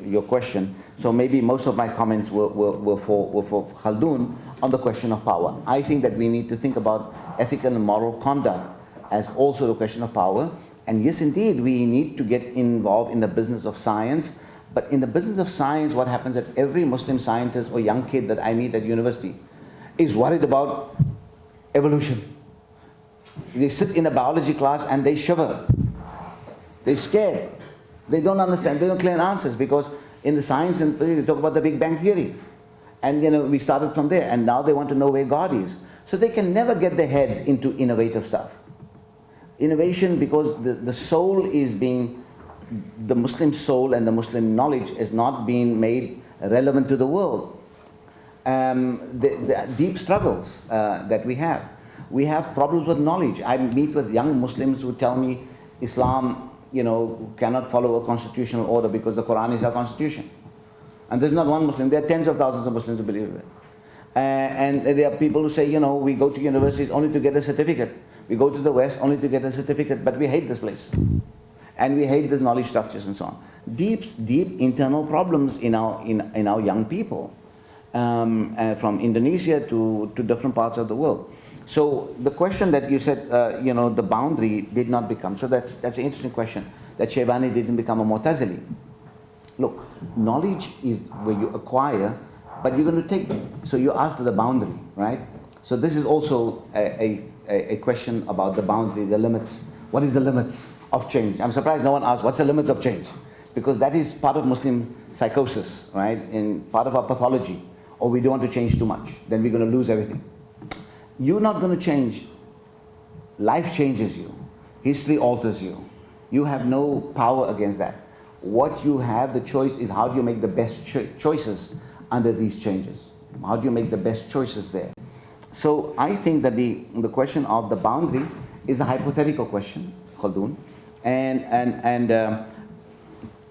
your question. So maybe most of my comments were for Khaldun on the question of power. I think that we need to think about ethical and moral conduct as also the question of power. And yes, indeed, we need to get involved in the business of science. But in the business of science, what happens is that every Muslim scientist or young kid that I meet at university is worried about evolution. They sit in a biology class and they shiver. They're scared. They don't understand. They don't clear answers because in the science and they talk about the Big Bang Theory. And we started from there. And now they want to know where God is. So they can never get their heads into innovative stuff. Innovation, because the soul is being, the Muslim soul and the Muslim knowledge is not being made relevant to the world. The deep struggles that we have. We have problems with knowledge. I meet with young Muslims who tell me Islam, cannot follow a constitutional order because the Quran is our constitution. And there's not one Muslim, there are tens of thousands of Muslims who believe in it. And there are people who say, you know, we go to universities only to get a certificate. We go to the West only to get a certificate, but we hate this place. And we hate these knowledge structures and so on. Deep internal problems in our young people, from Indonesia to different parts of the world. So the question that you said, you know, the boundary did not become, so that's an interesting question, that Shaybani didn't become a Mu'tazili. Look, knowledge is where you acquire, but you're going to take, so you asked the boundary, right? So this is also a question about the boundary, the limits. What is the limits of change? I'm surprised no one asked, what's the limits of change? Because that is part of Muslim psychosis, right? And part of our pathology. Or we don't want to change too much, then we're going to lose everything. You're not going to change. Life changes you. History alters you. You have no power against that. What you have, the choice is how do you make the best choices under these changes? How do you make the best choices there? So I think that the question of the boundary is a hypothetical question, Khaldun. And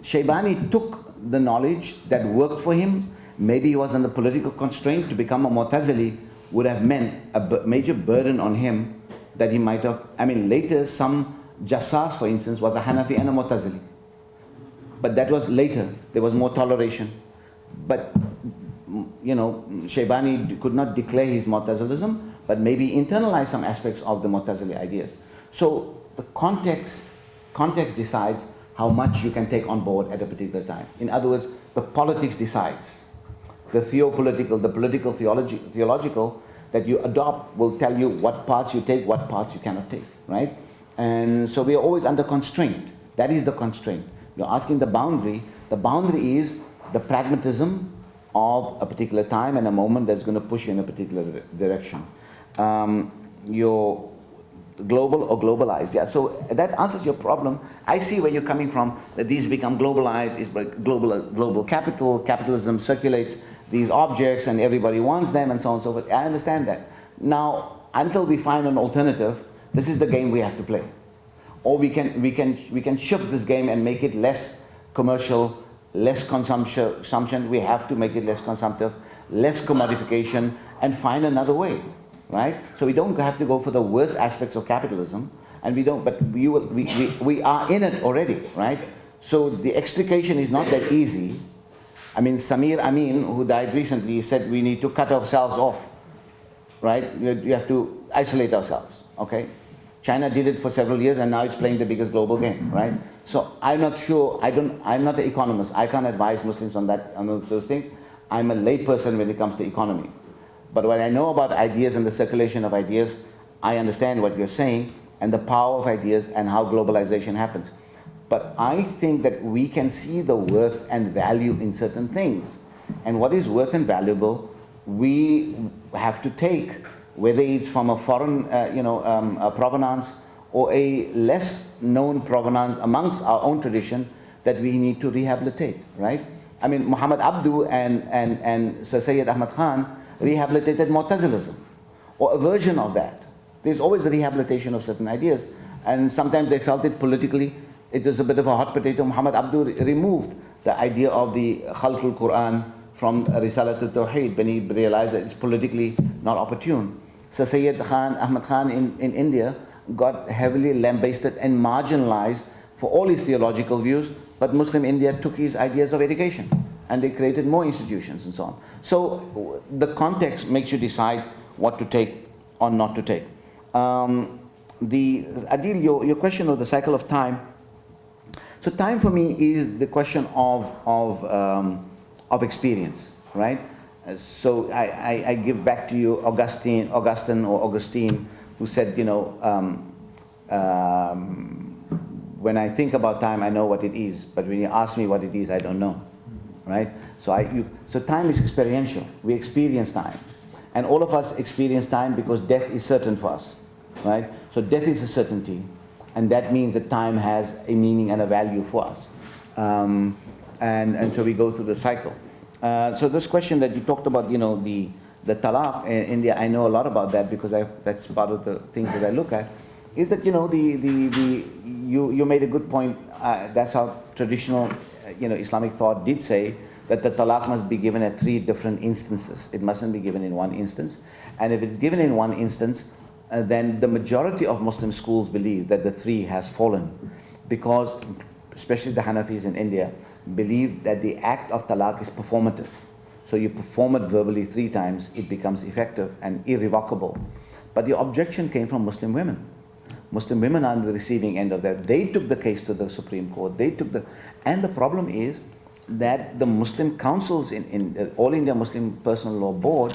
Shaybani took the knowledge that worked for him. Maybe he was under political constraint. To become a Mu'tazili would have meant a major burden on him that he might have, I mean, later some Jassas, for instance, was a Hanafi and a Mu'tazili. But that was later. There was more toleration. But, you know, Shaybani could not declare his Mu'tazilism, but maybe internalize some aspects of the Mu'tazili ideas. So the context decides how much you can take on board at a particular time. In other words, the politics decides. The theopolitical, the political theological that you adopt will tell you what parts you take, what parts you cannot take, right? And so we are always under constraint. That is the constraint. You're asking the boundary. The boundary is the pragmatism of a particular time and a moment that's going to push you in a particular direction. You're global or globalized. Yeah, so that answers your problem. I see where you're coming from, that these become globalized, is global capitalism circulates these objects and everybody wants them and so on and so forth. I understand that. Now, until we find an alternative, this is the game we have to play. Or we can shift this game and make it less commercial, less consumption. We have to make it less consumptive, less commodification, and find another way, right? So we don't have to go for the worst aspects of capitalism, and we don't. But we are in it already, right? So the extrication is not that easy. I mean, Samir Amin, who died recently, said we need to cut ourselves off, right? You have to isolate ourselves, okay? China did it for several years, and now it's playing the biggest global game, right? So I'm not sure. I'm not an economist. I can't advise Muslims on those things. I'm a layperson when it comes to economy. But what I know about ideas and the circulation of ideas, I understand what you're saying and the power of ideas and how globalization happens. But I think that we can see the worth and value in certain things. And what is worth and valuable, we have to take, whether it's from a foreign provenance or a less known provenance amongst our own tradition that we need to rehabilitate, right? I mean, Muhammad Abdu and Sir Sayyid Ahmad Khan rehabilitated Mu'tazilism, or a version of that. There's always a rehabilitation of certain ideas, and sometimes they felt it politically. It was a bit of a hot potato. Muhammad Abdu removed the idea of the Khalqul Quran from Risalatul Tawheed when he realized that it's politically not opportune. Sir Sayyid Ahmad Khan in India got heavily lambasted and marginalized for all his theological views, but Muslim India took his ideas of education and they created more institutions and so on. So the context makes you decide what to take or not to take. Adil, your question of the cycle of time. So time for me is the question of experience, right? So I give back to you Augustine, who said, you know, when I think about time, I know what it is, but when you ask me what it is, I don't know, right? So time is experiential. We experience time, and all of us experience time because death is certain for us, right? So death is a certainty, and that means that time has a meaning and a value for us, and so we go through the cycle. So this question that you talked about, you know, the talaq in India, I know a lot about that because that's part of the things that I look at, is that, you know, you made a good point. That's how traditional, Islamic thought did say that the talaq must be given at 3 different instances. It mustn't be given in one instance. And if it's given in one instance, then the majority of Muslim schools believe that the 3 has fallen, because especially the Hanafis in India believe that the act of talaq is performative. So you perform it verbally 3 times, it becomes effective and irrevocable. But the objection came from Muslim women. Muslim women are on the receiving end of that. They took the case to the Supreme Court. And the problem is that the Muslim councils in the All India Muslim Personal Law Board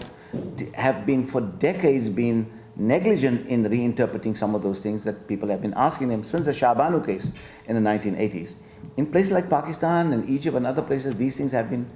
have been for decades been negligent in reinterpreting some of those things that people have been asking them since the Shah Banu case in the 1980s. In places like Pakistan and Egypt and other places, these things have been,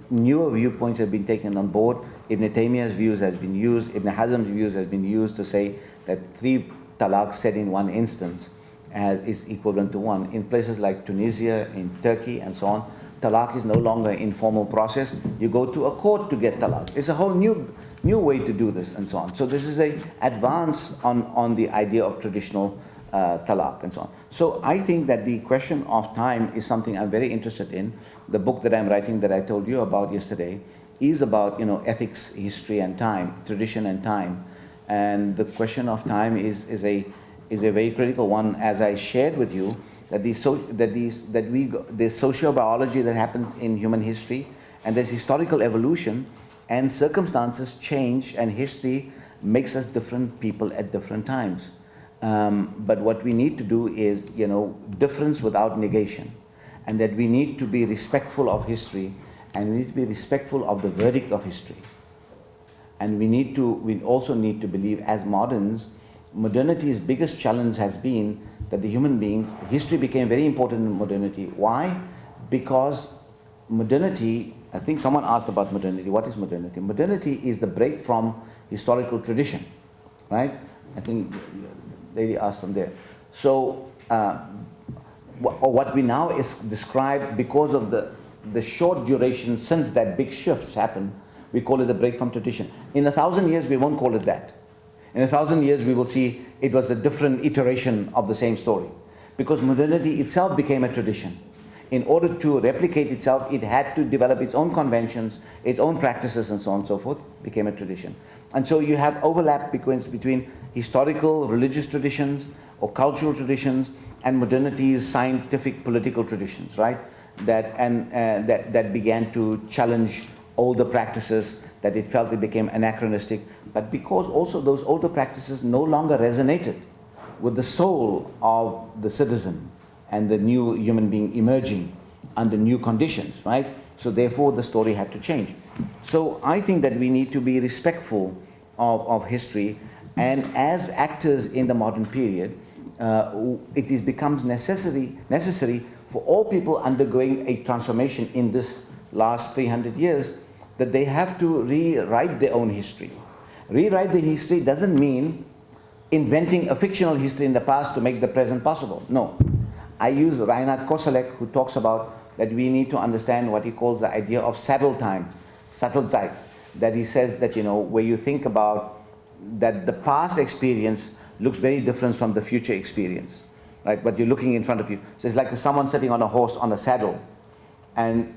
newer viewpoints have been taken on board. Ibn Taymiyyah's views has been used, Ibn Hazm's views has been used to say that 3 talaq said in one instance is equivalent to 1. In places like Tunisia, in Turkey and so on, talaq is no longer an informal process. You go to a court to get talaq. It's a whole new way to do this and so on. So this is an advance on the idea of traditional talaq and so on. So I think that the question of time is something I'm very interested in. The book that I'm writing that I told you about yesterday is about ethics, history and time, tradition and time. And the question of time is a very critical one, as I shared with you, that there's sociobiology that happens in human history, and there's historical evolution, and circumstances change, and history makes us different people at different times. But what we need to do is, difference without negation, and that we need to be respectful of history, and we need to be respectful of the verdict of history. And we also need to believe, as moderns, modernity's biggest challenge has been that the human beings, history became very important in modernity. Why? Because modernity, I think someone asked about modernity. What is modernity? Modernity is the break from historical tradition, right? I think the lady asked from there. So, what we now is described, because of the short duration since that big shifts happened, we call it the break from tradition. In 1,000 years, we won't call it that. In 1,000 years, we will see it was a different iteration of the same story. Because modernity itself became a tradition. In order to replicate itself, it had to develop its own conventions, its own practices, and so on and so forth, became a tradition. And so you have overlap between historical, religious traditions, or cultural traditions, and modernity's scientific, political traditions, right? That began to challenge older practices, that it felt it became anachronistic, but because also those older practices no longer resonated with the soul of the citizen and the new human being emerging under new conditions, right? So therefore the story had to change. So I think that we need to be respectful of history, and as actors in the modern period, it becomes necessary for all people undergoing a transformation in this last 300 years, that they have to rewrite their own history. Rewrite the history doesn't mean inventing a fictional history in the past to make the present possible. No. I use Reinhard Koselleck, who talks about that we need to understand what he calls the idea of saddle time, Sattelzeit, that he says that, where you think about that the past experience looks very different from the future experience, right? But you're looking in front of you. So it's like someone sitting on a horse on a saddle, and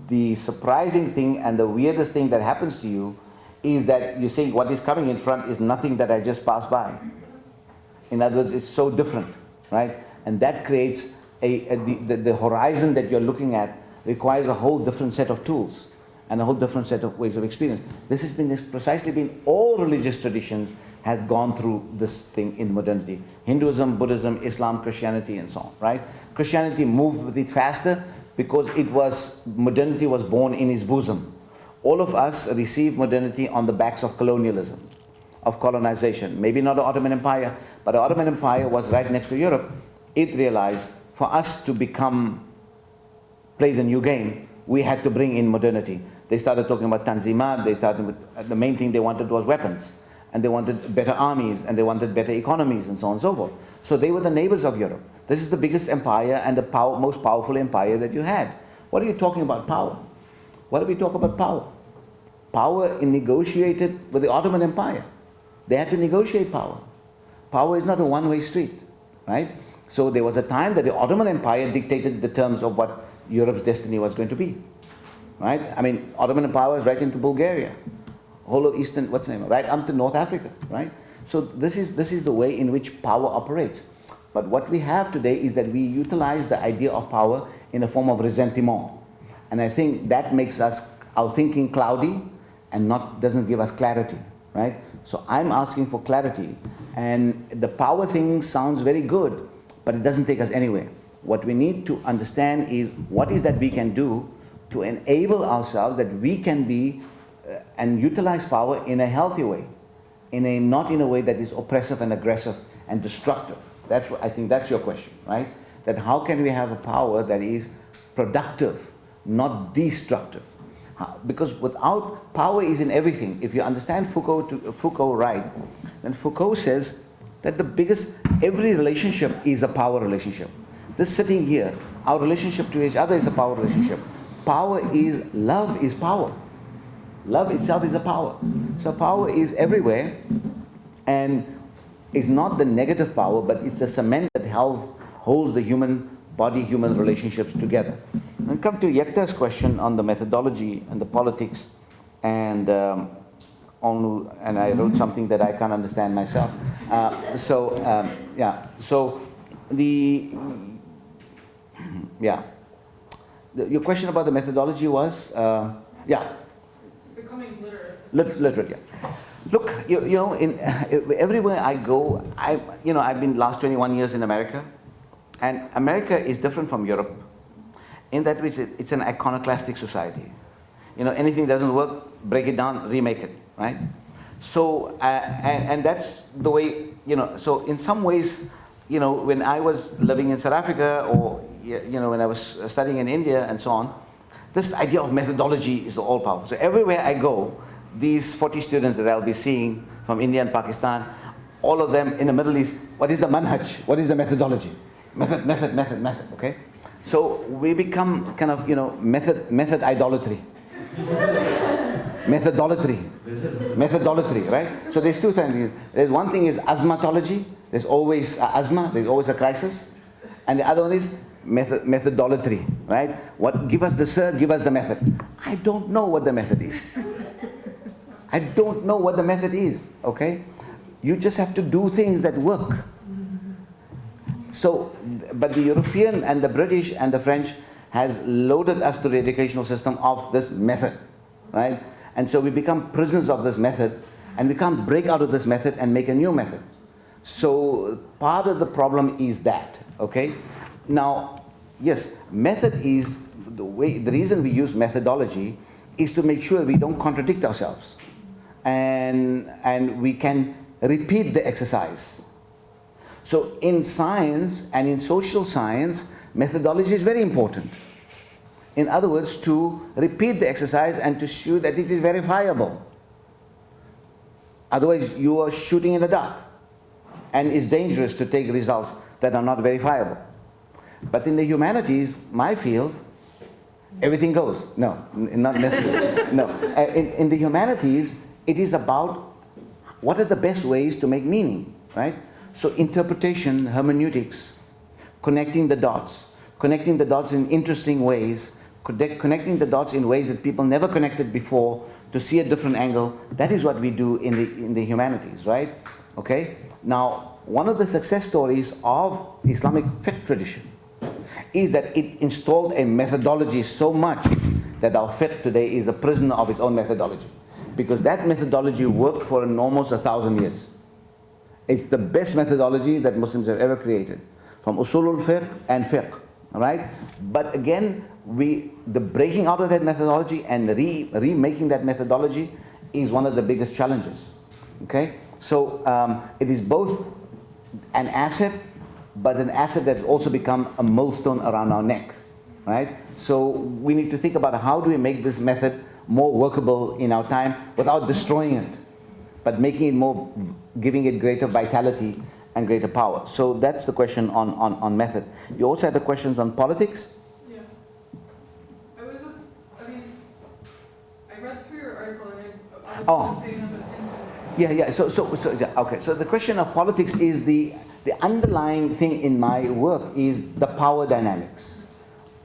the surprising thing and the weirdest thing that happens to you is that you think what is coming in front is nothing that I just passed by. In other words, it's so different, right? And that creates the horizon that you're looking at requires a whole different set of tools and a whole different set of ways of experience. This has precisely been all religious traditions have gone through this thing in modernity. Hinduism, Buddhism, Islam, Christianity, and so on, right? Christianity moved with it faster, because modernity was born in its bosom. All of us received modernity on the backs of colonialism, of colonization. Maybe not the Ottoman Empire, but the Ottoman Empire was right next to Europe. It realized for us to play the new game, we had to bring in modernity. They started talking about Tanzimat, the main thing they wanted was weapons. And they wanted better armies, and they wanted better economies, and so on and so forth. So they were the neighbors of Europe. This is the biggest empire and the most powerful empire that you had. What are you talking about power? What do we talk about power? Power negotiated with the Ottoman Empire. They had to negotiate power. Power is not a one-way street, right? So there was a time that the Ottoman Empire dictated the terms of what Europe's destiny was going to be. right? I mean, Ottoman Empire is right into Bulgaria, whole of Eastern, what's the name, right up to North Africa, right? So this is the way in which power operates. But what we have today is that we utilize the idea of power in a form of ressentiment. And I think that makes our thinking cloudy and doesn't give us clarity, right? So I'm asking for clarity. And the power thing sounds very good, but it doesn't take us anywhere. What we need to understand is what is that we can do to enable ourselves that we can be and utilize power in a healthy way, not in a way that is oppressive and aggressive and destructive. I think that's your question, right? That how can we have a power that is productive, not destructive? Because without power is in everything. If you understand Foucault right, then Foucault says that every relationship is a power relationship. This sitting here, our relationship to each other is a power relationship. Love is power. Love itself is a power. So power is everywhere, and is not the negative power, but it's the cement that holds the human body, human relationships together. And come to Yekta's question on the methodology and the politics, and I wrote something that I can't understand myself. Your question about the methodology was,
Becoming literate.
Literate, yeah. Look, everywhere I go, I've been last 21 years in America, and America is different from Europe in that it's an iconoclastic society. Anything doesn't work, break it down, remake it, right? So, and that's the way, so in some ways, when I was living in South Africa, or, when I was studying in India and so on, this idea of methodology is all powerful. So everywhere I go, these 40 students that I'll be seeing from India and Pakistan, all of them in the Middle East, what is the manhaj? What is the methodology? Method, okay? So we become kind of, method idolatry. Methodology, right? So there's two things. There's one thing is asmatology. There's always asthma, there's always a crisis. And the other one is methodology, right? Give us the sir, give us the method. I don't know what the method is. I don't know what the method is, okay? You just have to do things that work. So, but the European and the British and the French has loaded us to the educational system of this method, right? And so we become prisoners of this method, and we can't break out of this method and make a new method. So part of the problem is that, okay? Now, yes, method is the reason we use methodology is to make sure we don't contradict ourselves, and we can repeat the exercise. So in science and in social science, methodology is very important. In other words, to repeat the exercise and to show that it is verifiable. Otherwise, you are shooting in the dark, and it's dangerous to take results that are not verifiable. But in the humanities, my field, everything goes. No, not necessarily. No. In the humanities, it is about what are the best ways to make meaning, right? So interpretation, hermeneutics, connecting the dots in interesting ways, connecting the dots in ways that people never connected before to see a different angle. That is what we do in the humanities, right? Okay? Now, one of the success stories of Islamic fiqh tradition is that it installed a methodology so much that our fiqh today is a prisoner of its own methodology. Because that methodology worked for almost 1,000 years. It's the best methodology that Muslims have ever created, from usulul fiqh and fiqh, right? But again, the breaking out of that methodology and remaking that methodology is one of the biggest challenges, okay? So it is both an asset, but an asset that's also become a millstone around our neck, right? So we need to think about how do we make this method more workable in our time without destroying it, but making it more, giving it greater vitality and greater power. So that's the question on method. You also had the questions on politics?
Yeah. I read through your article and I was paying up attention.
Okay. So the question of politics is the underlying thing in my work is the power dynamics.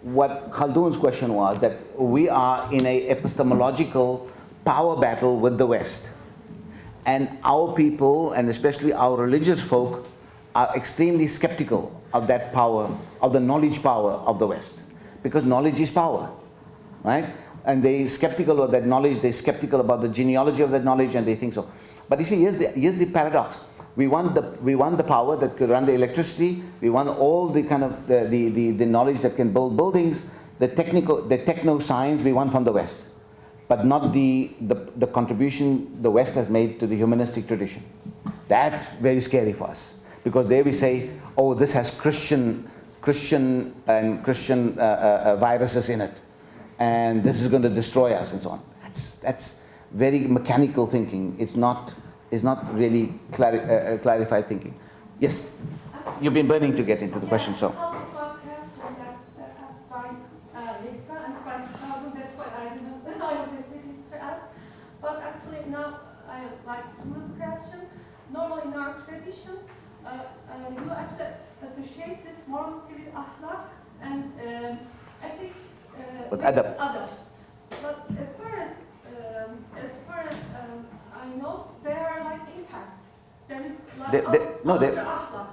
what Khaldun's question was, that we are in a epistemological power battle with the West. And our people, and especially our religious folk, are extremely skeptical of that power, of the knowledge power of the West. Because knowledge is power, right? And they're skeptical of that knowledge, they're skeptical about the genealogy of that knowledge, and they think so. But you see, here's the paradox. We want the power that could run the electricity, we want all the kind of the knowledge that can build buildings, the techno science we want from the West, but not the contribution the West has made to the humanistic tradition. That's very scary for us, because there we say, oh, this has Christian viruses in it, and this is going to destroy us and so on. That's very mechanical thinking. It's not really clarified thinking. Yes, you've been burning to get into the question, so.
But actually now I like similar question. Normally in our tradition, you actually associated morality with ahlâk and ethics
with adab.
But as far as I know, they are like impact. There is like ahlâk,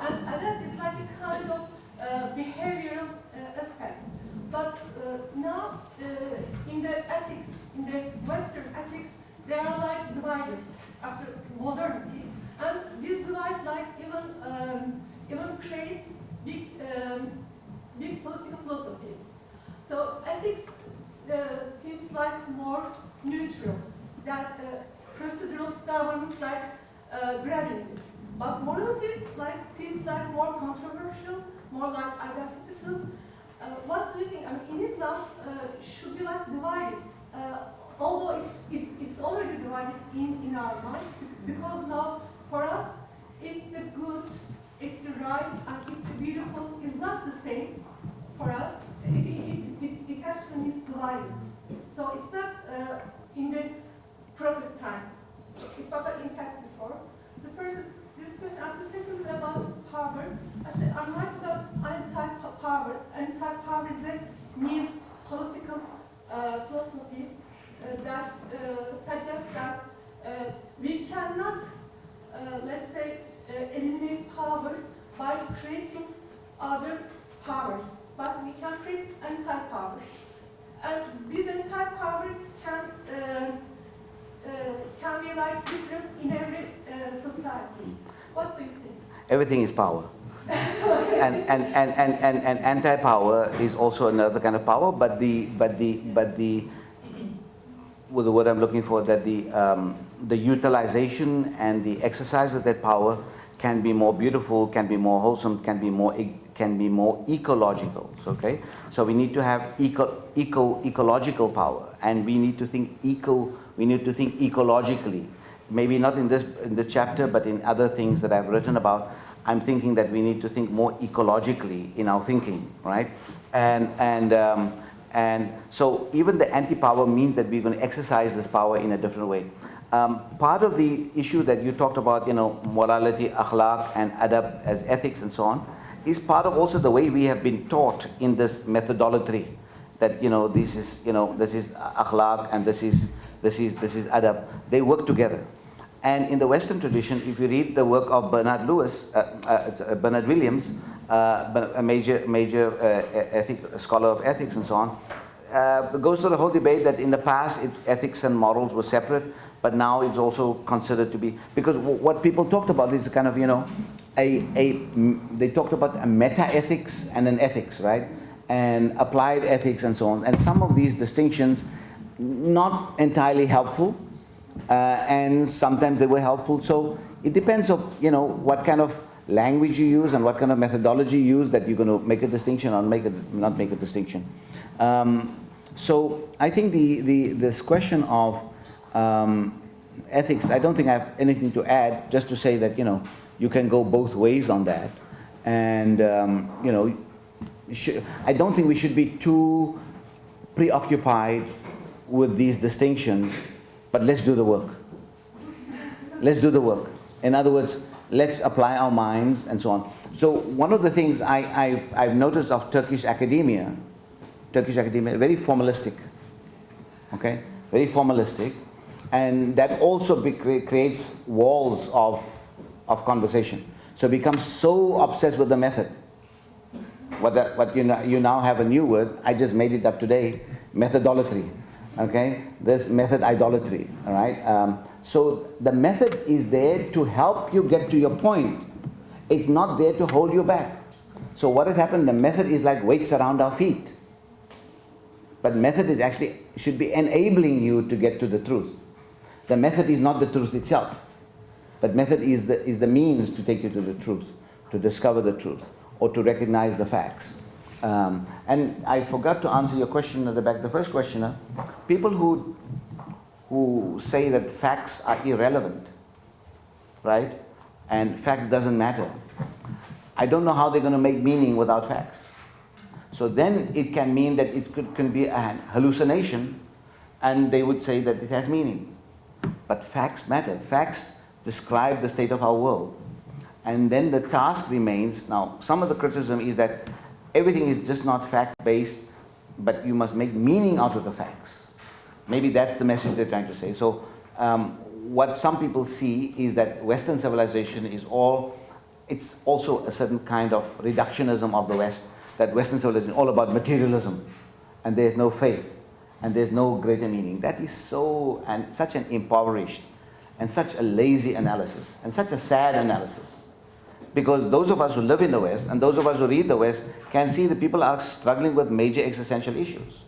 and adab is like a kind of behavioral aspects. But now in the ethics, in the Western ethics, they are like divided after modernity, and this divide like even creates big political philosophies. So ethics seems like more neutral, that procedural governance like grabbing it. But morality like seems like more controversial, more like identical. What do you think? I mean, in Islam, should be like divided, although it's already divided in our minds, because now for us, if the good, if the right, and if the beautiful is not the same for us, it actually is divided. So it's not in the Prophet time. It was intact before. The first is this question, and the second is about power. Actually, I'm writing about anti-power. Anti-power is a new political philosophy that suggests that we cannot, let's say, eliminate power by creating other powers, but we can create anti-power. And this anti-power can be like different in every society. What do you think?
Everything is power. and anti-power is also another kind of power, but the word I'm looking for, that the utilization and the exercise of that power can be more beautiful, can be more wholesome, can be more ecological. Okay, so we need to have ecological power, and we need to think ecologically. Maybe not in this chapter, but in other things that I've written about. I'm thinking that we need to think more ecologically in our thinking, right? And so even the anti-power means that we're going to exercise this power in a different way. Part of the issue that you talked about, morality, akhlaq, and adab as ethics and so on, is part of also the way we have been taught in this methodology. That this is akhlaq and this is adab. They work together. And in the Western tradition, if you read the work of Bernard Williams, a major scholar of ethics and so on, goes through the whole debate that in the past ethics and morals were separate, but now it's also considered to be, because what people talked about is kind of they talked about a meta-ethics and an ethics, right? And applied ethics and so on. And some of these distinctions, not entirely helpful, and sometimes they were helpful. So it depends on what kind of language you use and what kind of methodology you use, that you're going to make a distinction or not make a distinction. So I think this question of ethics, I don't think I have anything to add, just to say that you can go both ways on that, and I don't think we should be too preoccupied with these distinctions, but let's do the work. Let's do the work. In other words, let's apply our minds and so on. So one of the things I've noticed of Turkish academia, very formalistic, okay, very formalistic, and that also creates walls of conversation. So it becomes so obsessed with the method. What you now have a new word, I just made it up today, methodolatry. Okay, this method idolatry, all right? So the method is there to help you get to your point. It's not there to hold you back. So what has happened, the method is like weights around our feet. But method is actually, should be enabling you to get to the truth. The method is not the truth itself. But method is the means to take you to the truth, to discover the truth, or to recognize the facts. And I forgot to answer your question at the back, the first questioner. People who say that facts are irrelevant, right? And facts doesn't matter. I don't know how they're going to make meaning without facts. So then it can mean that it can be a hallucination, and they would say that it has meaning. But facts matter. Facts describe the state of our world. And then the task remains, now some of the criticism is that everything is just not fact-based, but you must make meaning out of the facts. Maybe that's the message they're trying to say. So what some people see is that Western civilization is it's also a certain kind of reductionism of the West, that Western civilization is all about materialism, and there's no faith, and there's no greater meaning. That is such an impoverished, and such a lazy analysis, and such a sad analysis. Because those of us who live in the West and those of us who read the West can see that people are struggling with major existential issues.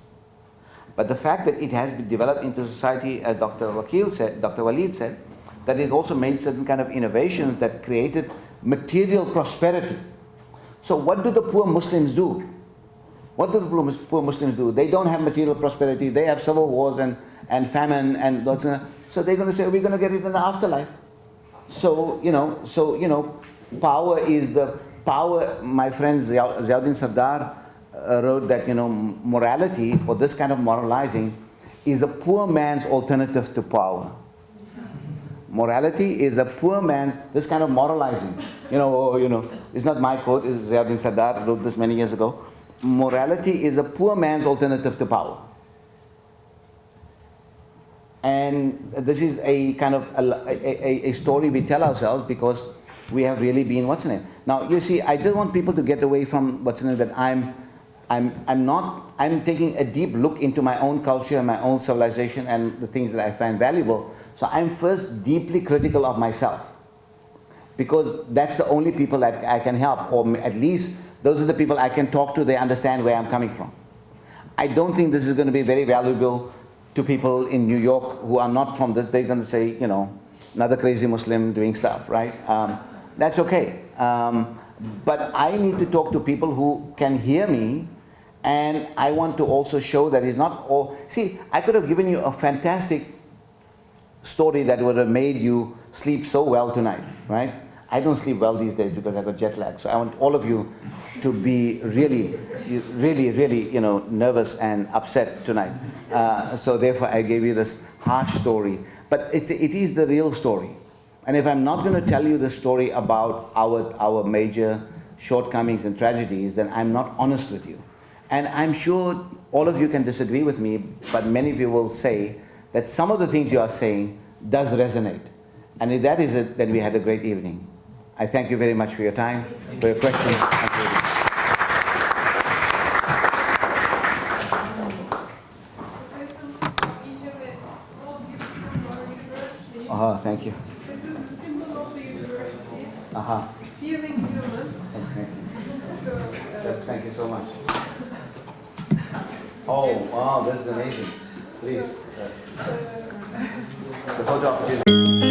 But the fact that it has been developed into society, as Dr. Walid said, that it also made certain kind of innovations that created material prosperity. So what do the poor Muslims do? What do the poor Muslims do? They don't have material prosperity. They have civil wars and famine and lots of, so they're going to say, we're going to get it in the afterlife. So power is the power. My friend Ziauddin Sardar wrote that morality, or this kind of moralizing, is a poor man's alternative to power. Morality is a poor man's, this kind of moralizing. It's not my quote, it's Ziauddin Sardar wrote this many years ago. Morality is a poor man's alternative to power. And this is a kind of a story we tell ourselves because we have really been what's in it. Now you see, I just want people to get away from what's in it, that I'm taking a deep look into my own culture and my own civilization and the things that I find valuable. So I'm first deeply critical of myself, because that's the only people that I can help, or at least those are the people I can talk to. They understand where I'm coming from. I don't think this is going to be very valuable to people in New York who are not from this. They're going to say, another crazy Muslim doing stuff, right? That's okay. But I need to talk to people who can hear me, and I want to also show that it's not all. See, I could have given you a fantastic story that would have made you sleep so well tonight, right? I don't sleep well these days because I got jet lag. So I want all of you to be really, nervous and upset tonight. So therefore I gave you this harsh story. But it is the real story. And if I'm not going to tell you the story about our major shortcomings and tragedies, then I'm not honest with you. And I'm sure all of you can disagree with me, but many of you will say that some of the things you are saying does resonate. And if that is it, then we had a great evening. I thank you very much for your time, for your questions. Thank you.
This is the symbol of the university.
Uh-huh.
Healing human.
Okay.
So,
Thank you so much. Oh, wow, this is amazing. Please. The photo opportunity.